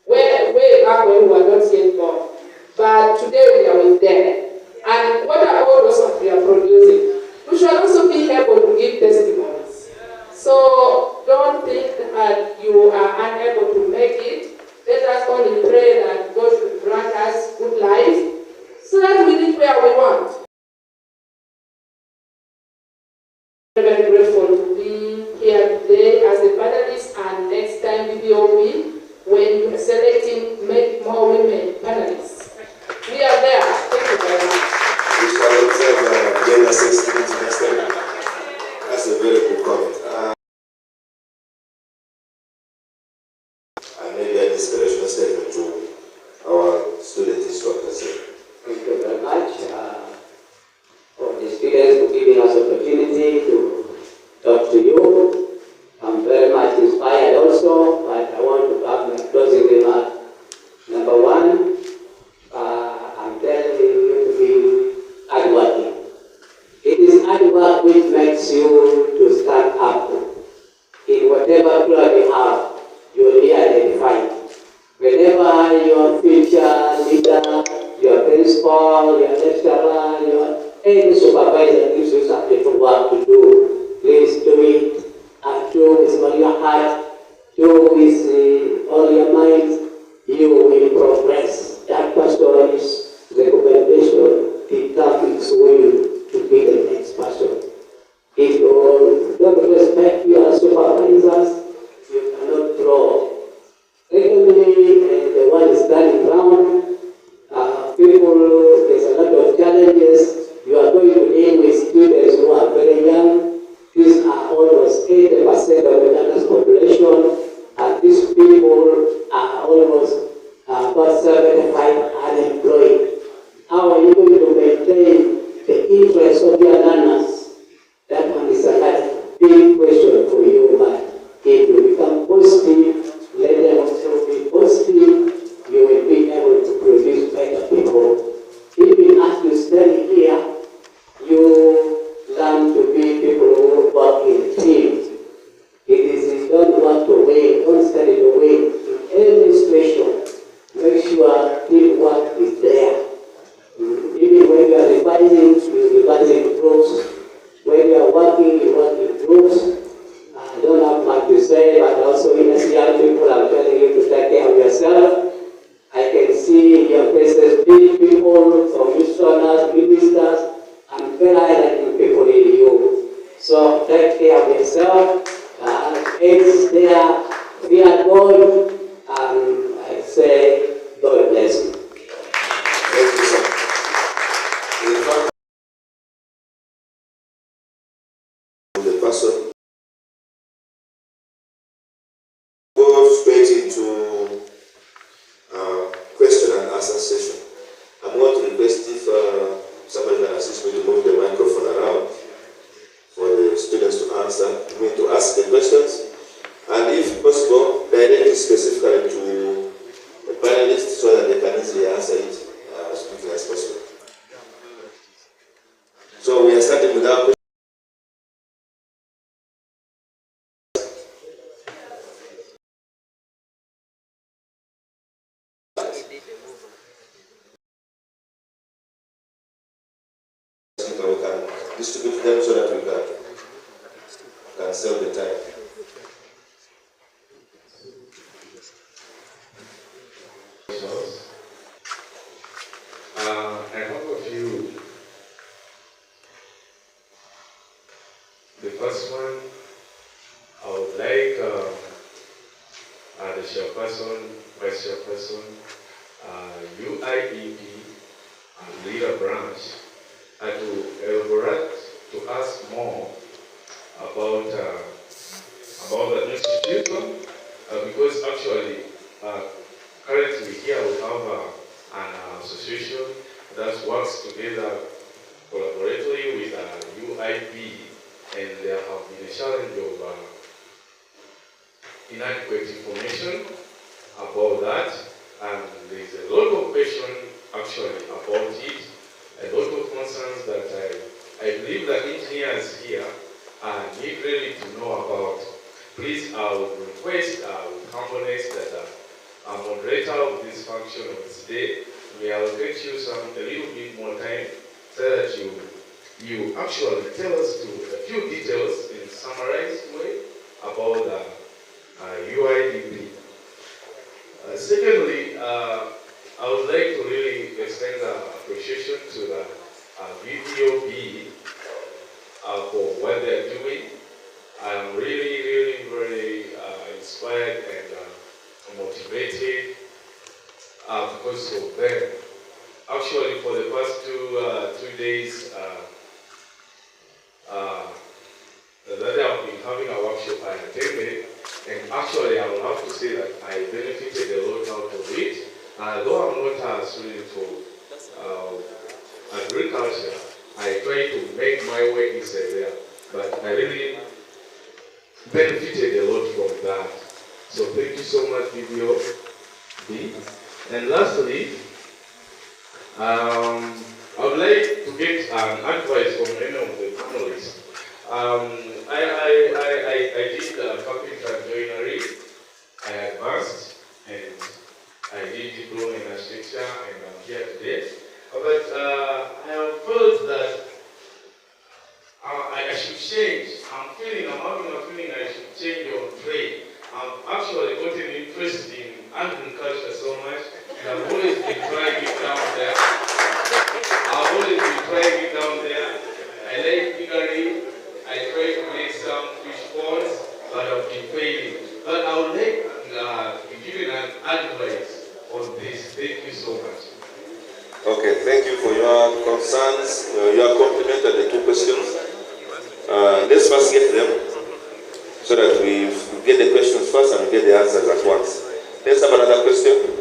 way back when we were not yet born. But today we are with them. And what about those what we are producing? We should also be able to give testimonies. So don't think that you are unable to make it. Let us only pray that God should grant us good life so that we reach where we want. I'm very grateful to be here today as a panelist, and next time BBOB, when you are selecting, make more women panelists. We are there. Thank you very much. We shall observe gender sensitivity next time. That's a very good comment. And maybe an inspirational statement to our student instructors. Thank you very much for the students for giving us opportunity to talk to you. I'm very much inspired also, but I want to have my closing remark. Number one, I'm telling you to be hardworking. It is hard work which makes you to stand up. In whatever club you have, you will be identified. Whenever your future leader, your principal, your lecturer, any supervisor gives you some paperwork to do, please do it. And do with all your heart, do with all your mind, you will progress. That person's recommendation determines you to be the next person. If you don't respect your supervisors, you cannot grow. Secondly, the one is standing around, people, there's a lot of challenges. You are going to deal with students who are very young. These are almost 80% of the Ghana's population, and these people are almost about 75 unemployed. How are you going to maintain the interest of your learners? That one is a big question for you, but if you become positive, let them also be positive, you will be able to produce better people. Even as you study here, you learn to be people who work in teams. It is don't work to win, don't study to win. In every situation, make sure teamwork is there. Even when you are revising, you revise in groups. When you are working, you work in groups. I don't have much to say, but also in as young people, I'm telling you to take care of yourself. I can see in your faces big people, commissioners, ministers, and very high people in you. So take care of yourself. It's there. We are God, and I say, God bless you. Thank you, sir. In fact, the person go straight into question and answer session. I'm going to request if somebody can assist me to move the microphone around for the students to ask the questions, and if possible, direct it specifically to the panelists so that they can easily answer it as quickly as possible. So we are starting with our question. We can distribute them so that we can save the time. I have a few. The first one, I would like the chairperson, vice chairperson, UIEP, and leader branch to elaborate to us more about the institution, because actually currently here we have an association that works together collaboratively with UIP, and there have been a challenge of inadequate information about that, and there is a lot of question actually about it, a lot of concerns that I believe that engineers here need really to know about, please I would request with humbleness that moderator of this function of today, we allocate you a little bit more time so that you actually tell us a few details in a summarized way about the UIDP. Secondly, I would like to really extend appreciation to the VDOB for what they're doing. I'm really, really very inspired and motivated because of them. Actually, for the past two days that I've been having a workshop, I attended, and actually I will have to say that I benefited a lot out of it. Though I'm not a student for agriculture, I try to make my way inside there, but I really benefited a lot from that. So thank you so much, BBO. And lastly, I would like to get advice from any of the panelists. I did carpenter and joinery. I advanced and I did diploma in architecture, and I'm here today. But I have felt that I should change. I'm having a feeling I should change on trade. I've actually gotten interested in agriculture so much, and I've always been trying it down there. I like piggery. I try to make some fish ponds, but I've been failing. But I would like to give you an advice on this. Thank you so much. Okay, thank you for your concerns, your compliment and the two questions. Let's first get them so that we get the questions first and we get the answers at once. Let's have another question.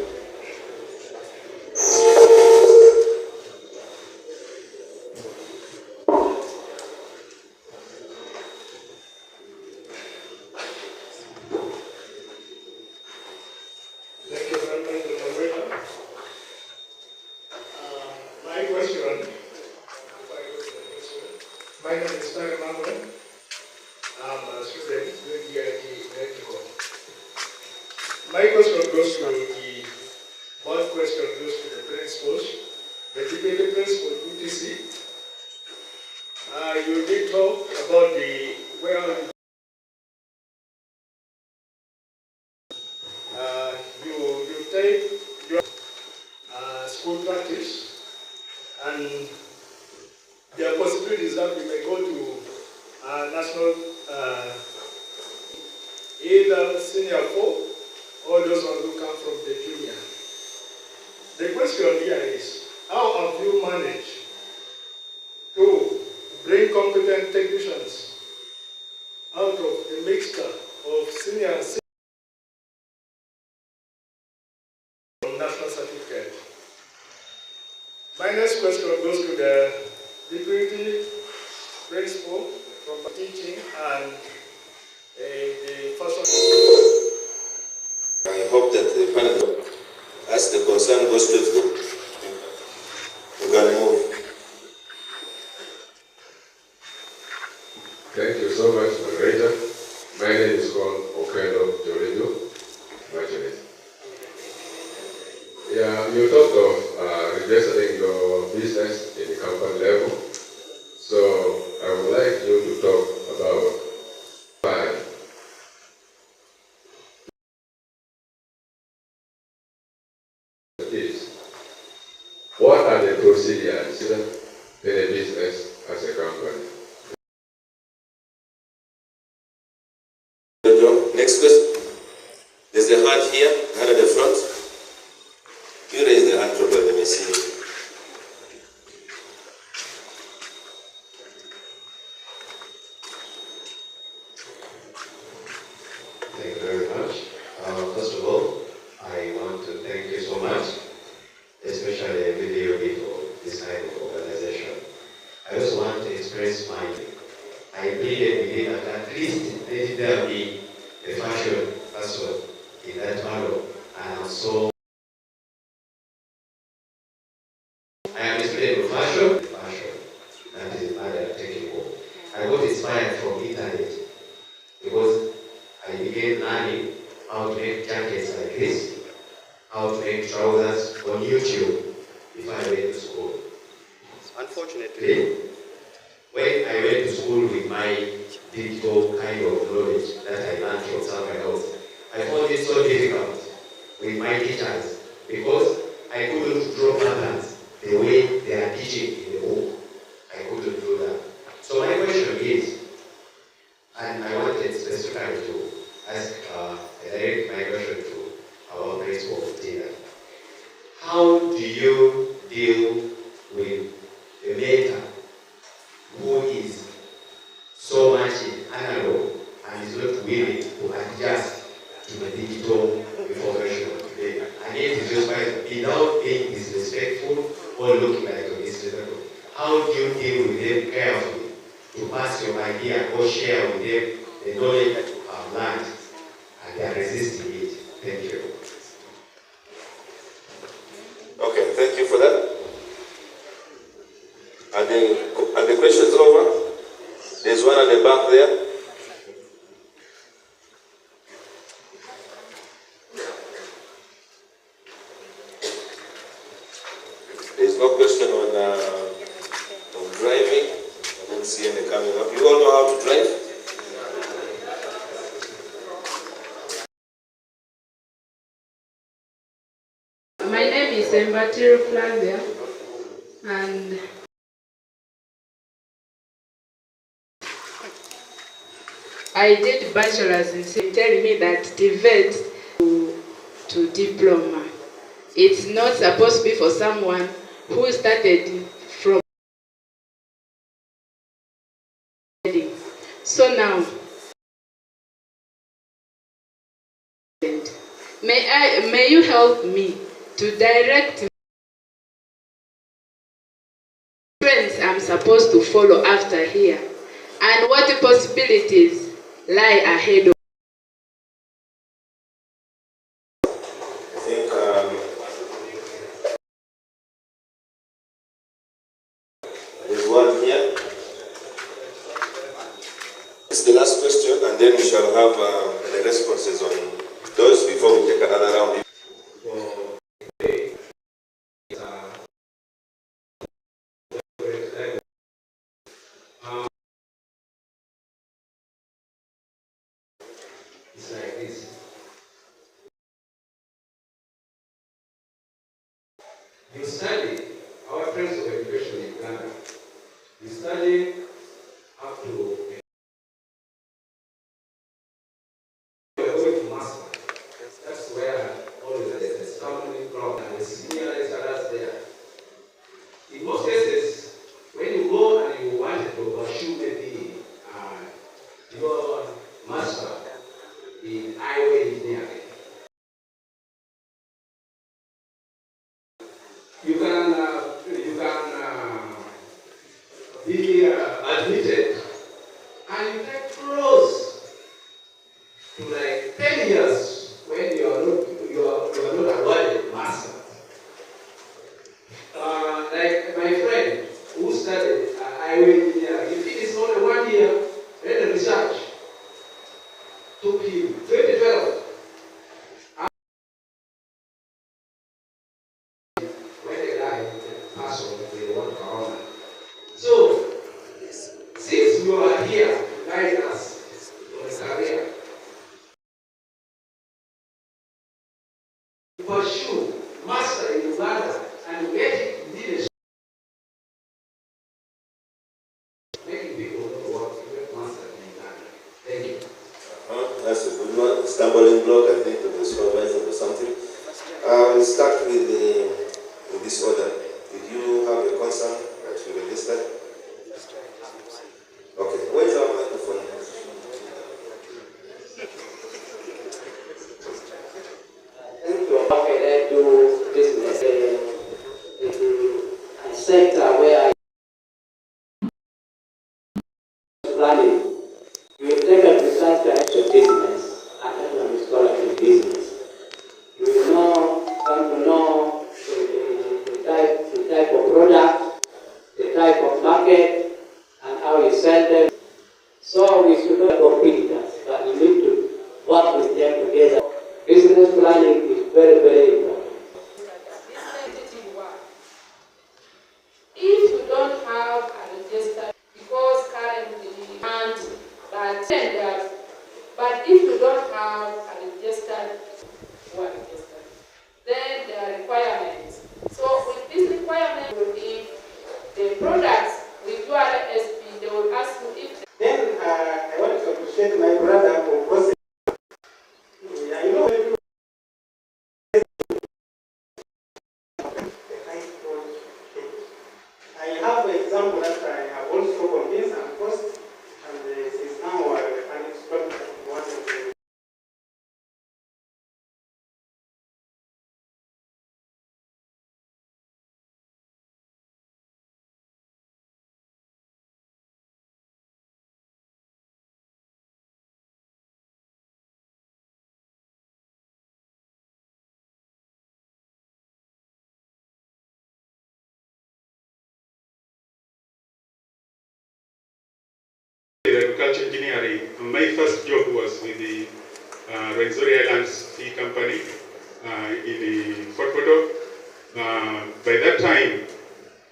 Thank you very much, moderator. My question, my name is Tari Manuel. I'm a student with DIT Electrical. My question goes to one question goes to the principals, the deputy principal UTC. You did talk about you take your school practice, and there are possibilities that we may go to national either senior 4 or those ones who come from the junior. The question here is, how have you managed to bring competent technicians out of the mixture of senior and senior national certificate? My next question goes to the deputy principal from teaching and the first. I hope that the panel, as the concern goes to we can move. Thank you so much, moderator. My name is called Okendo Joredo, Majoret. Yeah, you talked of registering your business in the company level. So I would like you to talk about what are the procedures in a business as a company? Next question. There's a hand here, hand at the front. You raise the hand properly, let me see. Thank you very much. First of all, I want to thank you so much, especially VDOB for this kind of organization. I also want to express I really believe that at least let there be a fashion person in that model, and so I am a student of fashion, that is other technical. I got inspired from internet. how to make jackets like this, how to make trousers on YouTube before I went to school. Unfortunately, when I went to school with my digital kind of knowledge that I learned from somewhere else, I found it so difficult with my teachers because I couldn't draw patterns the way they are teaching in the book. I couldn't do that. So my question is, and I wanted specifically to ask, direct my question to our principal teacher. How do you deal with a mentor who is so much analog and is not willing to adjust to the digital information of today? And it is just without being disrespectful or looking like a disrespectful. How do you deal with them carefully to pass your idea or share with them the knowledge that you have learned and they are resisting it? Thank you. Okay, thank you for that. Are the questions over? There's one at the back there. There's no question on driving. I don't see any coming up. You all know how to drive? My name is Mbatiro Flavia, and I did bachelor's in telling me that TVET to diploma. It's not supposed to be for someone who started from. So now, may you help me to direct trends I'm supposed to follow after here, and what possibilities lie ahead of. I think there's one here. It's the last question, and then we shall have the responses on those before we take another round. It's like this. You study, our friends of education in Ghana, you study up to master. That's where always there's a stumbling block and the senior lecturers there. In most cases, when you go and you want to pursue maybe your master in highway engineering, you can be admitted and you get close to like 10 years when you are not awarded master. Like my friend who studied highway engineering, he finished only 1 year, then the research took him 2012. When they died, passed on the one corona. So, since you are here to guide us on a career, pursue master in Uganda and get it leadership, making people know what to get master in Uganda. Thank you. That's a good one. Stumbling block, I think, to the supervisor or something. We'll start with this order. Did you have a concern that you registered? Okay, where is our microphone? Okay, do business a sector where planning. You will take a precise direction of business and economic scholarship in business. You will come to know the type of product, the type of market, and how you sell them. So we should not compete us, but we need to work with them together good planning is very, very important. If you don't have a register, because currently but if you don't have a registered one registered, then there are requirements. So with these requirements, if the products with URSP, they will ask you if. Then I want to appreciate my brother for processing. I know when you I have an example that I have also convinced and cost, and this is now an instructor one of the. Agriculture engineering. My first job was with the Rwenzori Islands Tea Company in Fort Portal. By that time,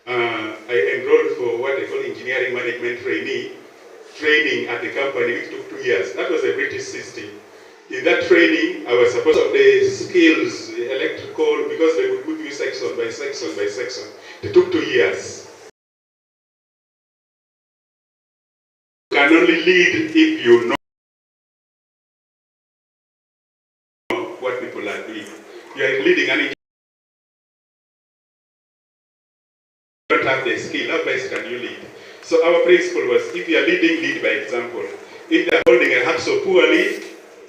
I enrolled for what they call engineering management training at the company, which took 2 years. That was a British system. In that training, I was supposed to the skills, electrical, because they would move you section by section by section. It took 2 years. You can only lead if you know what people are doing. You are leading an engineer. You don't have the skill, how best can you lead? So our principle was, if you are leading, lead by example. If they are holding a hacksaw poorly,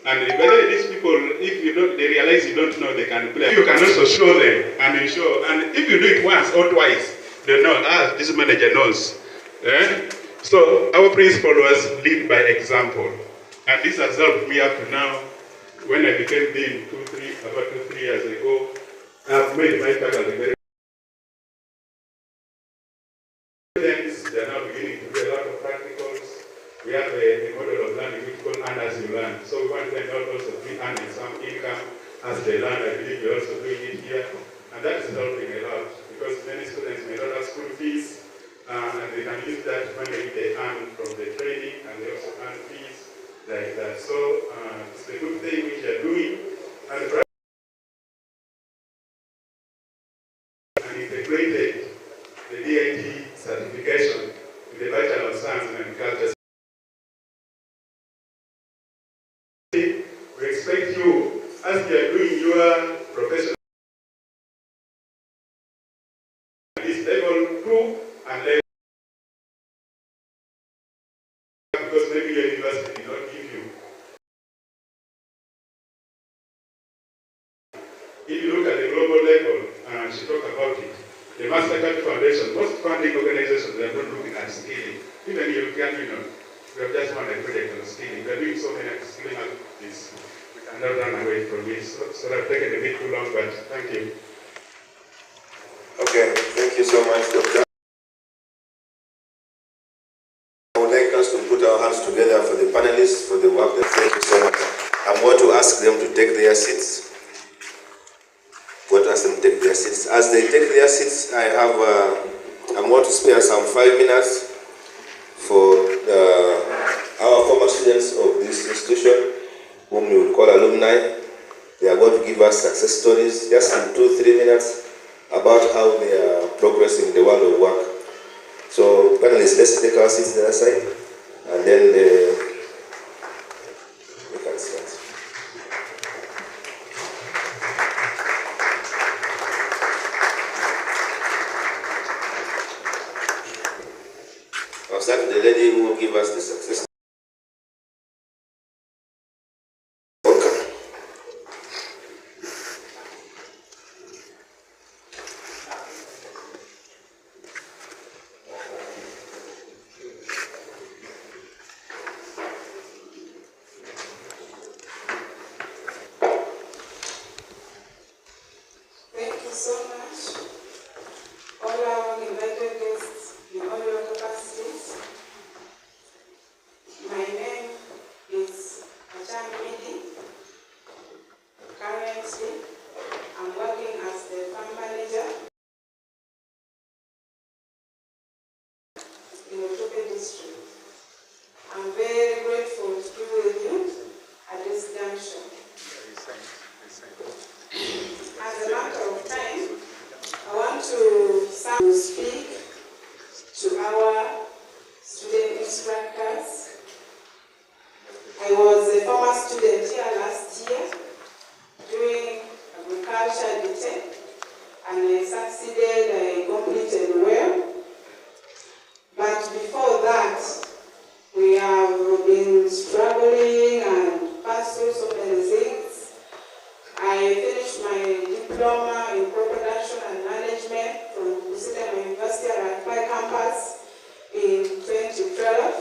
and whether these people, if you don't, they realize you don't know, they can play. You can also show them and ensure. And if you do it once or twice, they know, this manager knows. So our principle was lead by example. And this has helped me up to now. When I became dean about 2-3 years ago, I've made my faculty very. They are now beginning to do a lot of practicals. We have a model of learning which is called earn as you learn. So we want them also to be earning some income as they learn. I believe we're also doing it here. And that is helping a lot because many students may not have school fees and they can use that money they earn from the training and they also earn fees like that. So it's a good thing which you're doing. And integrated the DIT certification with the Bachelor of Science in Agriculture. We expect you, as you are doing your professional, this level 2 and level, because maybe your university did not give you. If you look at the global level, and she talked about it, the Mastercard Foundation, most funding organizations, they are not looking at scaling. Even European Union, we have just won a project on scaling. We are doing so many scaling activities. We cannot run away from it. So I've taken a bit too long, but thank you. Okay, thank you so much, Doctor. I would like us to put our hands together for the panelists, for the work. Thank you so much. I'm going to ask them to take their seats. As they take their seats, I'm going to spare some 5 minutes for our former students of this institution, whom we would call alumni. They are going to give us success stories, just in 2-3 minutes, about how they are progressing in the world of work. So, panelists, let's take our seats to the other side, and then we can start. I'll start with the lady who will give us the success. a former student here last year doing agriculture DTech, and I succeeded, I completed well. But before that, we have been struggling and passed through so many things. I finished my diploma in crop production and management from Kusitama University at my campus in 2012.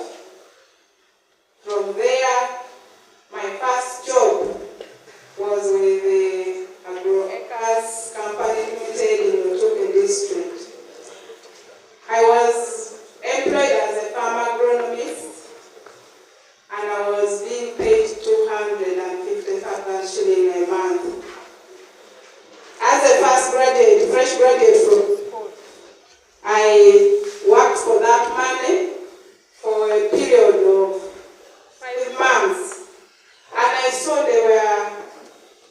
From there, my first job was with the Agroacres Company Limited in Otoke district. I was employed as a farm agronomist, and I was being paid 250,000 shillings a month. As a fresh graduate from school, I worked for that money for a period of 5 months, and I saw they were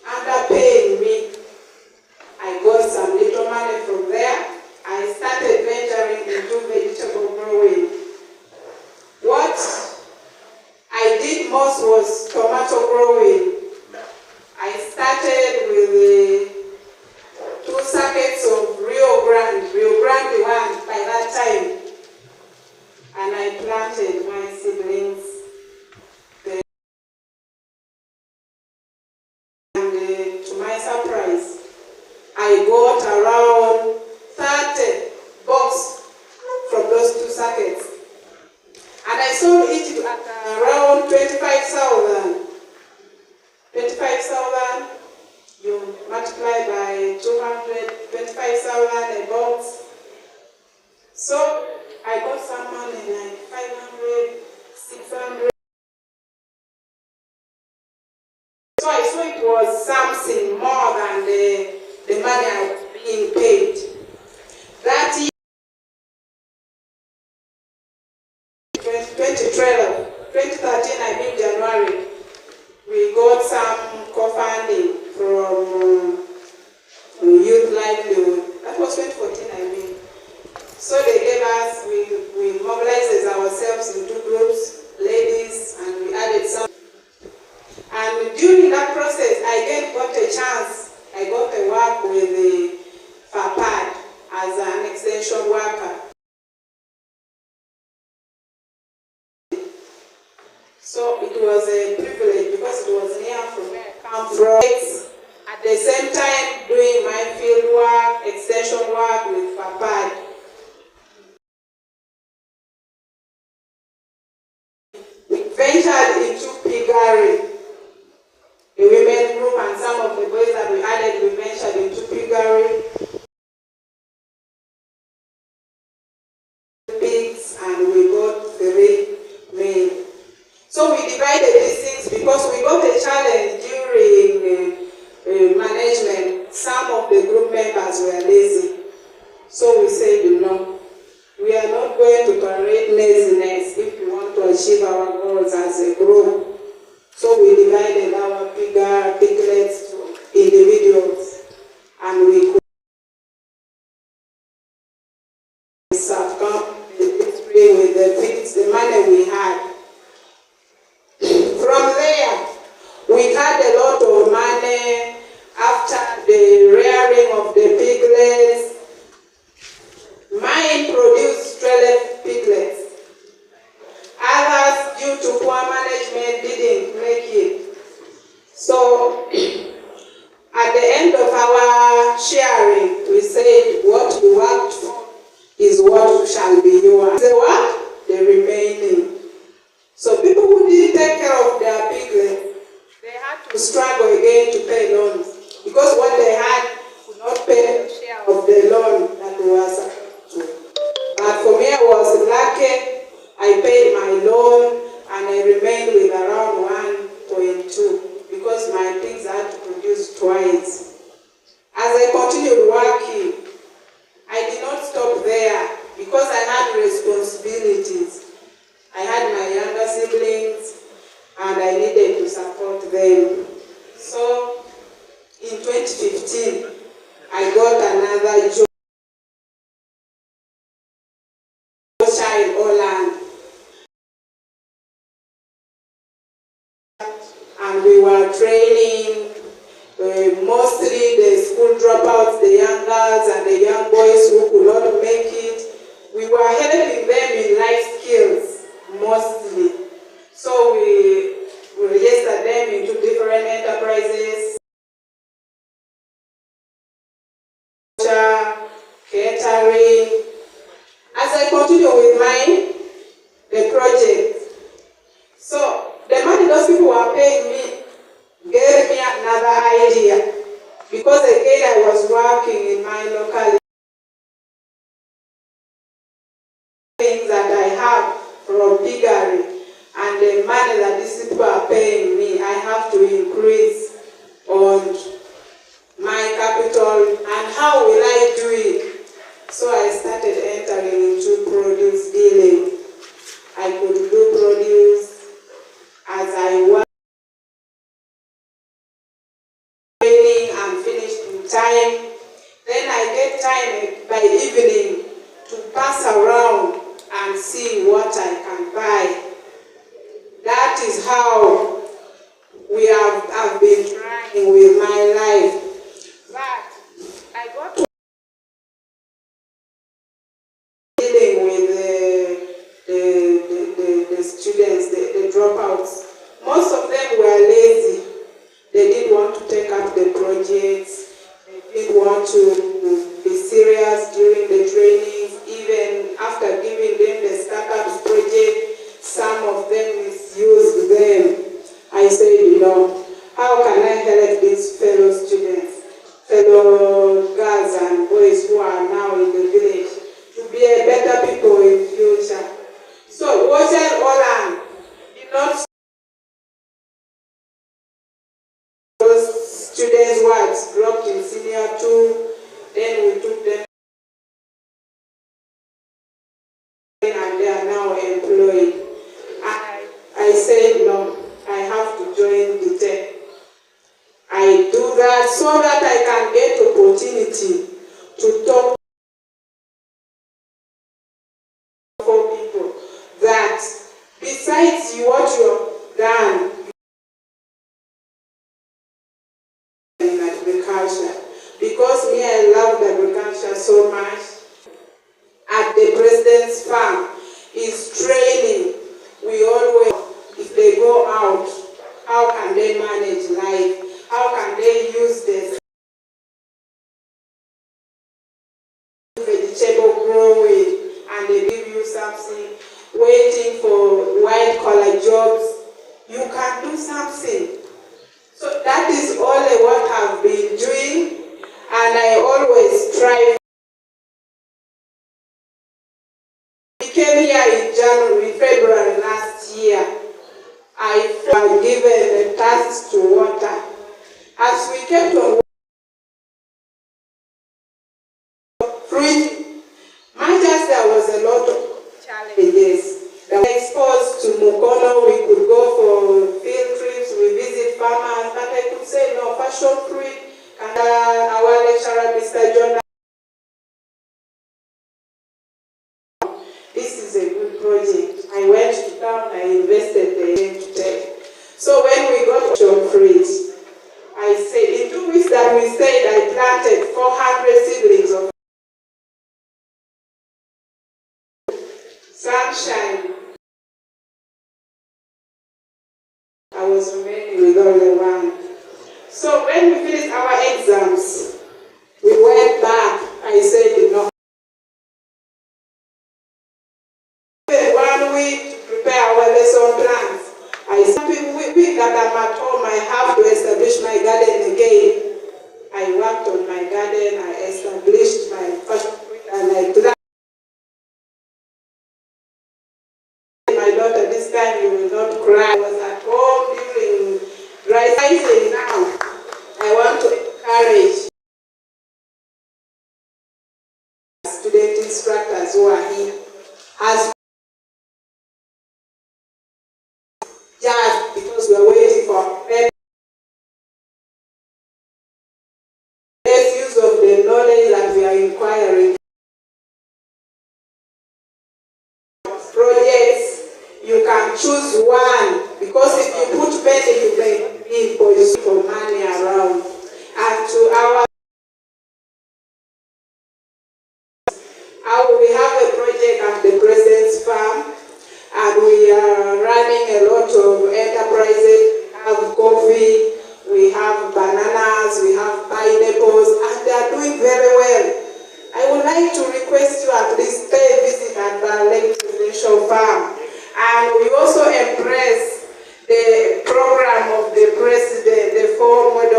underpaying me. I got some little money from there. I started venturing into vegetable growing. What I did most was tomato growing. I started with the 2 sackets of Rio Grande 1 by that time, and I planted my seedlings. And to my surprise, I got around 30 boxes from those 2 sackets. And I sold each at around 25,000. 25,000, you multiply by 200, 25,000 a box. So I got some money like 500, 600. So I saw it was something more than the money I was being paid. That year, 2013, January, we got some co-funding from Youth Livelihood. That was 2014, So they gave us, we mobilized ourselves into groups, ladies, and we added some. And during that process, I again got a chance. I got to work with the FAPAD as an extension worker. So it was a privilege because it was near from where I come from. At the same time, doing my field work, extension work with FAPAD. We ventured into piggery. The women group and some of the boys that we added, we ventured into piggery. Pigs, and we got 3 men. So we divided these things because we got a challenge during management. Some of the group members were lazy. So we said, no, we are not going to tolerate laziness if we want to achieve our goals as a group. So we divided our piglets to individuals, and we could circumvent with the pigs, the money we had. From there, we had a lot of money after the rearing of the piglets. Mine produced 12 piglets. Others, due to poor management, didn't make it. So, at the end of our sharing, we said, what you worked for is what shall be yours. The what? The remaining. So people who didn't take care of their piglets, they had to struggle again to pay loans, because what they had could not pay the share of the loan that was supposed to. But for me, I was lucky. I paid my loan and I remained with around 1.2 because my pigs had to produce twice. As I continued working, I did not stop there because I had responsibilities. I had my younger siblings and I needed to support them. So in 2015, I got another job. Child Holland. and we were training mostly the school dropouts, the young girls and the young boys who could not make it. We were helping them in life skills mostly. So we registered them into different enterprises, catering. As I continue with the project, so the money those people were paying me gave me another idea, because again I was working in my locality. Things that I have from piggery and the money that these people are paying me, I have to increase on my capital. And how will I do it? So I started entering into produce dealing. I could do produce as I was training and finished in time. Then I get time by evening to pass around and see what I can buy. That is how we have been trying with my life. But I got to dealing with the students, the dropouts. Most of them were lazy. They didn't want to take up the projects. They didn't want to be serious during the trainings. Even after giving them the startups project, some of them misused them. I said, no, how can I help these fellow students, fellow girls and boys who are now in the village to be a better people in future? So, Water Olan did not those students' words dropped in senior 2, then we took them and they are now employed. I said, no, I have to join the tech. I do that so that I can get opportunity to talk for people that besides what you have done in agriculture, because me, I love agriculture so much. At the president's farm is training. We always, if they go out, how can they manage life? How can they use this vegetable growing and they give you something, waiting for white collar jobs? You can do something. So that is only what I've been doing, and I always try. We came here in January, February last year. I was given a task to water. As we kept on fruit, much as there was a lot of challenges, we were exposed to Mukono, we could go for field trips, we visit farmers, but I could say no, passion fruit, and our lecturer, Mr. John, this is a good project. I went to town, I invested there to take. So when we got passion fruit, I said, in 2 weeks that we stayed, I planted 400 seedlings of sunshine. I was remaining with only one. So when we finished our exams, we went back. I said, no. Even 1 week to prepare our lesson plans. I said, week that I'm at home, I have to establish my garden again. I worked on my garden, I established my passion fruit, and I planted. My daughter, this time you will not cry. I was at home during dry season now. I want to encourage student instructors who are here. As just because we are waiting for best use of the knowledge that we are inquiring. Projects, you can choose one, because if you put many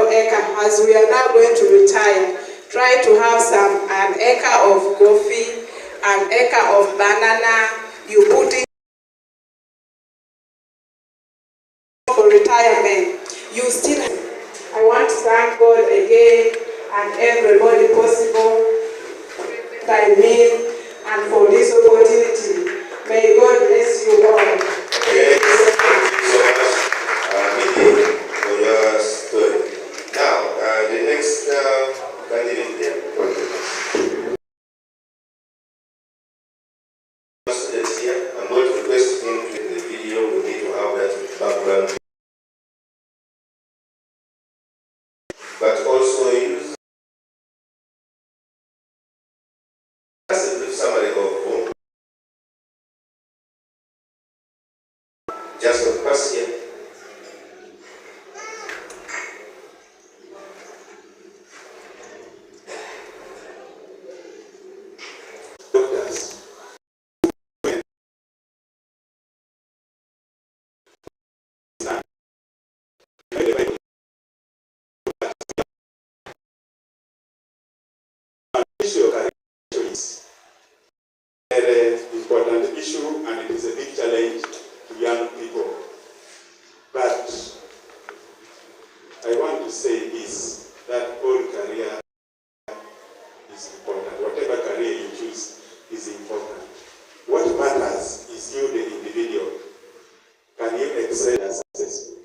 acre, as we are now going to retire, try to have an acre of coffee, an acre of banana, you put it for retirement. You still, I want to thank God again and everybody possible, I mean, and for this opportunity. May God bless you all. Okay. Thank you so much, Nikki, for your story. Now, the next candidate here. Students here, I'm going to request him to the video. We need to have that background. But also use as a brief summary of home. Just a pass here. Doctors. Issue of career choice. A very important issue, and it is a big challenge to young people. But I want to say this, that all career is important. Whatever career you choose is important. What matters is you, the individual. Can you excel as successful?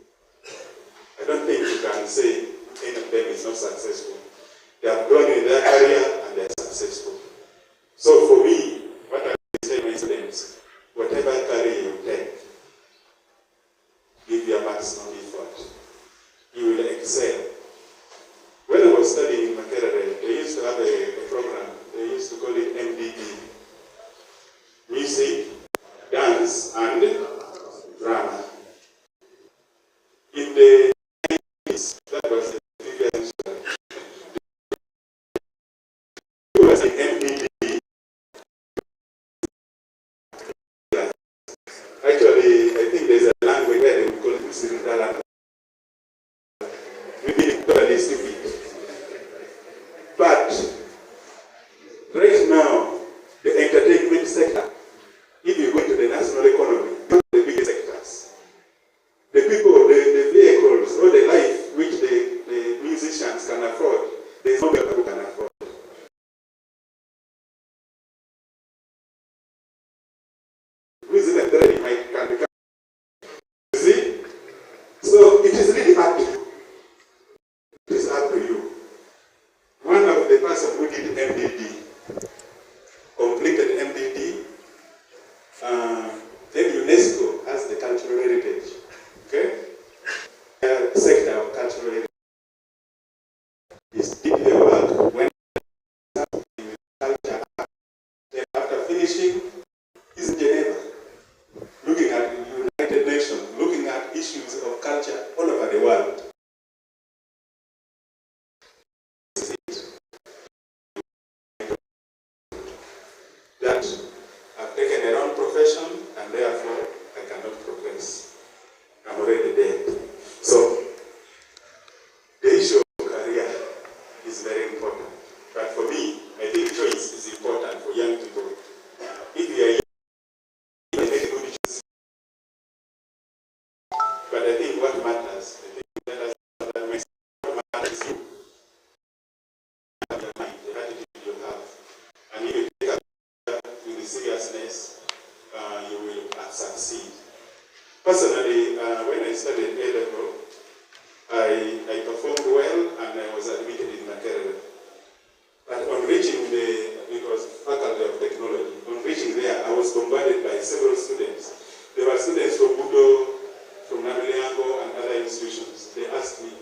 I don't think you can say any of them is not successful. They have grown in their career and they are successful. So for me, what I say to my students, whatever career you take, give your maximum effort. You will excel. When I was studying in Makerere, they used to have a program. They used to call it MDD. Music, dance, and drama. In the 90s, that was the previous it was an MDD. Actually, I think there's a language where they would call it Music. Maybe totally stupid. But right now, the entertainment sector, if you go to the national economy, one of the biggest sectors. The people, the vehicles, or the life which the musicians can afford, there is no one who can afford. Who is even ready can become. You see? So it is really up to you. It is up to you. One of the person who did MDD, completed MDD, then UNESCO has the cultural heritage. Okay? Sector of cultural heritage is did the work when culture. Then after finishing, is in Geneva, looking at the United Nations, looking at issues of culture all over the world. That I've taken a wrong profession and therefore I cannot progress. I'm already dead. So the issue of career is very important. But for me, I think choice is important for young people. If you are young, you make a good choice. But I think what matters, what matters is you. Your mind, the attitude you have. And if you take up with the seriousness, you will succeed. Personally, when I studied A-level, I performed well and I was admitted in Makerere. But on reaching it was Faculty of Technology, on reaching there, I was bombarded by several students. There were students from Budo, from Abilonino and other institutions. They asked me,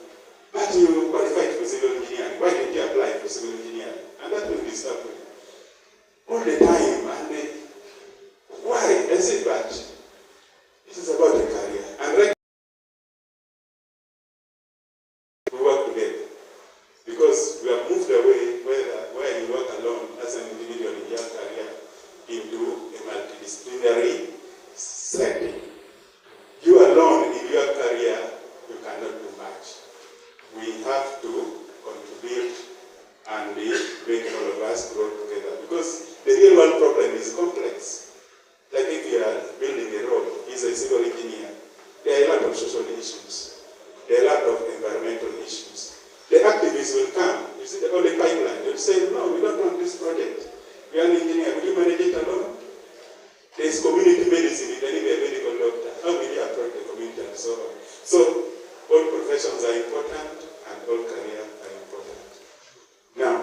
but you qualified for civil engineering, why didn't you apply for civil engineering? And that will disturb me. All the time, and they, why? I said, but this is about a career. And right now, we work together. Because we have moved away where you work alone as an individual in your career into a multidisciplinary setting. You alone in your career, you cannot do much. We have social issues. There are a lot of environmental issues. The activists will come. You see the only pipeline. They'll say, no, we don't want this project. We are an engineer. Will you manage it alone? There is community medicine. You can be a medical doctor. How will you approach the community and so on? So all professions are important and all careers are important. Now,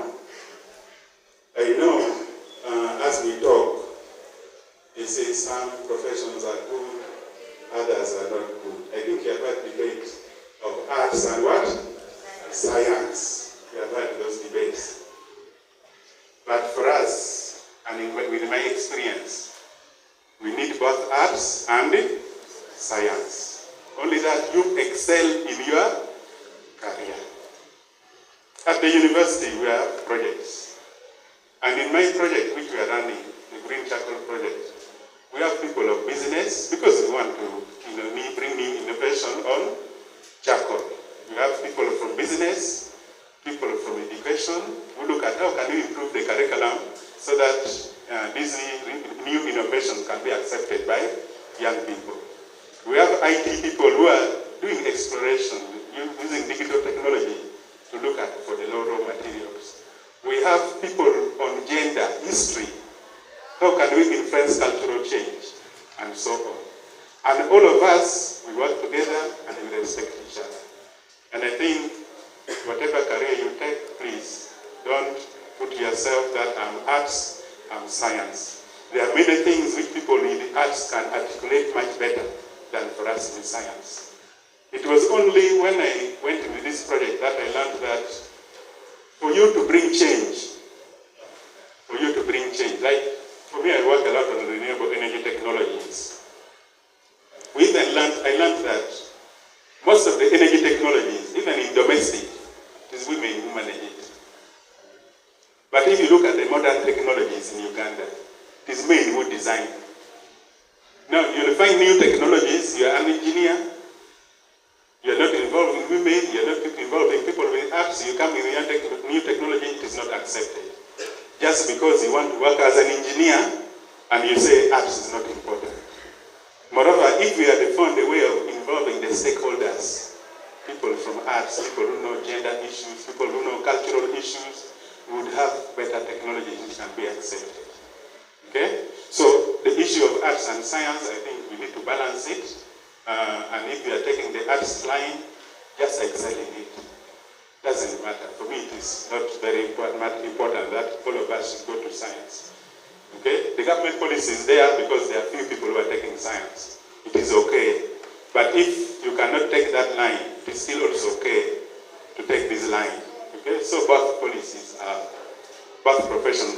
I know as we talk, you say some professions are good, others are not good. I think you have had debate of arts and what? Science. We have had those debates. But for us, and with my experience, we need both arts and science. Only that you excel in your career. At the university, we have projects. And in my project, which we are running, the Green Charcoal project, we have people of business, because we want to bring new innovation on charcoal. We have people from business, people from education. We look at how can we improve the curriculum so that these new innovations can be accepted by young people. We have IT people who are doing exploration using digital technology to look at for the low raw materials. We have people on gender, history. How can we influence cultural change and so on? And all of us, we work together and we respect each other. And I think whatever career you take, please don't put yourself that I'm arts, I'm science. There are many things which people in the arts can articulate much better than for us in science. It was only when I went into this project that I learned that for you to bring change, like for me I work a lot on renewable energy technologies. I learned that most of the energy technologies, even in domestic, it is women who manage it. But if you look at the modern technologies in Uganda, it is men who design. Now, you'll find new technologies, you are an engineer, you are not involved in women, you are not involved in people with apps, you come in new technology, it is not accepted. Just because you want to work as an engineer, and you say apps is not important. Moreover, if we had found a way of involving the stakeholders, people from arts, people who know gender issues, people who know cultural issues, we would have better technology which can be accepted. Okay? So the issue of arts and science, I think we need to balance it. And if you are taking the arts line, just excel in it. Doesn't matter. For me, it is not very important that all of us should go to science. Okay? The government policy is there because there are few people who are taking science. It is okay. But if you cannot take that line, it is still also okay to take this line. Okay? So both professions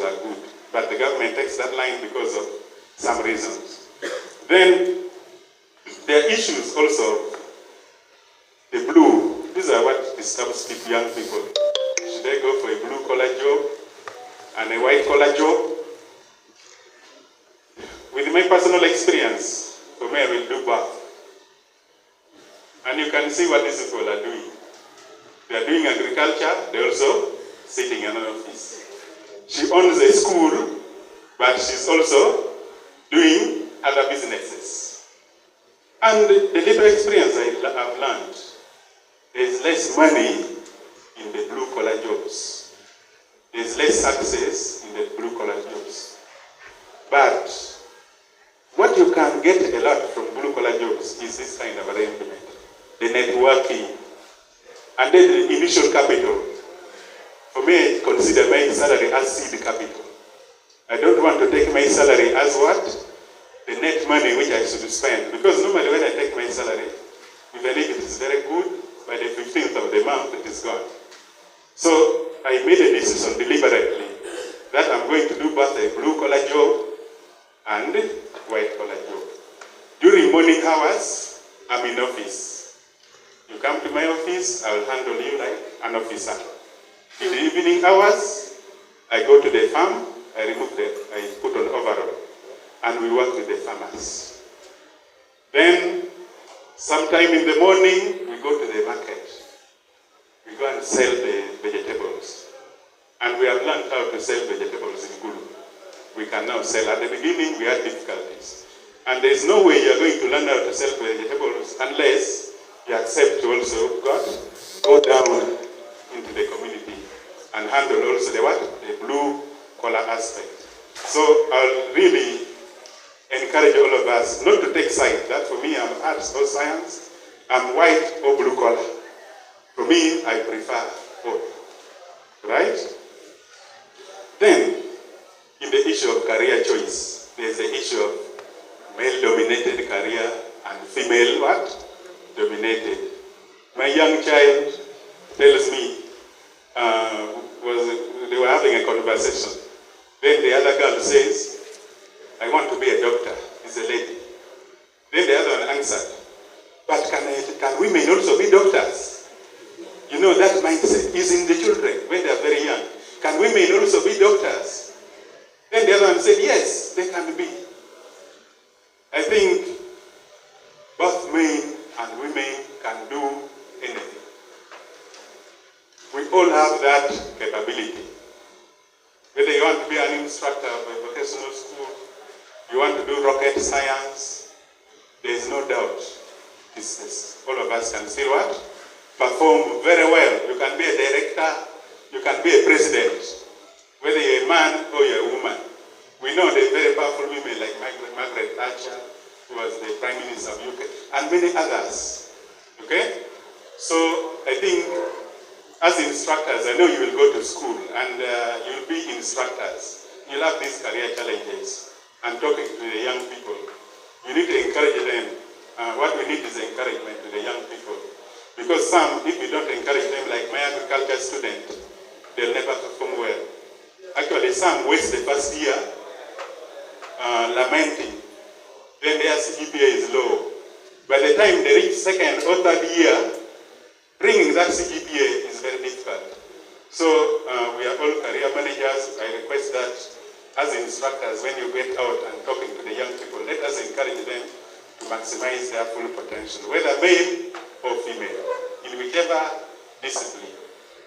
are good. But the government takes that line because of some reasons. Then there are issues also. The blue. These are what disturbs young people. Should they go for a blue-collar job and a white-collar job? With my personal experience, for me, I will do both. And you can see what these people are doing. They are doing agriculture, they're also sitting in an office. She owns a school, but she's also doing other businesses. And the little experience I've learned, there's less money in the blue-collar jobs. There's less success in the blue-collar jobs. But what you can get a lot from blue-collar jobs is this kind of arrangement. The networking, and then the initial capital. For me, I consider my salary as seed capital. I don't want to take my salary as what? The net money which I should spend. Because normally when I take my salary, even if it is very good, by the 15th of the month, it is gone. So I made a decision deliberately that I'm going to do both a blue-collar job and white-collar job. During morning hours, I'm in office. You come to my office, I will handle you like an officer. In the evening hours, I go to the farm, I put on overall, and we work with the farmers. Then, sometime in the morning, we go to the market. We go and sell the vegetables. And we have learned how to sell vegetables in Gulu. We can now sell. At the beginning, we had difficulties. And there's no way you're going to learn how to sell vegetables unless accept also God, go down into the community and handle also the what? The blue collar aspect. So I'll really encourage all of us not to take side. That for me, I'm arts or science, I'm white or blue collar. For me, I prefer both. Right? Then, in the issue of career choice, there's the issue of male-dominated career and female what? Dominated. My young child tells me, they were having a conversation. Then the other girl says, I want to be a doctor. It's a lady. Then the other one answered, but can women also be doctors? You know, that mindset is in the children when they are very young. Can women also be doctors? Then the other one said, yes, they can be. I think both men and women can do anything. We all have that capability. Whether you want to be an instructor of a vocational school, you want to do rocket science, there is no doubt. All of us can still what? Perform very well. You can be a director, you can be a president, whether you're a man or you're a woman. We know the very powerful women like Margaret Thatcher, who was the Prime Minister of UK, and many others. Okay? So I think as instructors, I know you will go to school and you'll be instructors. You'll have these career challenges and talking to the young people. You need to encourage them. What we need is encouragement to the young people. Because some, if you don't encourage them, like my agriculture student, they'll never perform well. Actually, some waste the first year lamenting. Then their CGPA is low. By the time they reach second or third year, bringing that CGPA is very difficult. So we are all career managers. I request that as instructors, when you get out and talking to the young people, let us encourage them to maximize their full potential, whether male or female, in whichever discipline.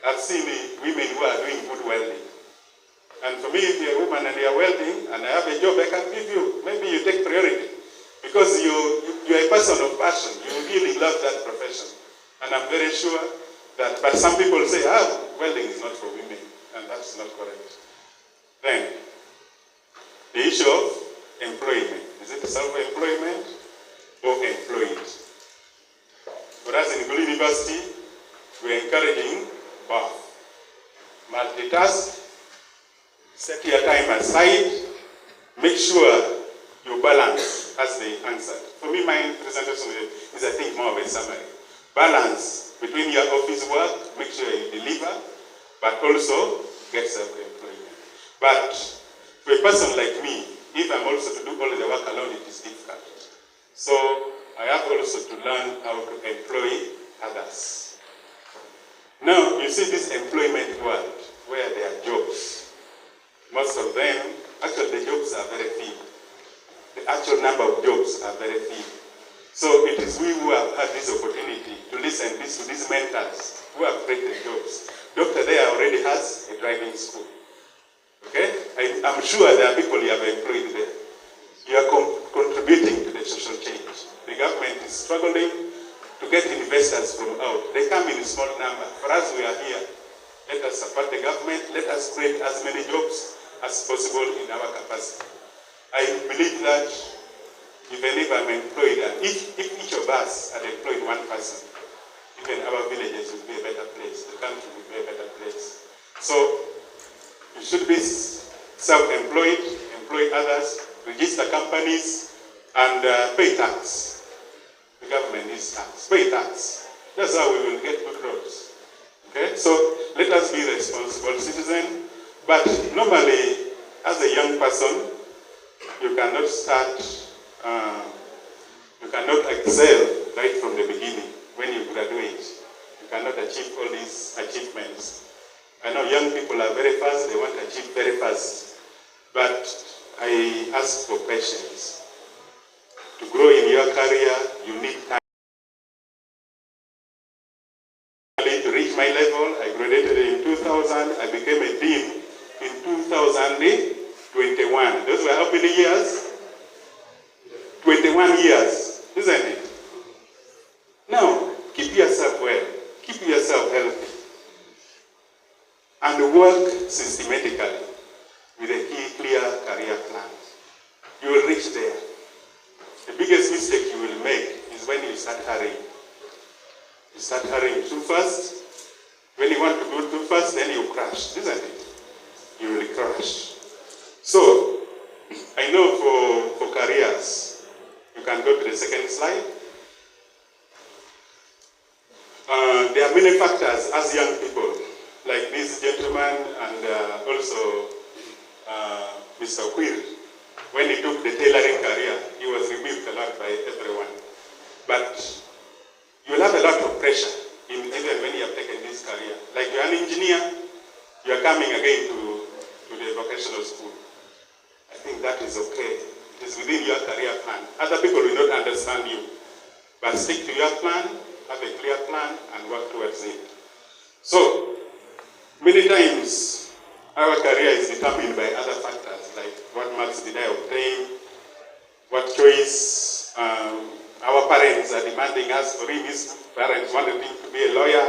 I've seen women who are doing good welding. And for me, if you're a woman and you're welding, and I have a job I can give you, maybe you take priority. Because you're a person of passion. You really love that profession. And I'm very sure that, but some people say, welding is not for women. And that's not correct. Then, the issue of employment. Is it self-employment or employed? For us in Blue University, we're encouraging both. Multitask, set your time aside, make sure you balance, as they answered. For me, my presentation is, I think, more of a summary. Balance between your office work, make sure you deliver, but also get self-employment. But for a person like me, if I'm also to do all the work alone, it is difficult. So I have also to learn how to employ others. Now, you see this employment world, where there are jobs. Most of them, actually the jobs are very few. The actual number of jobs are very few. So it is we who have had this opportunity to listen to these mentors who have created jobs. Dr. there already has a driving school. Okay? I'm sure there are people you have employed there. You are contributing to the social change. The government is struggling to get investors from out. They come in small number. For us, we are here. Let us support the government. Let us create as many jobs as possible in our capacity. I believe that even if I'm employed, and if each of us had employed one person, even our villages would be a better place. The country would be a better place. So you should be self-employed, employ others, register companies, and pay tax. The government needs tax. Pay tax. That's how we will get good roads. Okay? So let us be responsible citizens. But normally, as a young person, you cannot start, you cannot excel right from the beginning when you graduate. You cannot achieve all these achievements. I know young people are very fast, they want to achieve very fast. But I ask for patience. To grow in your career, you need time. To reach my level, I graduated in 2000, I became a dean in 2021. Those were how many years? 21 years, isn't it? Now, keep your work systematically with a clear career plan, you will reach there. The biggest mistake you will make is when you start hurrying. You start hurrying too fast. When you want to go too fast, then you crash, isn't it? You will crash. So, I know for careers, you can go to the second slide. There are many factors as young people, like this gentleman and also Mr. Quir. When he took the tailoring career, he was rebuked a lot by everyone. But you'll have a lot of pressure even when you have taken this career. Like you're an engineer, you're coming again to the vocational school. I think that is okay. It is within your career plan. Other people will not understand you. But stick to your plan, have a clear plan, and work towards it. So, many times, our career is determined by other factors, like what marks did I obtain, what choice our parents are demanding us for him. His parents wanted him to be a lawyer.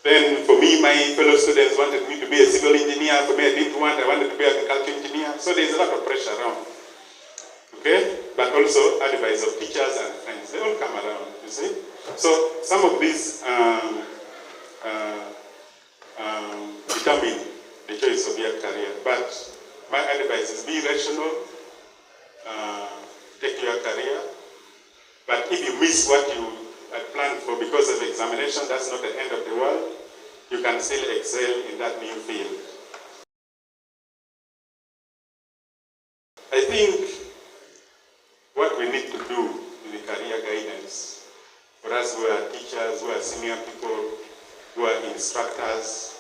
Then for me, my fellow students wanted me to be a civil engineer. For me, I wanted to be an agricultural engineer. So there's a lot of pressure around. Okay? But also advice of teachers and friends. They all come around, you see? So some of these determine the choice of your career. But my advice is be rational, take your career. But if you miss what you had planned for because of examination, that's not the end of the world. You can still excel in that new field. I think what we need to do in the career guidance, for us who are teachers, who are senior people, who are instructors,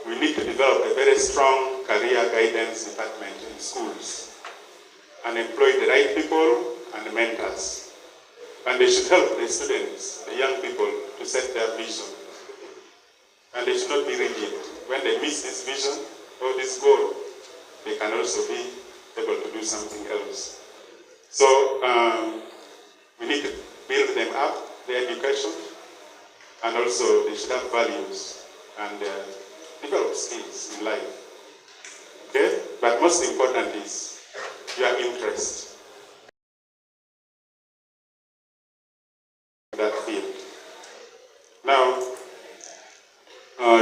we need to develop a very strong career guidance department in schools and employ the right people and the mentors. And they should help the students, the young people, to set their vision. And they should not be rigid. When they miss this vision or this goal, they can also be able to do something else. So we need to build them up, their education, and also they should have values and develop skills in life. Okay? But most important is your interest in that field. Now,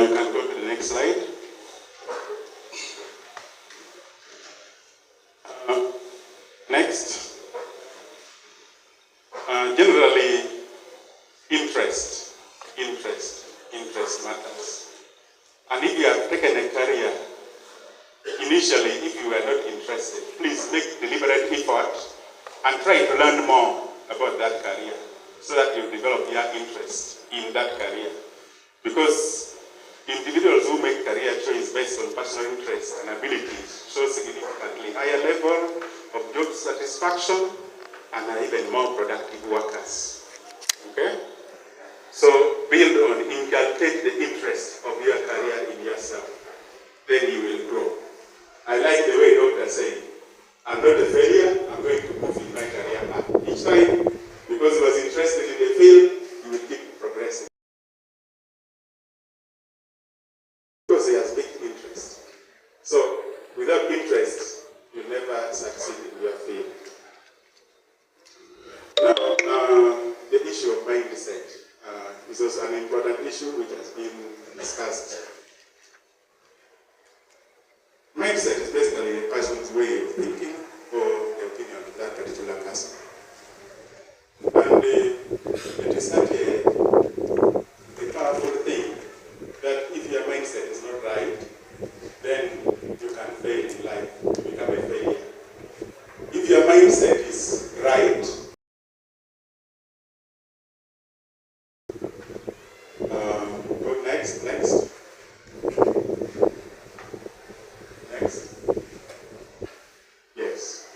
you can go to the next slide. Next. Generally, interest matters. And if you have taken a career, initially, if you are not interested, please make deliberate effort and try to learn more about that career so that you develop your interest in that career. Because individuals who make career choice based on personal interest and abilities show significantly higher level of job satisfaction and are even more productive workers. Okay? So build on, inculcate the interest of your career in yourself. Then you will grow. I like the way Doctor said, I'm not a failure, I'm going to move in my career path. Each time, because he was interested in the field, he will keep progressing. Because he has big interest. So without interest, you'll never succeed in your field. Now, the issue of mindset is also an important issue which has been discussed. Mindset is basically a person's way of thinking or the opinion of that particular person. And it is such a powerful thing that if your mindset is not right, then you can fail in life, you become a failure. If your mindset is right, go next. Yes.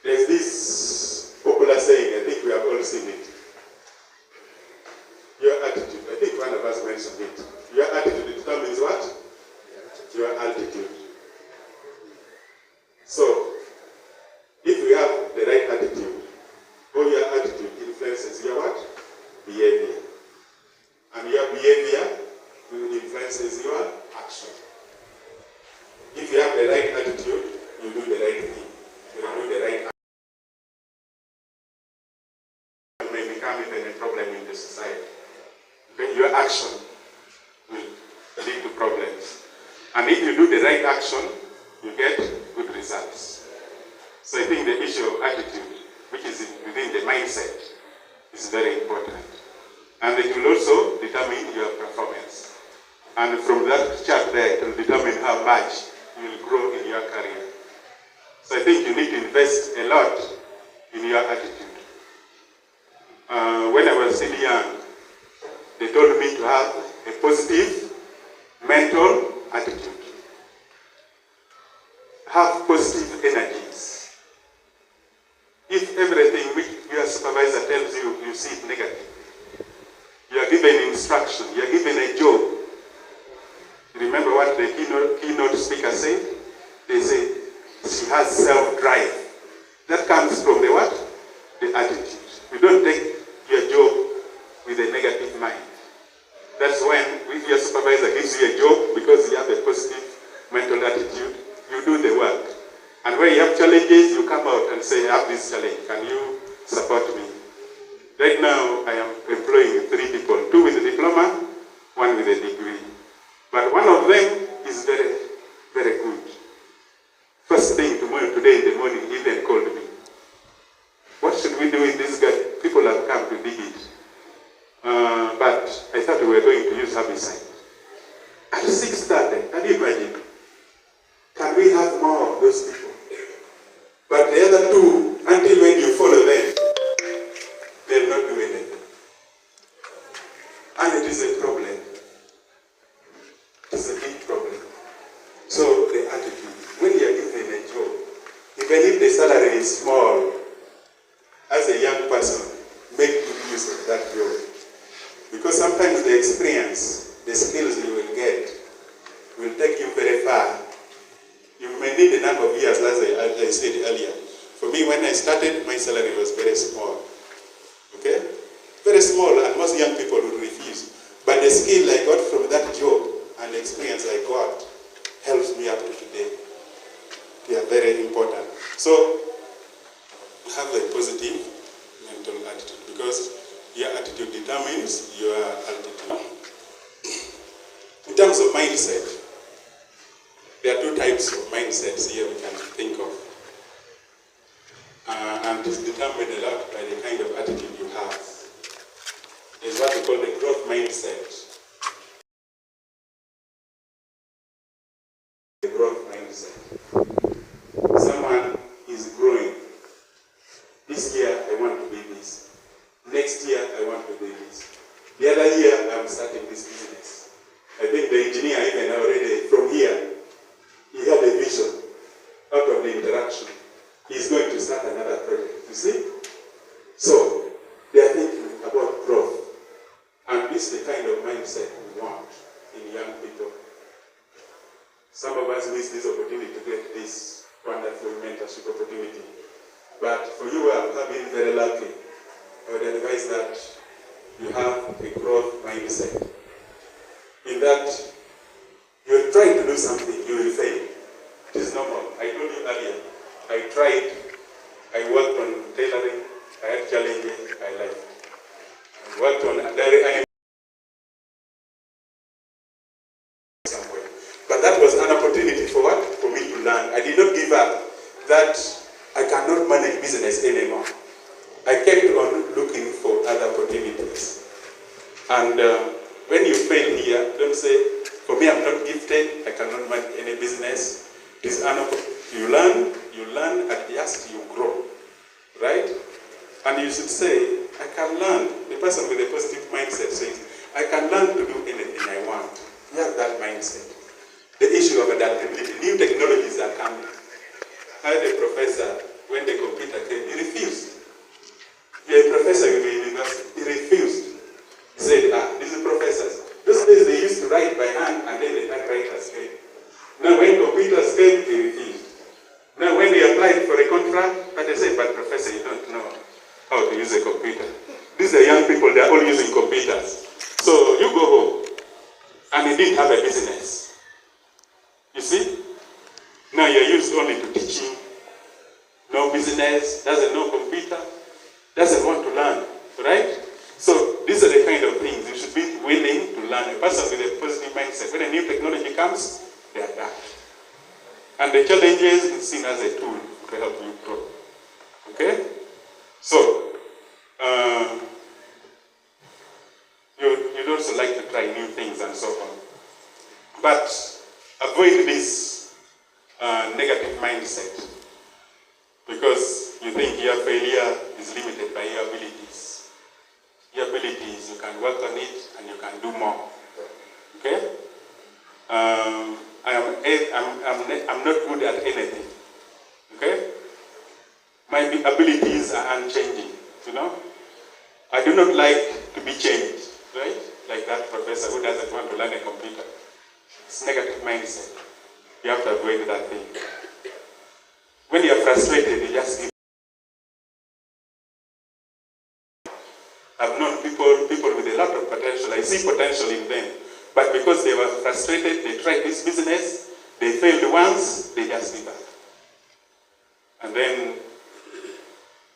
There's this popular saying, I think we have all seen it. Your attitude, I think one of us mentioned it. Your attitude determines what? Your altitude. So, if we have the right attitude, all your attitude influences your what? Behavior. And your behavior will influence influences your action. If you have the right attitude, you do the right thing. You do the right action. It may become even a problem in the society. Then your action will lead to problems. And if you do the right action, you get good results. So I think the issue of attitude, which is within the mindset, is very important. And it will also determine your performance. And from that chart there, it will determine how much you will grow in your career. So I think you need to invest a lot in your attitude. When I was still young, they told me to have a positive mental attitude. Have positive energies. If everything which your supervisor tells you, you see it negative. You are given instruction, you are given a job. Remember what the keynote speaker said? They say, she has self-drive. That comes from the what? The attitude. You don't take your job with a negative mind. That's when if your supervisor gives you a job, because you have a positive mental attitude, you do the work. And when you have challenges, you come out and say, I have this challenge, can you support me? Right now, I am employing 3 people, 2 with a diploma, 1 with a degree. But one of them is very, very good. First thing today in the morning, he then called me. What should we do with this guy? People have come to dig it. But I thought we were going to use herbicide. At 6:30, can you imagine? Can we have more of those people? But the other 2, until when you follow them, they'll not do anything. And it is a problem. It's a big problem. So the attitude, when you are given a job, even if the salary is small, as a young person, make good use of that job. Because sometimes the experience, the skills you will get, will take you very far. You may need a number of years, as I said earlier. For me, when I started, my salary was very small. Okay? Very small, and most young people would refuse. But the skill I got from that job and the experience I got helps me up to today. They are very important. So, have a positive mental attitude, because your attitude determines your altitude. In terms of mindset, there are 2 types of mindsets here we can think of. And it's determined a lot by the kind of attitude you have. It's what we call the growth mindset. The growth mindset. Someone is growing. This year I want to be this. Next year I want to do this. The other year I'm starting this business. I think the engineer even already from here, he had a vision out of the interaction. He's going to start another project, you see? So, they are thinking about growth. And this is the kind of mindset we want in young people. Some of us miss this opportunity to get this wonderful mentorship opportunity. But for you who have been very lucky, I would advise that you have a growth mindset. In that, you will try to do something, you will fail. It is normal. I told you earlier, I tried, I worked on tailoring, I had challenges, I left. I worked on dairy animals somewhere. But that was an opportunity for what? For me to learn. I did not give up that I cannot manage business anymore. I kept on looking for other opportunities. And when you fail here, don't say, for me I'm not gifted, I cannot manage any business. It's an opportunity. You learn, adjust, you grow. Right? And you should say, I can learn. The person with a positive mindset says, I can learn to do anything I want. You have that mindset. The issue of adaptability. New technologies are coming. I had a professor, when the computer came, he refused. You're a professor in the university. He refused. He said, these are professors. Those days they used to write by hand, and then the typewriters came. Now when computers came, he refused. Now when they applied for a contract, but they said, but professor, you don't know how to use a computer. These are young people, they're all using computers. So you go home. And you didn't have a business. You see? Now you're used only to teaching. No business, doesn't know computer, doesn't want to learn, right? So these are the kind of things you should be willing to learn. A person with a positive mindset, when a new technology comes, they adapt. And the challenges is seen as a tool to help you grow. Okay? So, you'd also like to try new things and so on. But avoid this negative mindset, because you think your failure is limited by your abilities. Your abilities, you can work on it and you can do more. Okay? I'm not good at anything. Okay? My abilities are unchanging, you know? I do not like to be changed, right? Like that professor who doesn't want to learn a computer. It's negative mindset. You have to avoid that thing. When you're frustrated, you just give. I've known people with a lot of potential. I see potential in them. But because they were frustrated, they tried this business, they failed once, they just give up. And then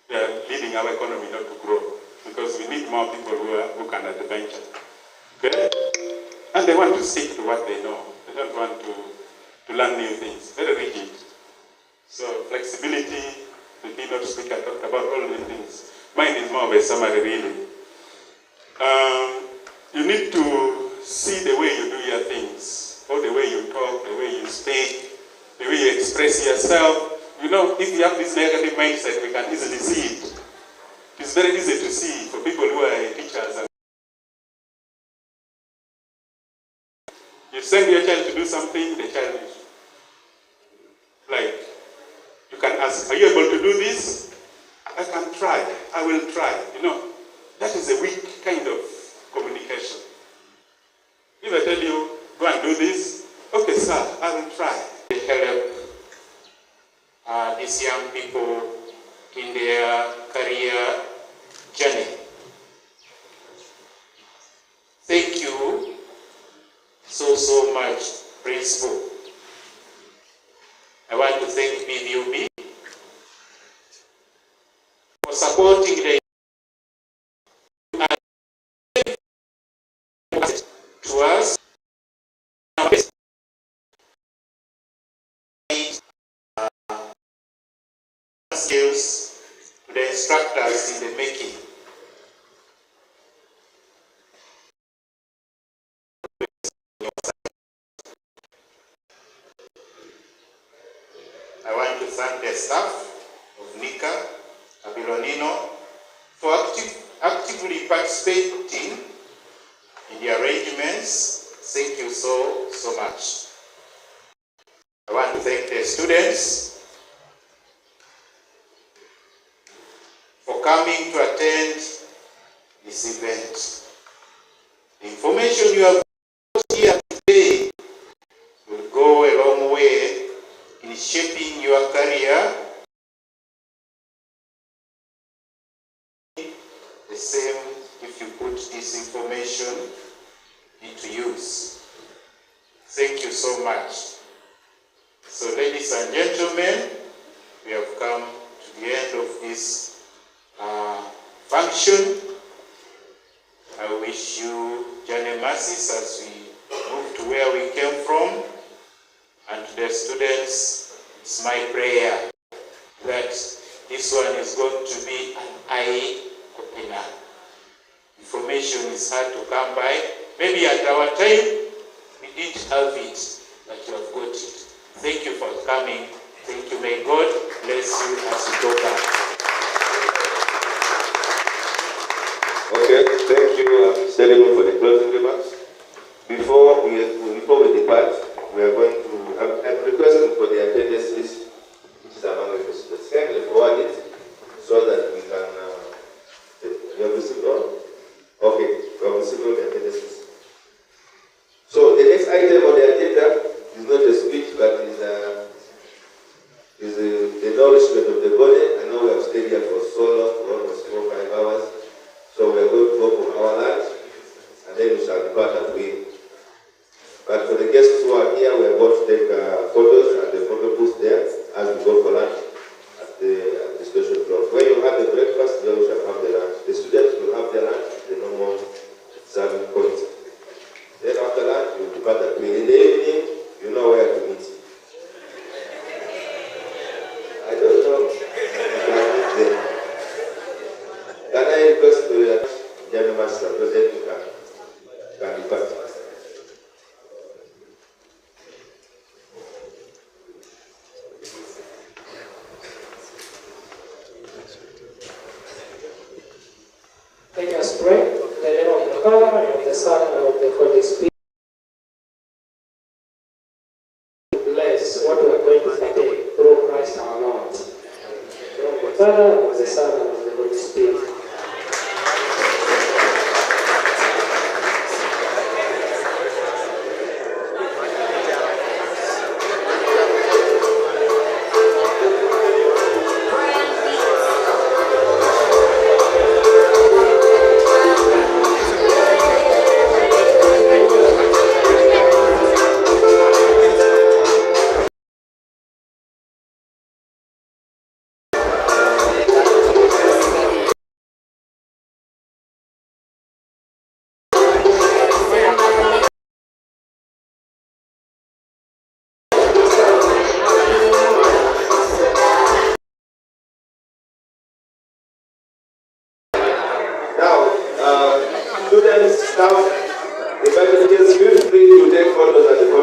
they are leading our economy not to grow. Because we need more people who can adventure. Okay? And they want to stick to what they know. They don't want to learn new things. Very rigid. So flexibility, the keynote speaker talked about all these things. Mine is more of a summary, really. You need to see the way you do your things, or the way you talk, the way you speak, the way you express yourself. You know, if you have this negative mindset, we can easily see it. It's very easy to see for people who are teachers. And you send your child to do something, the child is like, you can ask, are you able to do this? I can try. I will try. You know, that is a weak kind of communication. If I tell you, go and do this, okay, sir, I will try. Help these young people in their career journey. Thank you so much, Principal. I want to thank BVUB for supporting the to us. Skills to the instructors in the making. I want to thank the staff of NICA, Abilonino, for actively participating in the arrangements. Thank you so much. I want to thank the students for coming to attend this event. The information you have got here today will go a long way in shaping your career. The same if you put this information into use. Thank you so much. So, ladies and gentlemen, we have come to the end of this function. I wish you journey mercies as we move to where we came from. And to the students, it's my prayer that this one is going to be an eye-opener. Information is hard to come by. Maybe at our time, we didn't have it, but you have got it. Thank you for coming. Thank you. May God bless you as you go back. Okay, thank you, Selim, for the closing remarks. Before we depart, we are going to. I'm requesting for the attendance list, which is among the students. Can you forward it so that we can. You have received all? Okay, we have received all the attendance list. So the next item on the agenda is not a speech, but is the nourishment of the body. I know we have the Son, and of the Holy Spirit. Bless what we are going to partake through Christ our Lord. From the Father, and of the Son, and of the Holy Spirit. Now, students, staff, the Bible